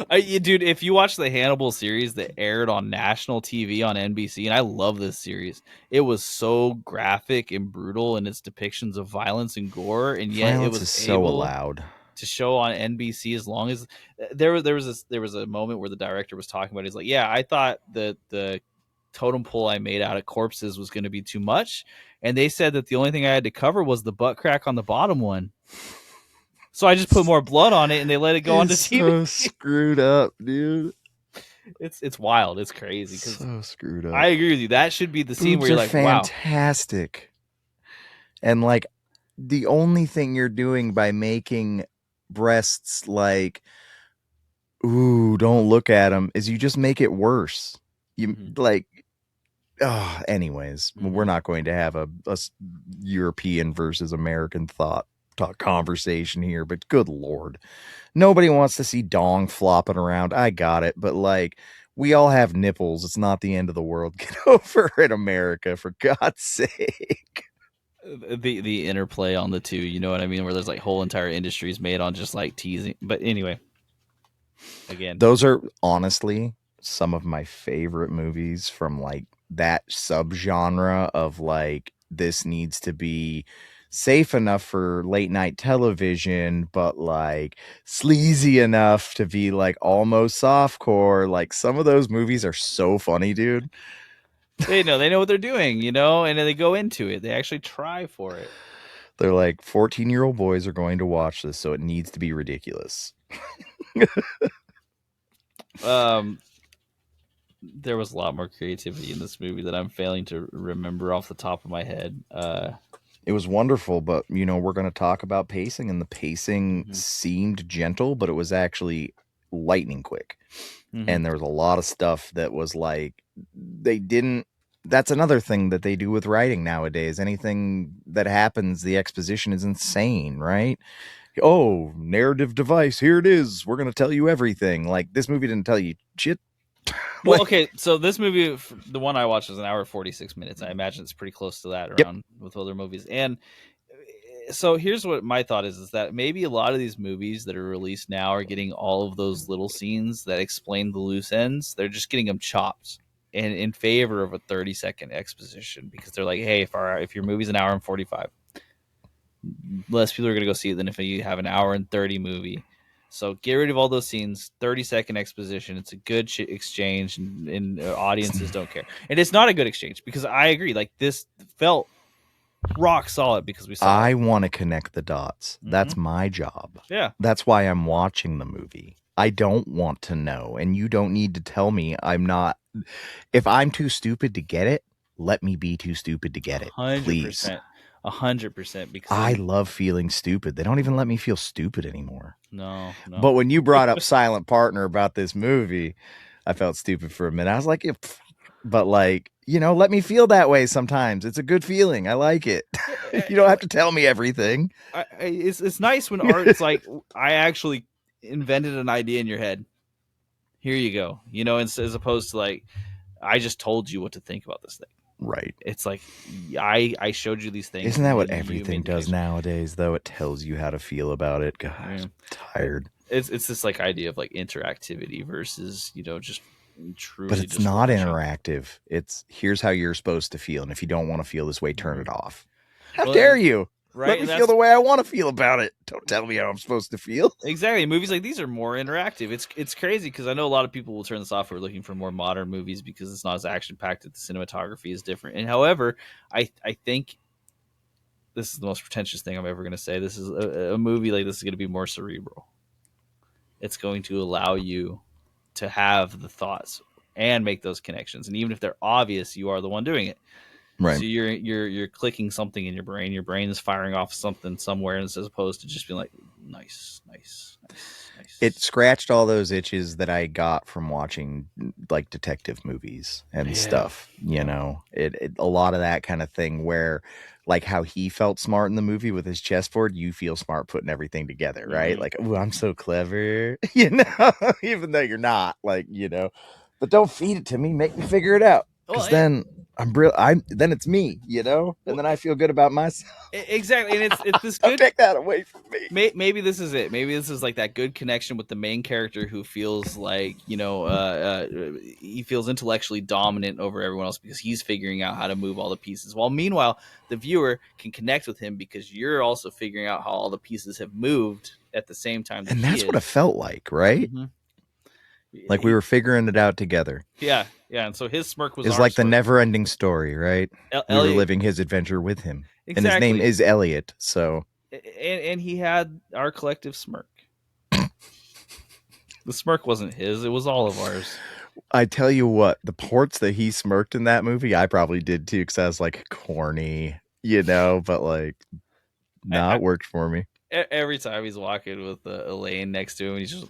dude? If you watch the Hannibal series that aired on national TV on NBC, and I love this series, it was so graphic and brutal in its depictions of violence and gore, and yet it violence was is so able allowed. to show on NBC as long as there was a moment where the director was talking about it. He's like, yeah, I thought that the totem pole I made out of corpses was going to be too much, and they said that the only thing I had to cover was the butt crack on the bottom one. So I just put more blood on it, and they let it go onto TV. So screwed up, dude. It's wild. It's crazy. So screwed up. I agree with you. That should be the scene Boobs where you're are like, wow. fantastic. And like the only thing you're doing by making breasts like, ooh, don't look at them, is you just make it worse. You like, anyways, we're not going to have a European versus American thought conversation here, but good Lord, nobody wants to see dong flopping around. I got it, but like, we all have nipples. It's not the end of the world. Get over it, America, for God's sake. The interplay on the two, you know what I mean? Where there's like whole entire industries made on just like teasing. But anyway, again, those are honestly some of my favorite movies from like that subgenre of like, this needs to be safe enough for late night television, but like sleazy enough to be like almost softcore. Like, some of those movies are so funny, dude. they know what they're doing, and then they go into it. They actually try for it. They're like, 14-year-old boys are going to watch this, so it needs to be ridiculous. There was a lot more creativity in this movie that I'm failing to remember off the top of my head. It was wonderful, but we're going to talk about pacing, and the pacing seemed gentle, but it was actually lightning quick. And there was a lot of stuff that was like, that's another thing that they do with writing nowadays. Anything that happens, the exposition is insane, right? Oh, narrative device, here it is. We're going to tell you everything. Like, this movie didn't tell you shit. Well, okay, so this movie, the one I watched, was an hour 46 minutes. I imagine it's pretty close to that around with other movies. And so here's what my thought is that maybe a lot of these movies that are released now are getting all of those little scenes that explain the loose ends. They're just getting them chopped and in favor of a 30-second exposition, because they're like, hey, if your movie's an hour and 45, less people are going to go see it than if you have an hour and 30 movie. So get rid of all those scenes, 30-second exposition. It's a good exchange, and audiences don't care. And it's not a good exchange, because I agree. Like, this felt rock solid because we saw I want to connect the dots. That's my job. Yeah. That's why I'm watching the movie. I don't want to know, and you don't need to tell me I'm not. If I'm too stupid to get it, let me be too stupid to get it. 100%. Please. 100%. Because I love feeling stupid. They don't even let me feel stupid anymore. No. But when you brought up Silent Partner about this movie, I felt stupid for a minute. I was like, but like, let me feel that way sometimes. It's a good feeling. I like it. You don't have to tell me everything. It's nice when art is like, I actually invented an idea in your head. Here you go. As opposed to like, I just told you what to think about this thing. Right. It's like, I showed you these things. Isn't that what everything does nowadays, though? It tells you how to feel about it. God, I'm tired. It's this like idea of like interactivity versus, just truly. But it's not interactive. It's, here's how you're supposed to feel. And if you don't want to feel this way, turn it off. How dare you? right? Let me And feel that's the way I want to feel about it. Don't tell me how I'm supposed to feel. exactly, movies like these are more interactive. It's crazy because I know a lot of people will turn this off for looking for more modern movies because it's not as action packed. The cinematography is different. And however, I think this is the most pretentious thing I'm ever going to say. This is a movie like this is going to be more cerebral. It's going to allow you to have the thoughts and make those connections. And even if they're obvious, you are the one doing it. Right. So you're clicking something in your brain. Your brain is firing off something somewhere, as opposed to just being like, nice, nice, nice, It nice. scratched all those itches that I got from watching like detective movies and Yeah, stuff. yeah. It a lot of that kind of thing where like how he felt smart in the movie with his chessboard, you feel smart putting everything together, right? Mm-hmm. Like, oh, I'm so clever, even though you're not, but don't feed it to me, make me figure it out. Well, Cause then then it's me, and well, then I feel good about myself. exactly, and it's this I good. take that away from me. Maybe this is it. Maybe this is like that good connection with the main character who feels like he feels intellectually dominant over everyone else because he's figuring out how to move all the pieces. While meanwhile, the viewer can connect with him because you're also figuring out how all the pieces have moved at the same time that And he that's what it is. felt like, right? Mm-hmm. Like we were figuring it out together. Yeah, yeah. And so his smirk was It's our like the smirk. never ending story, right? We were Elliot, living his adventure with him. And his name exactly, is Elliot. So and he had our collective smirk. The smirk wasn't his; it was all of ours. I tell you what, the ports that he smirked in that movie, I probably did too, because I was like corny, but like, nah, I, it worked for me. every time he's walking with Elaine next to him, he's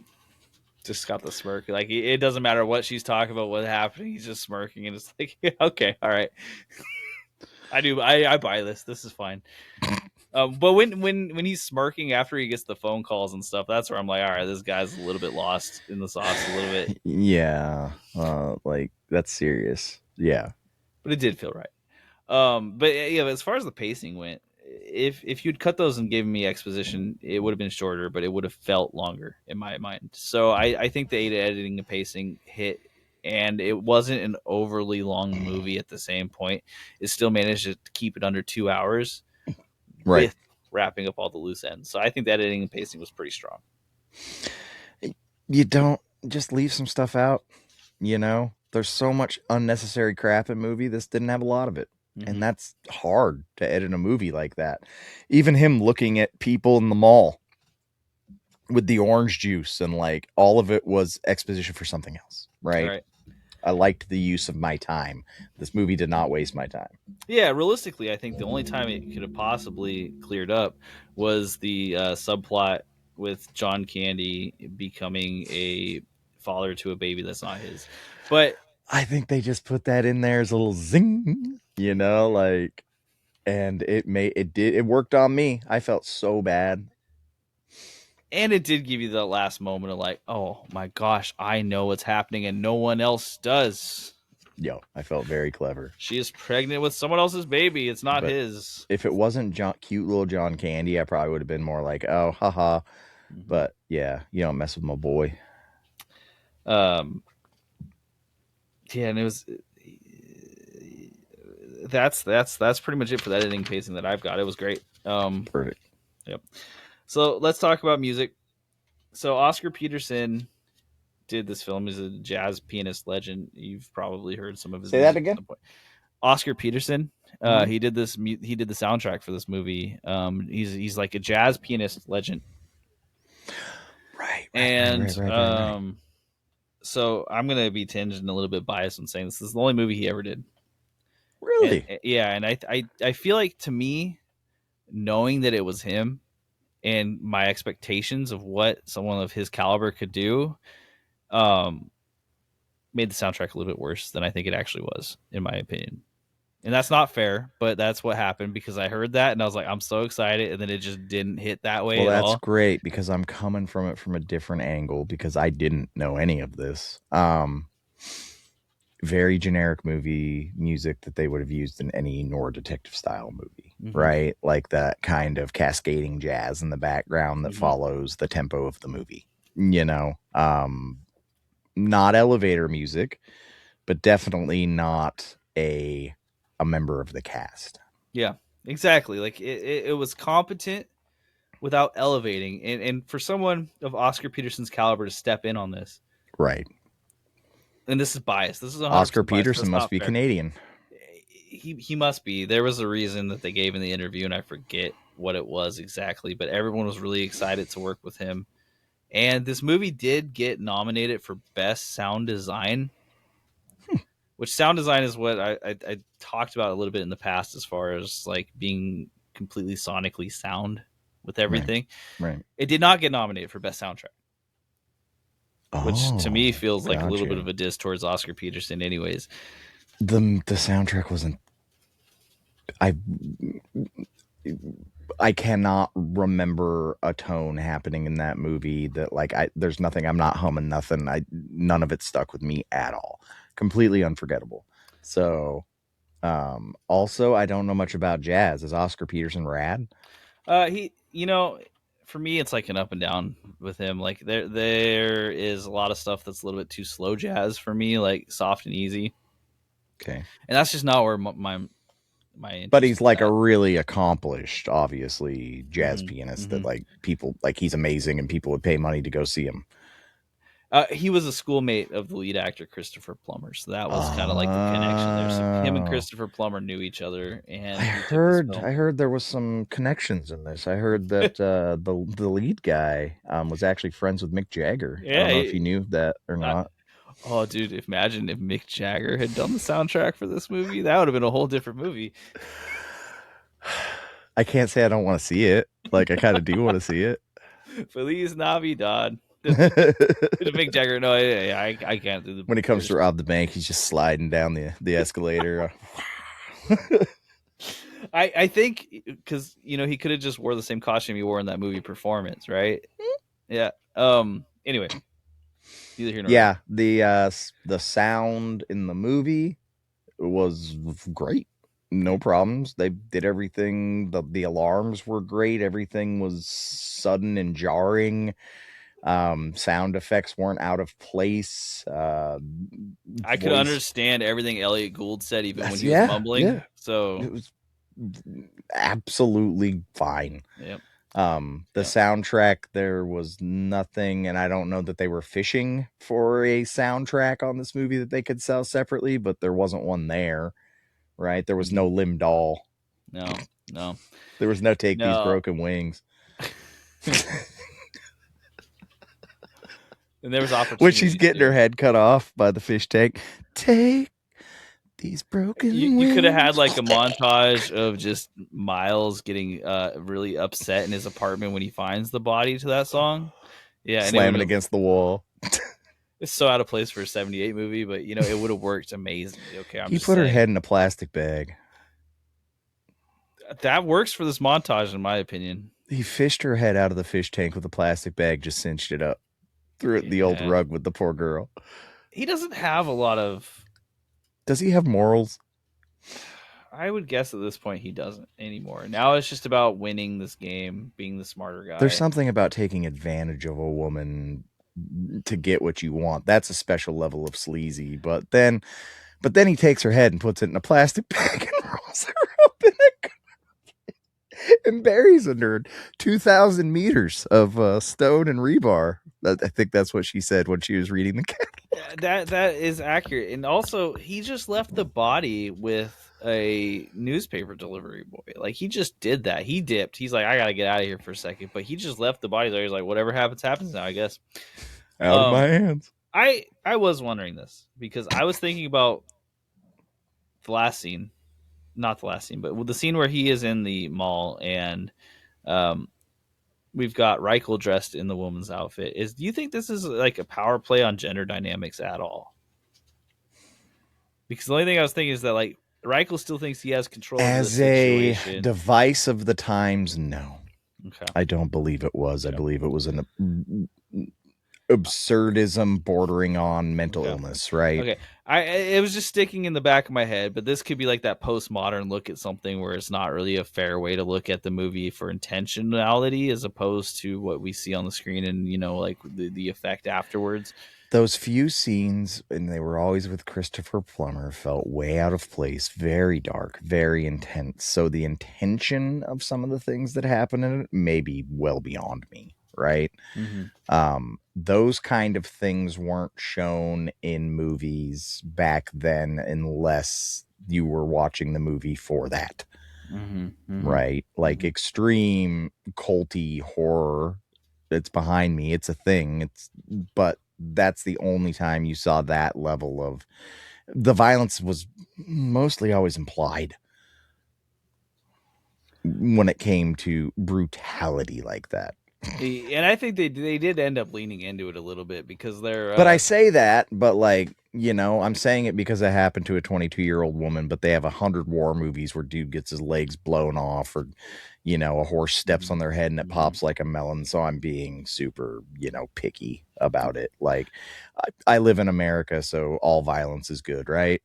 just got the smirk. Like it doesn't matter what she's talking about, what happened. He's just smirking, and it's like, okay, all right, I buy this. This is fine. But when he's smirking after he gets the phone calls and stuff, that's where I'm like, all right, this guy's a little bit lost in the sauce, a little bit. Yeah. Like that's serious. Yeah. But it did feel right. But yeah, as far as the pacing went, if you'd cut those and given me exposition, it would have been shorter, but it would have felt longer in my mind. So I think the editing and pacing hit, and it wasn't an overly long movie at the same point. It still managed to keep it under 2 hours Right. with wrapping up all the loose ends. So I think the editing and pacing was pretty strong. You don't just leave some stuff out, There's so much unnecessary crap in movie. This didn't have a lot of it. And Mm-hmm. that's hard to edit a movie like that. Even him looking at people in the mall with the orange juice and like all of it was exposition for something else, All right? right. I liked the use of my time. This movie did not waste my time. Yeah, realistically, I think the only time it could have possibly cleared up was the subplot with John Candy becoming a father to a baby that's not his. But I think they just put that in there as a little zing, and it worked on me. I felt so bad. and it did give you that last moment of like, oh my gosh, I know what's happening and no one else does. Yo, I felt very clever. She is pregnant with someone else's baby. It's not But his. if it wasn't cute little John Candy, I probably would have been more like, oh, haha. Mm-hmm. But yeah, you don't mess with my boy. Um, yeah, and it was that's pretty much it for the editing pacing that I've got. It was great. Perfect. Yep. So let's talk about music. So Oscar Peterson did this film. He's a jazz pianist legend. You've probably heard some of his Say that music at again. some point. Oscar Peterson. Mm-hmm. He did this. He did the soundtrack for this movie. He's like a jazz pianist legend. And Right. so I'm gonna be tinged and a little bit biased in saying this is the only movie he ever did. And Really? yeah, and I feel like to me, knowing that it was him and my expectations of what someone of his caliber could do, um, made the soundtrack a little bit worse than I think it actually was, in my opinion. And that's not fair, but that's what happened because I heard that and I was like, I'm so excited, and then it just didn't hit that way Well, at that's all. great because I'm coming from it from a different angle because I didn't know any of this. Very generic movie music that they would have used in any noir detective style movie, Mm-hmm. right? Like that kind of cascading jazz in the background that Mm-hmm. follows the tempo of the movie. Not elevator music, but definitely not a member of the cast. Yeah. exactly. Like it was competent without elevating, and for someone of Oscar Peterson's caliber to step in on this, Right. and this is biased. This is Oscar 100% biased. Peterson That's must not be fair. Canadian. He must be. There was a reason that they gave in the interview, and I forget what it was exactly, but everyone was really excited to work with him. And this movie did get nominated for best sound design, which sound design is what I talked about a little bit in the past, as far as like being completely sonically sound with Right. everything. Right. It did not get nominated for best soundtrack, which to me Oh, feels like a little bit gotcha. of a diss towards Oscar Peterson, anyways. The soundtrack wasn't. I I cannot remember a tone happening in that movie that like there's nothing. I'm not humming nothing. None of it stuck with me at all. Completely unforgettable. So also I don't know much about jazz. Is Oscar Peterson rad? For me, it's like an up and down with him. Like there is a lot of stuff that's a little bit too slow jazz for me, like soft and easy, Okay. and that's just not where my But interest he's was like a at. really accomplished, obviously, jazz Mm-hmm. pianist Mm-hmm. that like people like he's amazing and people would pay money to go see him. He was a schoolmate of the lead actor Christopher Plummer, so that was kind of like the connection there. So him and Oh. Christopher Plummer knew each other, I and he took this heard film. I heard there was some connections in this. I heard that the lead guy was actually friends with Mick Jagger. I don't know if Yeah. you knew that or I, not. oh, dude! Imagine if Mick Jagger had done the soundtrack for this movie. That would have been a whole different movie. I can't say I don't want to see it. Like I kind of do want to see it. Feliz Navidad. Mick Jagger. No, I can't do the When he comes British. to rob the bank, he's just sliding down the escalator. I think because he could have just wore the same costume he wore in that movie Performance, right? Yeah. Anyway, neither here nor there. Yeah, the sound in the movie was great. No problems. They did everything. The alarms were great. Everything was sudden and jarring. Sound effects weren't out of place. I could Voice. understand everything Elliot Gould said, even when That's he was yeah, mumbling. yeah. So, It was absolutely fine. yep, The yep. soundtrack, there was nothing, and I don't know that they were fishing for a soundtrack on this movie that they could sell separately, but there wasn't one there, right? There was no Mm-hmm. Lim Doll. No, no, There was no Take These no. Broken Wings. And there was When she's opportunities getting her too. head cut off by the fish tank. Take these You broken you could have had wings. like a montage of just Miles getting really upset in his apartment when he finds the body to that song. Yeah, and it would Slamming have. against the wall. It's so out of place for a '78 movie, but it would have worked amazingly. Okay, I'm He just put her saying head in a plastic bag. that works for this montage, in my opinion. He fished her head out of the fish tank with a plastic bag, just cinched it up. Threw it in the old Yeah, rug with the poor girl. he doesn't have a lot of. Does he have morals? I would guess at this point he doesn't anymore. Now it's just about winning this game, being the smarter There's guy. something about taking advantage of a woman to get what you want. That's a special level of sleazy. But then he takes her head and puts it in a plastic bag and rolls her up in it and buries under 2,000 meters of stone and rebar. I think that's what she said when she was reading the cat. That is accurate, and also he just left the body with a newspaper delivery boy. Like he just did that. He dipped. He's like, I gotta get out of here for a second, but he just left the body there. He's like, whatever happens, happens now, I guess. Out of my Um, hands. I was wondering this because I was thinking about the last scene, not the last scene, but the scene where he is in the mall and um we've got Reichel dressed in the woman's outfit. Do you think this is like a power play on gender dynamics at all? Because the only thing I was thinking is that like Reichel still thinks he has control over the As a situation. device of the times, no. Okay. I don't believe it was. I Okay. believe it was an absurdism bordering on mental Okay. illness, right? Okay. It was just sticking in the back of my head, but this could be like that postmodern look at something where it's not really a fair way to look at the movie for intentionality as opposed to what we see on the screen and like the effect afterwards. those few scenes, and they were always with Christopher Plummer, felt way out of place, very dark, very intense. So the intention of some of the things that happen in it may be well beyond me, right? Mm-hmm. Those kind of things weren't shown in movies back then unless you were watching the movie for that, Mm-hmm. Mm-hmm. right? Like Mm-hmm. extreme culty horror. It's behind me. It's a thing. But that's the only time you saw that level of the violence was mostly always implied when it came to brutality like that. And I think they did end up leaning into it a little bit because they're But I say that, but like, I'm saying it because it happened to a 22-year-old woman, but they have 100 war movies where dude gets his legs blown off or, a horse steps on their head and it mm-hmm. pops like a melon. So I'm being super, picky about it. Like, I live in America, so all violence is good, right?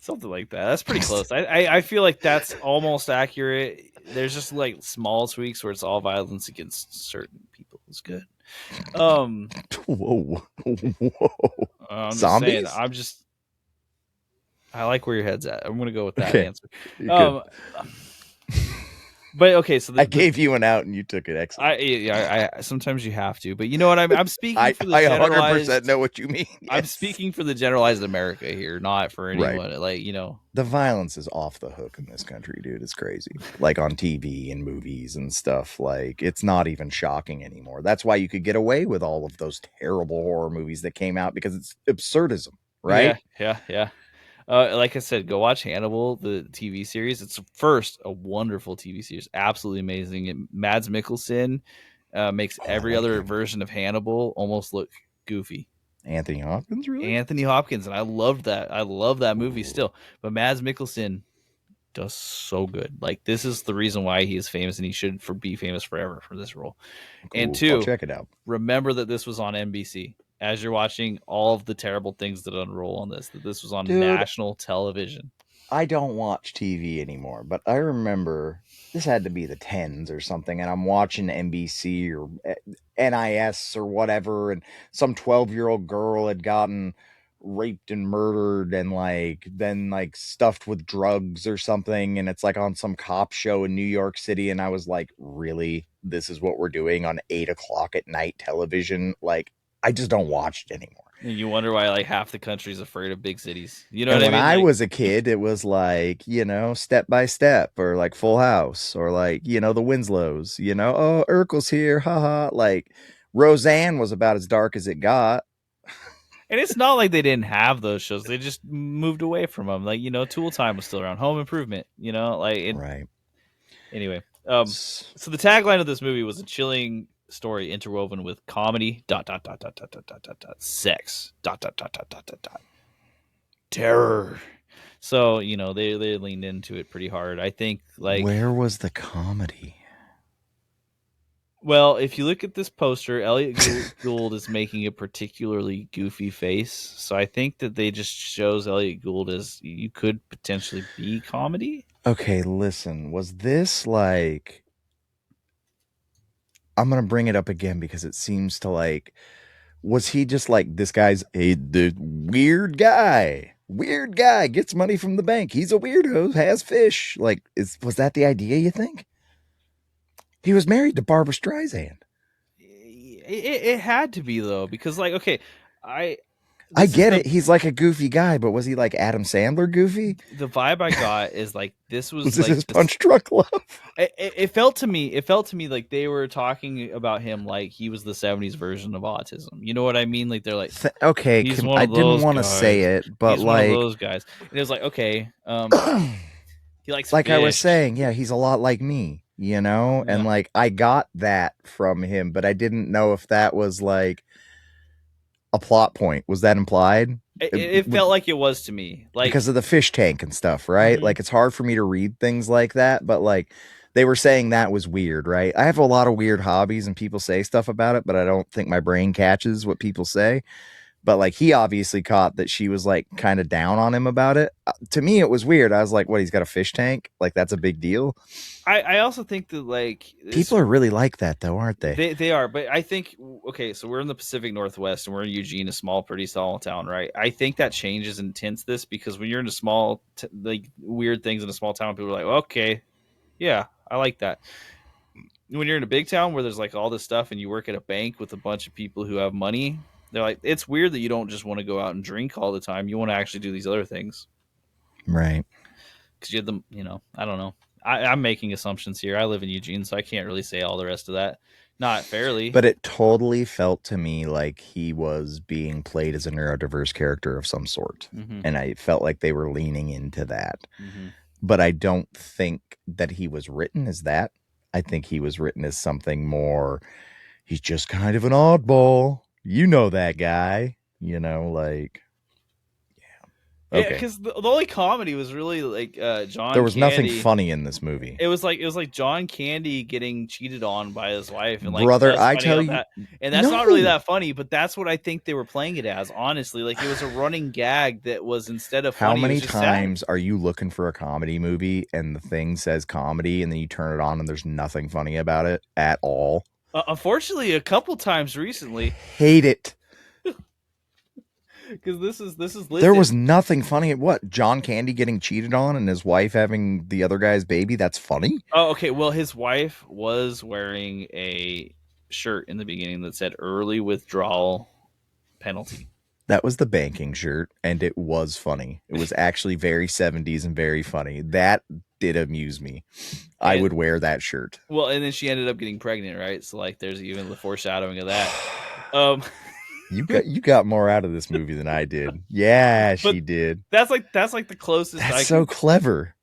Something like that. That's pretty close. I feel like that's almost accurate. There's just like small tweaks where it's all violence against certain people is good. Um, Whoa. Whoa. I'm just saying. Zombies? I like where your head's at. I'm gonna go with that Okay. answer. You're good. Um, but okay, so I gave you an out and you took it. Excellent. I sometimes you have to, but you know what? I'm speaking I for the 100% generalized. know what you mean. I'm Yes. speaking for the generalized America here, not for Right. anyone. Like The violence is off the hook in this country, dude. It's crazy. Like on TV and movies and stuff. Like it's not even shocking anymore. That's why you could get away with all of those terrible horror movies that came out because it's absurdism, right? yeah. Like I said, go watch Hannibal, the TV series. It's first a wonderful TV series, absolutely amazing. Mads Mikkelsen makes Oh, I every like other him. version of Hannibal almost look goofy. Anthony Hopkins, really? Anthony Hopkins, and I loved that. I love that movie Ooh, still. But Mads Mikkelsen does so good. Like this is the reason why he is famous, and he should be famous forever for this role. And cool. I'll two, check it out. remember that this was on NBC. As you're watching all of the terrible things that unroll on this, that this was on Dude, national television. I don't watch TV anymore, but I remember this had to be the tens or something, and I'm watching NBC or NIS or whatever, and some 12-year-old girl had gotten raped and murdered and like then like stuffed with drugs or something, and it's like on some cop show in New York City, and I was like, really? This is what we're doing on 8 o'clock at night television? Like, I just don't watch it anymore. And you wonder why like half the country's afraid of big cities. You know And what I when mean? I Like, was a kid, it was like, Step by Step or like Full House or like, the Winslows, oh, Urkel's here, haha. Like Roseanne was about as dark as it got. and it's not like they didn't have those shows. They just moved away from them. Like Tool Time was still around. Home Improvement. Like it. Right. Anyway, so the tagline of this movie was a chilling story interwoven with comedy. Dot dot dot dot dot dot dot dot dot. Sex. Dot dot dot dot dot dot dot. Terror. So they leaned into it pretty hard. I think Where was the comedy? well, if you look at this poster, Elliot Gould is making a particularly goofy face. So I think that they just shows Elliot Gould as you could potentially be comedy. Okay, listen, was this like I'm gonna bring it up again because it seems to like was he just like this guy's the weird guy? Weird guy gets money from the bank. He's a weirdo, has fish. Like, was that the idea, you think? He was married to Barbara Streisand. It had to be though, because okay, I I this is get it. He's like a goofy guy, but was he like Adam Sandler goofy? the vibe I got is like this Was was this like his this. punch drunk love? It felt to me. It felt to me like they were talking about him like he was the '70s version of autism. You know what I mean? Like they're like, Okay, he's one I of didn't those want to say guys. it, but He's one of like, those guys. And it was like, okay, he likes like I was fish. saying, yeah, he's a lot like me, and Yeah. like I got that from him, but I didn't know if that was like a plot point. Was that implied? It felt like it was to me. Like, Because of the fish tank and stuff, right? mhm. Like it's hard for me to read things like that, but like they were saying that was weird, right? I have a lot of weird hobbies and people say stuff about it, but I don't think my brain catches what people say. But like he obviously caught that she was like kind of down on him about it. To me, it was weird. I was like, what? He's got a fish tank? Like that's a big deal. I also think that like this, People are really like that, though, aren't they? they are, but I think okay, so we're in the Pacific Northwest and we're in Eugene, a small, pretty small town, right? I think that changes and tints this because when you're in a small, like weird things in a small town, people are like, okay, yeah, I like that. When you're in a big town where there's like all this stuff and you work at a bank with a bunch of people who have money, they're like, it's weird that you don't just want to go out and drink all the time. You want to actually do these other things. Right. Because you have them, I don't know. I'm making assumptions here. I live in Eugene, so I can't really say all the rest of that. Not fairly. But it totally felt to me like he was being played as a neurodiverse character of some sort. Mm-hmm. And I felt like they were leaning into that. Mm-hmm. But I don't think that he was written as that. I think he was written as something more, he's just kind of an oddball. You know that guy. Like, yeah. Yeah, Okay. because the only comedy was really like John. There was nothing Candy. funny in this movie. It was like John Candy getting cheated on by his wife, and like Brother, us I finding tell out you, that, and that's not really no. that funny, but that's what I think they were playing it as. Honestly, like it was a running gag that was instead of How funny, it many was just times sad. are you looking for a comedy movie and the thing says comedy and then you turn it on and there's nothing funny about it at all? Unfortunately, a couple times recently, Hate it. because this is There listed. was nothing funny. What? John Candy getting cheated on and his wife having the other guy's baby? That's funny? Oh, okay. Well, his wife was wearing a shirt in the beginning that said "early withdrawal penalty." That was the banking shirt, and it was funny. It was actually very 70s and very funny. That did amuse me. I And would wear that shirt. well, and then she ended up getting pregnant, right? So like, there's even the foreshadowing of that. Um, You got more out of this movie than I did. Yeah, but she did. that's like the closest That's I so can. clever.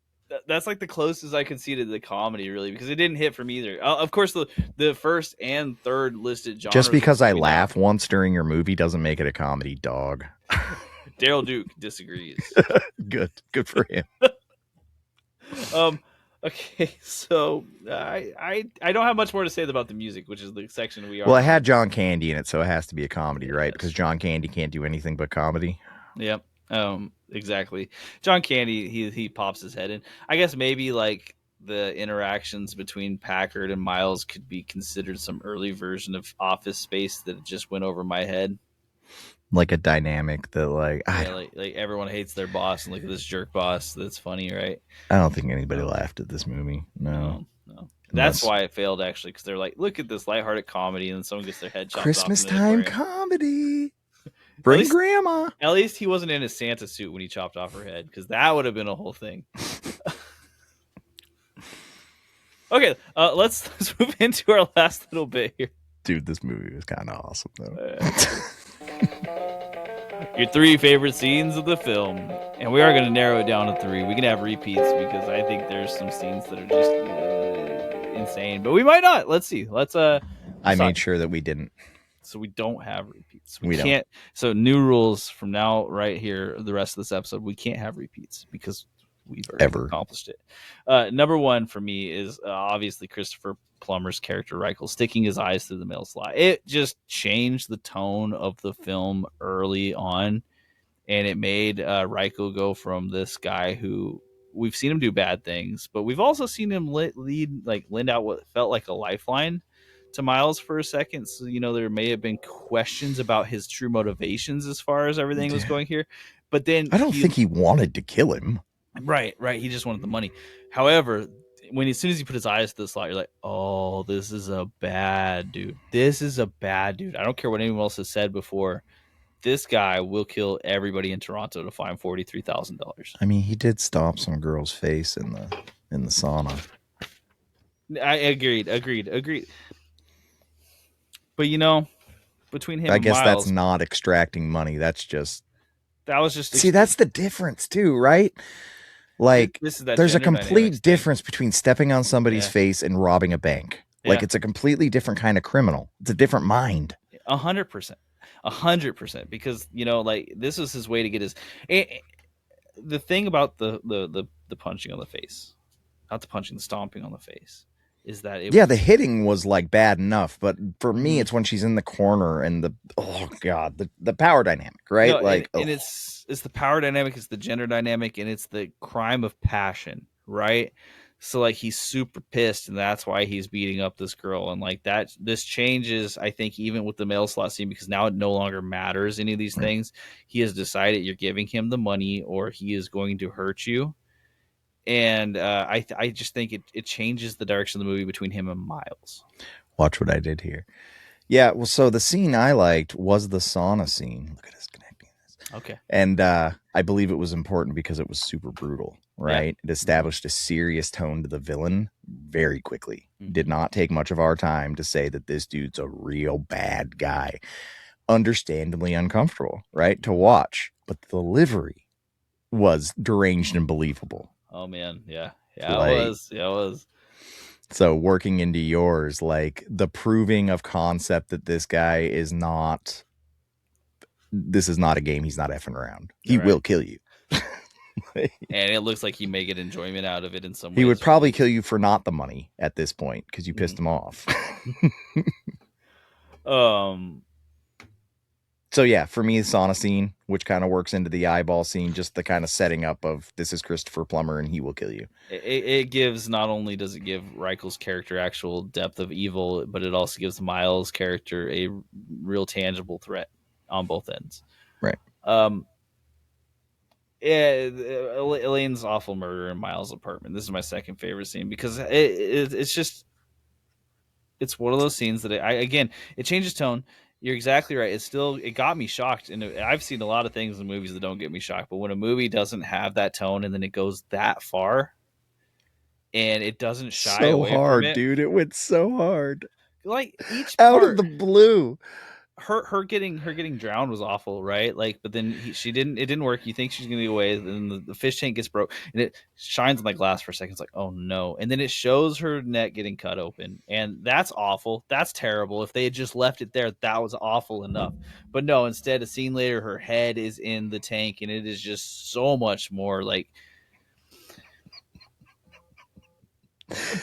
That's like the closest I could see to the comedy, really, because it didn't hit for me either. Of course, the first and third listed Just genres of because the I movie now. laugh once during your movie doesn't make it a comedy, dog. Daryl Duke disagrees. Good for him. um, okay, so I don't have much more to say about the music, which is the section we Well, are it on. had John Candy in it, so it has to be a comedy, right? Yes. Because John Candy can't do anything but comedy. Yep. Exactly. John Candy, he pops his head in. I guess maybe like the interactions between Packard and Miles could be considered some early version of Office Space that just went over my head. Like a dynamic that, like, Yeah, like everyone hates their boss, and look at this jerk boss. That's funny, right? I don't think anybody Um, laughed at this movie. No, no. That's unless why it failed actually, because they're like, look at this lighthearted comedy, and then someone gets their head chopped off in Christmas the time aquarium. comedy. At Bring least, grandma. at least he wasn't in a Santa suit when he chopped off her head, because that would have been a whole thing. Okay, let's move into our last little bit here. Dude, this movie was kind of awesome though. Your three favorite scenes of the film, and we are going to narrow it down to three. We can have repeats because I think there's some scenes that are just insane, but we might not. Let's see. Let's I decide. made sure that we didn't. So we don't have repeats. We We don't. can't. So new rules from now right here. The rest of this episode, we can't have repeats because we've already Ever. accomplished it. Number one for me is obviously Christopher Plummer's character Reichel sticking his eyes through the mail slot. It just changed the tone of the film early on, and it made Reichel go from this guy who we've seen him do bad things, but we've also seen him lend out what felt like a lifeline to Miles for a second. So there may have been questions about his true motivations as far as everything was going here, but then I don't think he wanted to kill him. Right. He just wanted the money. However, as soon as he put his eyes to the slot, you're like, oh, this is a bad dude. This is a bad dude. I don't care what anyone else has said before. This guy will kill everybody in Toronto to find $43,000. I mean, he did stomp some girl's face in the sauna. I agreed. But between him I and guess that's Miles, not extracting money. That's just that was just see. That's the difference too, right? Like, this is that there's a gender dynamics complete thing. difference between stepping on somebody's Yeah. face and robbing a bank. Like, Yeah. it's a completely different kind of criminal. It's a different mind. 100%. 100%. Because like this was his way to get his. The thing about the punching on the face, not the punching, the stomping on the face, is that it Yeah, was, the hitting was like bad enough, but for me, Mhm. it's when she's in the corner and oh god, the power dynamic, right? No, Like, and it's the power dynamic, it's the gender dynamic, and it's the crime of passion, right? So like he's super pissed, and that's why he's beating up this girl. And like that, this changes, I think, even with the mail slot scene, because now it no longer matters any of these Right. things. He has decided you're giving him the money, or he is going to hurt you. And I just think it changes the direction of the movie between him and Miles. Watch what I did here. Yeah, well, so the scene I liked was the sauna scene. Look at us connecting this. Okay. And I believe it was important because it was super brutal, Yeah. right? It established a serious tone to the villain very quickly. Mm-hmm. Did not take much of our time to say that this dude's a real bad guy. Understandably uncomfortable, right? To watch. But the delivery was deranged and believable. Oh man, yeah. Yeah, Like, it was. Yeah, it was. so working into yours, like the proving of concept that this guy is not, this is not a game. He's not effing around. He Right. will kill you. And it looks like he may get enjoyment out of it in some ways. He would or probably others. kill you for not the money at this point because you pissed him off. Um, So yeah, for me, the sauna scene, which kind of works into the eyeball scene, just the kind of setting up of this is Christopher Plummer and he will kill you. it gives, not only does it give Reichel's character actual depth of evil, but it also gives Miles' character a real tangible threat on both ends. Right. Yeah, Elaine's awful murder in Miles' apartment. This is my second favorite scene because it's just, it's one of those scenes that it changes tone. You're exactly right. It got me shocked, and I've seen a lot of things in movies that don't get me shocked. But when a movie doesn't have that tone and then it goes that far, and it doesn't shy So away from hard, it, dude. It went so hard. like each Out of part, the blue. her getting drowned was awful, right? Like, but then she didn't. It didn't work. You think she's gonna get away, then the fish tank gets broke, and it shines on the glass for a second. It's like, oh no! And then it shows her neck getting cut open, and that's awful. That's terrible. If they had just left it there, that was awful enough. But no, instead, a scene later, her head is in the tank, and it is just so much more like.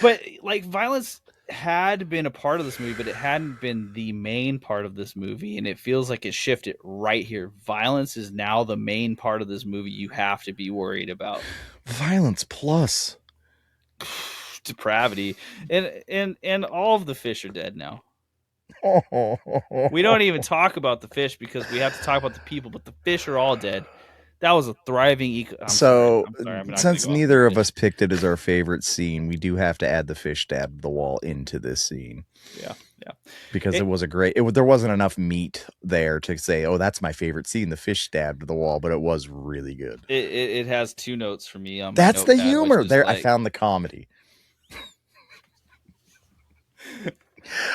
But like violence had been a part of this movie, but it hadn't been the main part of this movie, and it feels like it shifted right here. Violence is now the main part of this movie you have to be worried about. Violence plus Depravity. And all of the fish are dead now. We don't even talk about the fish because we have to talk about the people, but the fish are all dead. That was a thriving I'm sorry. So, I'm sorry. I'm not going to since go off neither on of fish. us picked it as our favorite scene, we do have to add the fish stab to the wall into this scene. Yeah. Because it was a great, there wasn't enough meat there to say, oh, that's my favorite scene, the fish stab to the wall, but it was really good. It has 2 notes for me on my That's the notepad, humor. There, like, I found the comedy.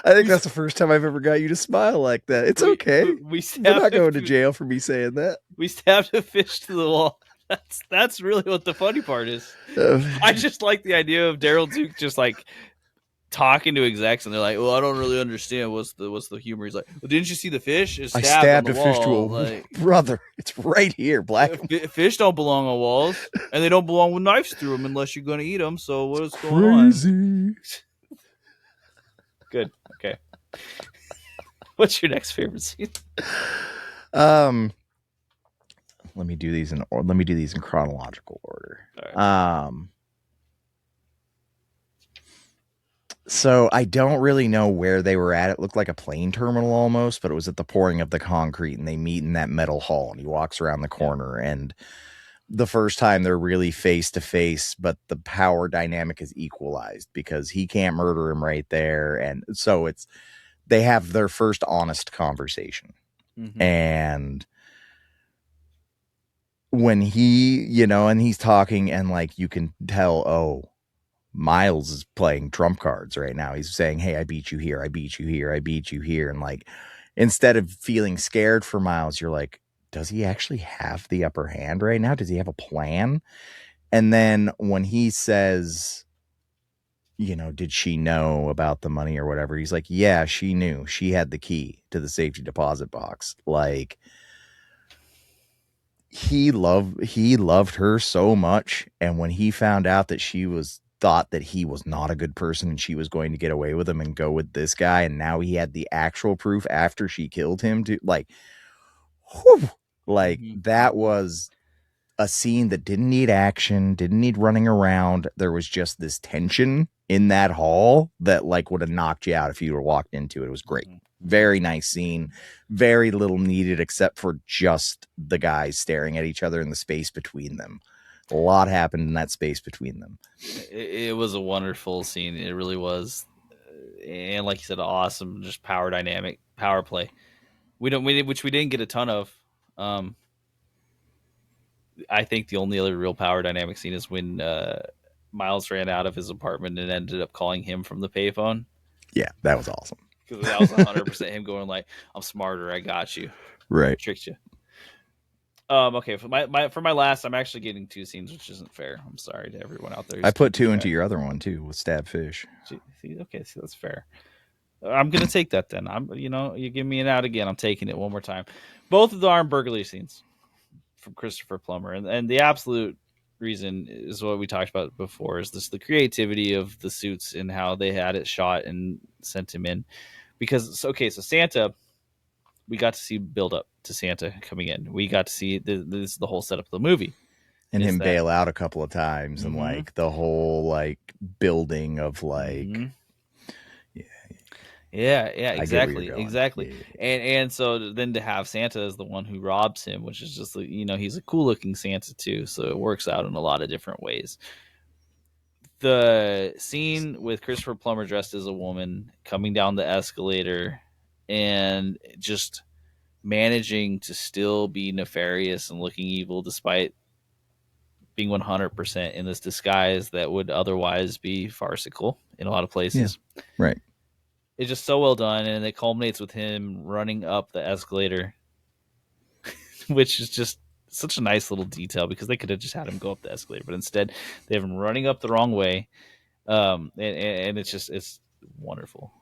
I think that's the first time I've ever got you to smile like that. It's okay. We're not going to jail for me saying that. We stabbed a fish to the wall. That's really what the funny part is. I just like the idea of Daryl Duke just like talking to execs, and they're like, "Well, I don't really understand what's the humor." He's like, "Well, didn't you see the fish? It's I stabbed on the a fish to wall. a Like, brother. It's right here, black. Fish don't belong on walls, and they don't belong with knives through them unless you're going to eat them. So what's going on?" Good. Okay. What's your next favorite scene? Let me do these in chronological order. Right. So I don't really know where they were at. It looked like a plane terminal almost, but it was at the pouring of the concrete, and they meet in that metal hall, and he walks around the corner, and the first time they're really face to face, but the power dynamic is equalized because he can't murder him right there. And so they have their first honest conversation. Mm-hmm. And when he, and he's talking, and like, you can tell, oh, Miles is playing trump cards right now. He's saying, hey, I beat you here. I beat you here. I beat you here. And like, instead of feeling scared for Miles, you're like, does he actually have the upper hand right now? Does he have a plan? And then when he says, did she know about the money or whatever? He's like, yeah, she knew. She had the key to the safety deposit box. Like, he loved her so much. And when he found out that she thought that he was not a good person and she was going to get away with him and go with this guy, and now he had the actual proof after she killed him, to like, whew, like, that was a scene that didn't need action, didn't need running around. There was just this tension in that hall that like would have knocked you out if you were walked into it. It was great. Very nice scene. Very little needed except for just the guys staring at each other in the space between them. A lot happened in that space between them. It was a wonderful scene. It really was. And like you said, awesome, just power play. Which we didn't get a ton of. I think the only other real power dynamic scene is when Miles ran out of his apartment and ended up calling him from the payphone. Yeah, that was awesome. Because that was 100% him going like, "I'm smarter, I got you, right, tricked you." Okay, for my last, I'm actually getting 2 scenes, which isn't fair. I'm sorry to everyone out there. I put 2 into your other one too with Stab Fish. See, that's fair. I'm gonna take that then. You give me an out again. I'm taking it one more time. Both of the armed burglary scenes from Christopher Plummer, and the absolute reason is what we talked about before, is this the creativity of the suits and how they had it shot and sent him in. Because so Santa, we got to see build up to Santa coming in. We got to see this is the whole setup of the movie, and him bail out a couple of times, and like the whole like building of like. Yeah, exactly. Yeah. And so then to have Santa as the one who robs him, which is just, he's a cool looking Santa too, so it works out in a lot of different ways. The scene with Christopher Plummer dressed as a woman coming down the escalator and just managing to still be nefarious and looking evil despite being 100% in this disguise that would otherwise be farcical in a lot of places. Yeah, right. It's just so well done, and it culminates with him running up the escalator, which is just such a nice little detail because they could have just had him go up the escalator, but instead they have him running up the wrong way, and it's wonderful.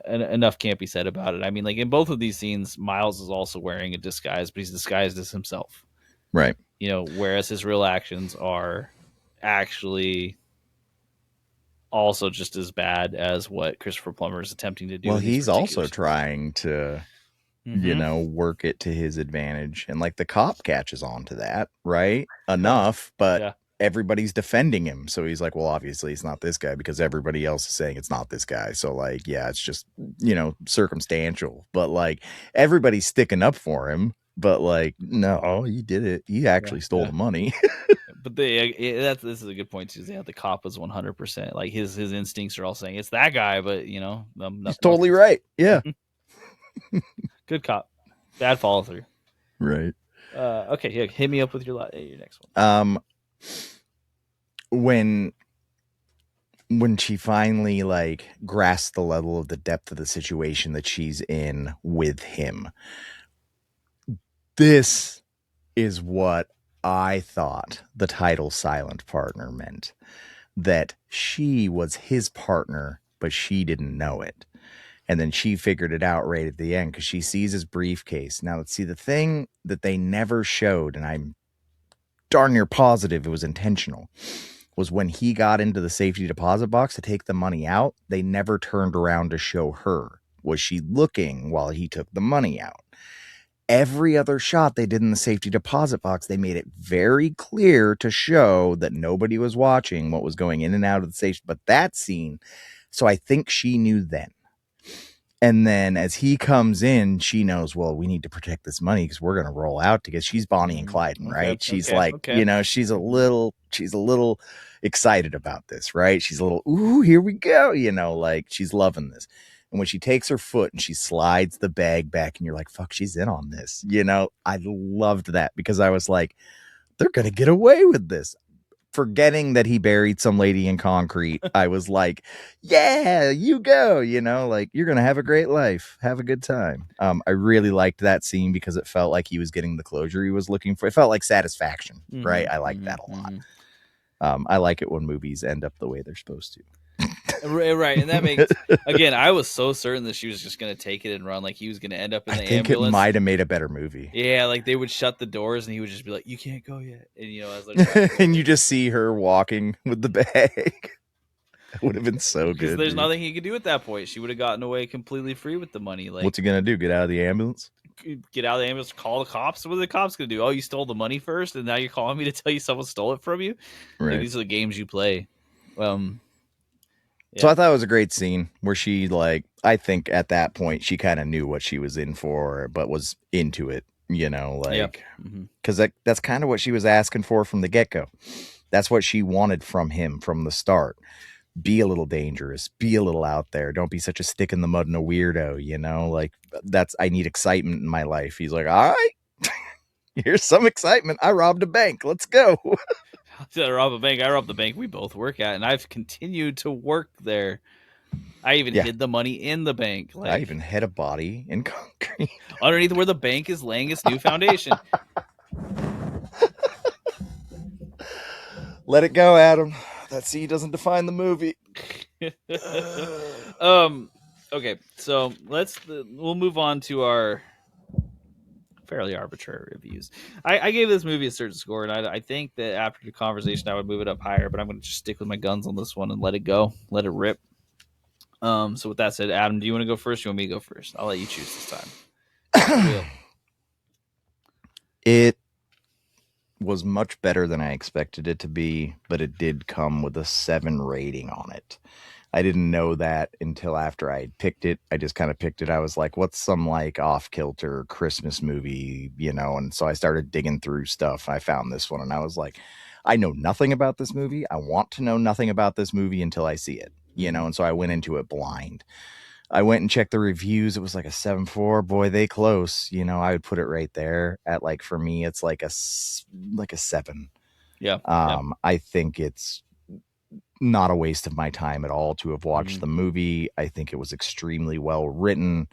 Enough can't be said about it. I mean, like in both of these scenes, Miles is also wearing a disguise, but he's disguised as himself, right? Whereas his real actions are actually also just as bad as what Christopher Plummer is attempting to do. Well, he's also trying to, work it to his advantage. And like the cop catches on to that, right? Enough, but everybody's defending him. So he's like, well, obviously it's not this guy because everybody else is saying it's not this guy. So like, yeah, it's just, circumstantial. But like everybody's sticking up for him. But like, no, he did it. He actually stole the money. But this is a good point too. Yeah, the cop was 100%. Like his instincts are all saying it's that guy, but he's totally right. Yeah, good cop, bad follow through. Right. Okay, yeah, hit me up with your next one. When she finally like grasps the level of the depth of the situation that she's in with him, this is what I thought the title Silent Partner meant. That she was his partner, but she didn't know it. And then she figured it out right at the end because she sees his briefcase. Now, let's see, the thing that they never showed, and I'm darn near positive it was intentional, was when he got into the safety deposit box to take the money out, they never turned around to show her. Was she looking while he took the money out? Every other shot they did in the safety deposit box, they made it very clear to show that nobody was watching what was going in and out of the safe. But that scene, so I think she knew then. And then as he comes in, she knows, well, we need to protect this money because we're going to roll out to get, she's Bonnie and Clyde, right? She's she's a little excited about this, right? She's a little, ooh, here we go. Like she's loving this. And when she takes her foot and she slides the bag back and you're like, fuck, she's in on this. I loved that because I was like, they're going to get away with this. Forgetting that he buried some lady in concrete, I was like, yeah, you go, like you're going to have a great life. Have a good time. I really liked that scene because it felt like he was getting the closure he was looking for. It felt like satisfaction, right? I like that a lot. I like it when movies end up the way they're supposed to. Right, and that makes again. I was so certain that she was just going to take it and run, like he was going to end up in the ambulance. I think it might have made a better movie. Yeah, like they would shut the doors and he would just be like, "You can't go yet," and I was like, and you just see her walking with the bag. That would have been so good. Because there's nothing he could do at that point. She would have gotten away completely free with the money. Like, what's he gonna do? Get out of the ambulance? get out of the ambulance, call the cops. What are the cops gonna do? Oh, you stole the money first, and now you're calling me to tell you someone stole it from you. Like Right. these are the games you play. Um, So yeah, I thought it was a great scene where she like I think at that point she kind of knew what she was in for, but was into it, yeah, like mm-hmm. because that's kind of what she was asking for from the get go. That's what she wanted from him from the start. Be a little dangerous, be a little out there. Don't be such a stick in the mud and a weirdo, Like that's I need excitement in my life. He's like, all right, here's some excitement. I robbed a bank. Let's go. I rob a bank. I robbed the bank we both work at, and I've continued to work there. I even Yeah, hid the money in the bank, I like even had a body in concrete. underneath where the bank is laying its new foundation. Let it go, Adam. That C doesn't define the movie. um. Okay, so we'll move on to our fairly arbitrary reviews. I gave this movie a certain score, and I think that after the conversation, I would move it up higher. But I'm going to just stick with my guns on this one and let it go, let it rip. So with that said, Adam, do you want to go first? Or you want me to go first? I'll let you choose this time. Spin the wheel. It was much better than I expected it to be, but it did come with a 7 rating on it. I didn't know that until after I picked it. I just kind of picked it. I was like, what's some like off kilter Christmas movie, And so I started digging through stuff. I found this one and I was like, I know nothing about this movie. I want to know nothing about this movie until I see it, And so I went into it blind. I went and checked the reviews. It was like a 7.4. Boy, they close. I would put it right there at like for me, it's like a 7. Yeah. Yeah. I think it's not a waste of my time at all to have watched Mm-hmm. the movie. I think it was extremely well written.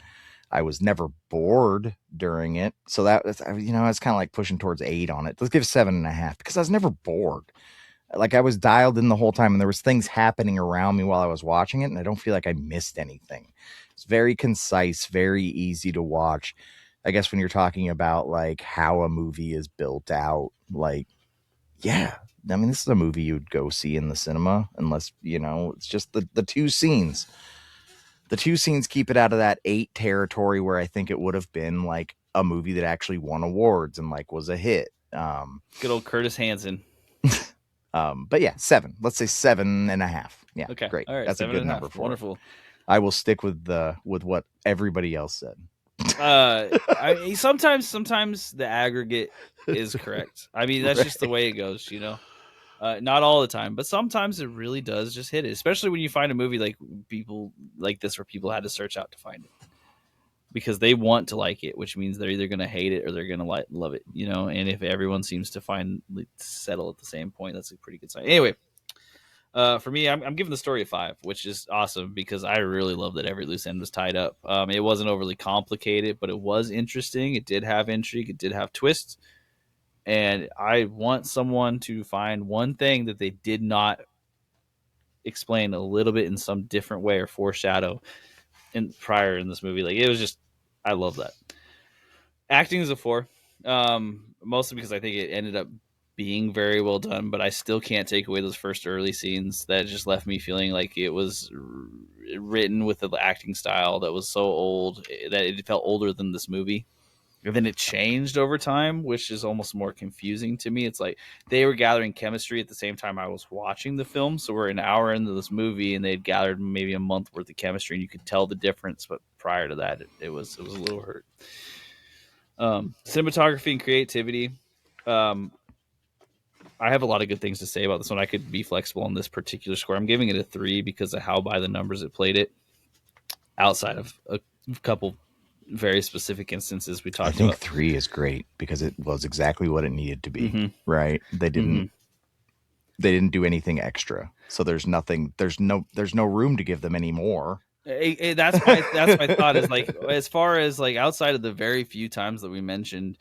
I was never bored during it. So it's kind of like pushing towards 8 on it. Let's give 7.5 because I was never bored. Like I was dialed in the whole time and there was things happening around me while I was watching it. And I don't feel like I missed anything. It's very concise, very easy to watch. I guess when you're talking about like how a movie is built out, like, yeah, I mean, this is a movie you'd go see in the cinema unless, it's just the two scenes. The two scenes keep it out of that 8 territory where I think it would have been like a movie that actually won awards and like was a hit. Good old Curtis Hanson. But yeah, 7. Let's say 7.5. Yeah, Okay. great. All right. That's a Seven good and a number half. for it. Wonderful. I will stick with what everybody else said. Sometimes the aggregate is correct. I mean, that's just the way it goes, Not all the time, but sometimes it really does just hit it, especially when you find a movie like people like this where people had to search out to find it because they want to like it, which means they're either going to hate it or they're going to love it, And if everyone seems to settle at the same point, that's a pretty good sign. Anyway, for me, I'm giving the story a 5, which is awesome because I really love that every loose end was tied up. It wasn't overly complicated, but it was interesting. It did have intrigue. It did have twists. And I want someone to find one thing that they did not explain a little bit in some different way or foreshadow prior in this movie. Like it was just, I love that. Acting is a 4, mostly because I think it ended up being very well done, but I still can't take away those first early scenes that just left me feeling like it was written with the acting style that was so old that it felt older than this movie. And then it changed over time, which is almost more confusing to me. It's like they were gathering chemistry at the same time I was watching the film. So we're an hour into this movie and they'd gathered maybe a month worth of chemistry and you could tell the difference. But prior to that, it was a little hurt. Cinematography and creativity. Um, I have a lot of good things to say about this one. I could be flexible on this particular score. I'm giving it a 3 because of how by the numbers it played it. Outside of a couple very specific instances we I talked think about. 3 is great because it was exactly what it needed to be. Mm-hmm. Right? They Mm-hmm. didn't do anything extra. So there's no room to give them any more. That's my thought is like as far as like outside of the very few times that we mentioned,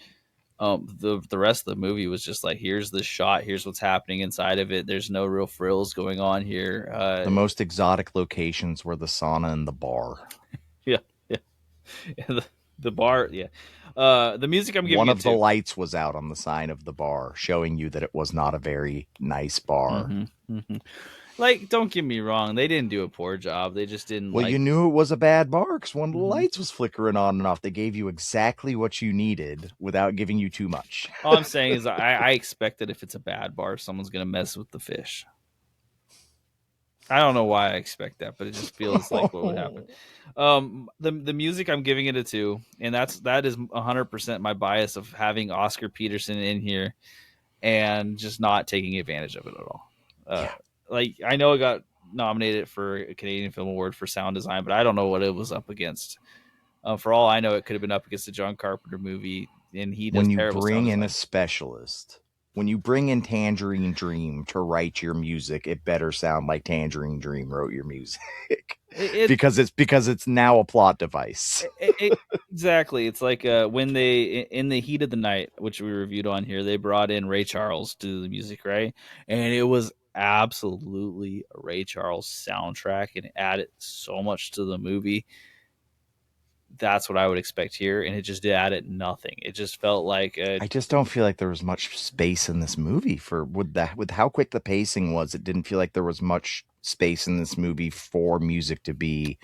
the rest of the movie was just like here's the shot, here's what's happening inside of it. There's no real frills going on here. The most exotic locations were the sauna and the bar. Yeah, yeah, the bar, yeah. The music I'm giving One it of the to. lights was out on the sign of the bar, showing you that it was not a very nice bar. Mm-hmm, mm-hmm. Like, don't get me wrong, they didn't do a poor job. They just didn't Well, you like. knew it was a bad bar because one of the Mhm. lights was flickering on and off. They gave you exactly what you needed without giving you too much. All I'm saying is, I expect that if it's a bad bar, someone's gonna mess with the fish. I don't know why I expect that, but it just feels like what would happen. The music, I'm giving it a 2, and that is 100% my bias of having Oscar Peterson in here and just not taking advantage of it at all. Uh, Yeah. like, I know it got nominated for a Canadian Film Award for sound design, but I don't know what it was up against. For all I know, it could have been up against a John Carpenter movie, and he does When you terrible sound bring in a design. specialist, when you bring in Tangerine Dream to write your music, it better sound like Tangerine Dream wrote your music It, because it's now a plot device. exactly. It's like when they in the heat of the night, which we reviewed on here, they brought in Ray Charles to do the music, right? And it was absolutely a Ray Charles soundtrack, and it added so much to the movie. That's what I would expect here, and it just added nothing. It just felt like I just don't feel like there was much space in this movie for with how quick the pacing was. It didn't feel like there was much space in this movie for music to be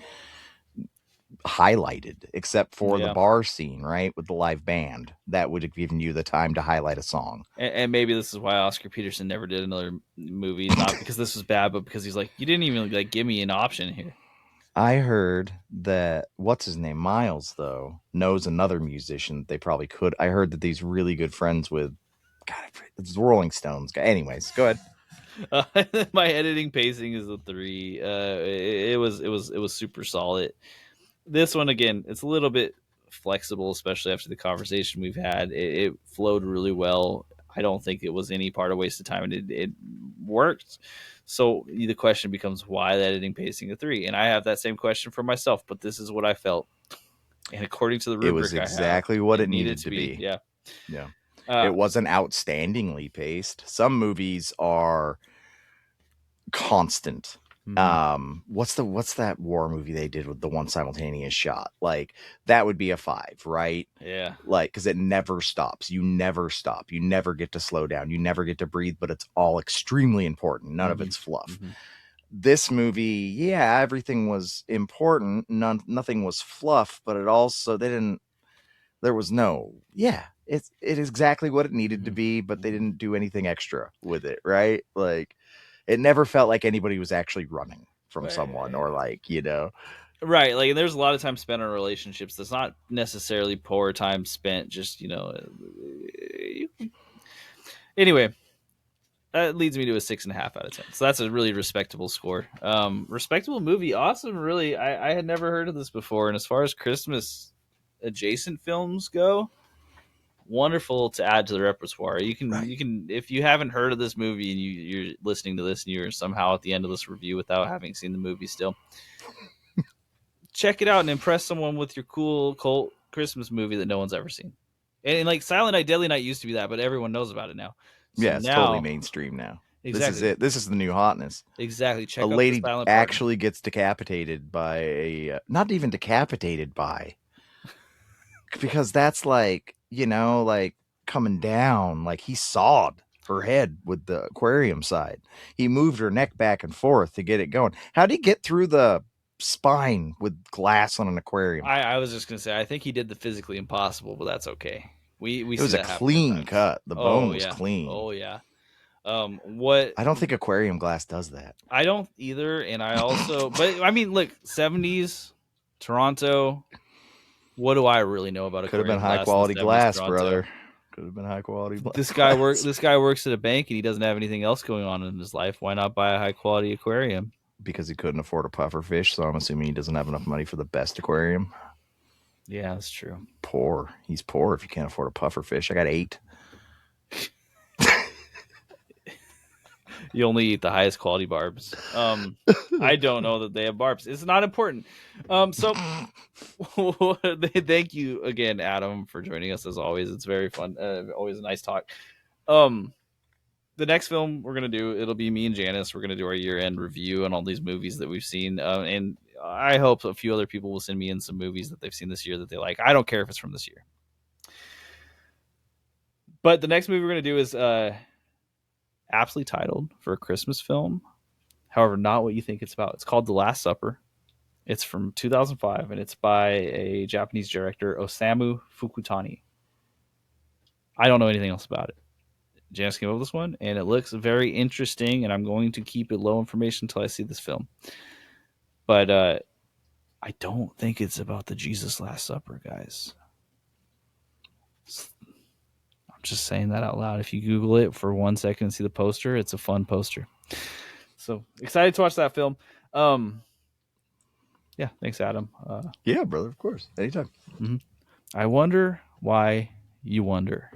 highlighted, except for the yeah. bar scene, right, with the live band. That would have given you the time to highlight a song. And maybe this is why Oscar Peterson never did another movie, not because this was bad, but because he's like, you didn't even like give me an option here. I heard that what's his name, Miles, though, knows another musician that they probably could. I heard that he's really good friends with. God, it's the Rolling Stones guy. Anyways, go ahead. Uh, my editing pacing is a 3. It was super solid. This one again, it's a little bit flexible, especially after the conversation we've had. It flowed really well. I don't think it was any part of waste of time, and it worked. So the question becomes, why the editing pacing a 3? And I have that same question for myself, but this is what I felt, and according to the It was rubric I have, exactly what it it needed needed to to be. be. Yeah. Yeah. Uh, It wasn't outstandingly paced. Some movies are constant. mhm. What's that war movie they did with the one simultaneous shot? Like that would be a 5, right? Yeah. Like because it never stops. You never stop. You never get to slow down. You never get to breathe, but it's all extremely important. None of Hmm. it's fluff. Hmm. This movie, yeah, everything was important. Nothing was fluff, but it also they didn't there was no yeah, it is exactly what it needed to Hmm. be, but they Hmm. didn't do anything extra with it, right? Like it never felt like anybody was actually running from someone or like. Right, like there's a lot of time spent on relationships. That's not necessarily poor time spent. Just anyway, that leads me to a 6.5 out of 10. So that's a really respectable score. Respectable movie, awesome. Really, I had never heard of this before. And as far as Christmas adjacent films go, wonderful to add to the repertoire. Right. You can if you haven't heard of this movie and you're listening to this and you're somehow at the end of this review without having seen the movie still, check it out and impress someone with your cool cult Christmas movie that no one's ever seen. And like Silent Night, Deadly Night used to be that, but everyone knows about it now. So Yeah, it's totally now, mainstream now. This is exactly, it. This is the new hotness. exactly. A Check out the lady Silent Partner. actually gets decapitated by a not even decapitated by because that's like coming down like he sawed her head with the aquarium side. He moved her neck back and forth to get it going. How'd he get through the spine with glass on an aquarium? I was just gonna say, I think he did the physically impossible, but that's okay. We It see was a that happen clean sometimes. cut. The Oh bone was yeah, clean. oh yeah. What I don't think aquarium glass does that. I don't either, and I also, but I mean, look, 70s Toronto. What do I really know about Could have been aquarium high glass in the quality 70s glass, Toronto? brother. Could have been high quality This guy work. glass. This guy works at a bank and he doesn't have anything else going on in his life. Why not buy a high quality aquarium? Because he couldn't afford a puffer fish, so I'm assuming he doesn't have enough money for the best aquarium. Yeah, that's true. Poor. He's poor if you can't afford a puffer fish. I got 8. You only eat the highest quality barbs. I don't know that they have barbs. It's not important. So thank you again, Adam, for joining us as always. It's very fun. Always a nice talk. Um, the next film we're gonna do, it'll be me and Janice. We're gonna do our year-end review on all these movies that we've seen, and I hope a few other people will send me in some movies that they've seen this year that they like. I don't care if it's from this year, but the next movie we're gonna do is aptly titled for a Christmas film, However, not what you think it's about. It's called The Last Supper. It's from 2005, and it's by a Japanese director, Osamu Fukutani. I don't know anything else about it. Janice came up with this one, and it looks very interesting, and I'm going to keep it low information until I see this film. But I don't think it's about the Jesus Last Supper, guys. I'm just saying that out loud. If you Google it for 1 second and see the poster, it's a fun poster. So excited to watch that film. Yeah, thanks, Adam. Yeah, brother, of course. Anytime. I wonder why you wonder.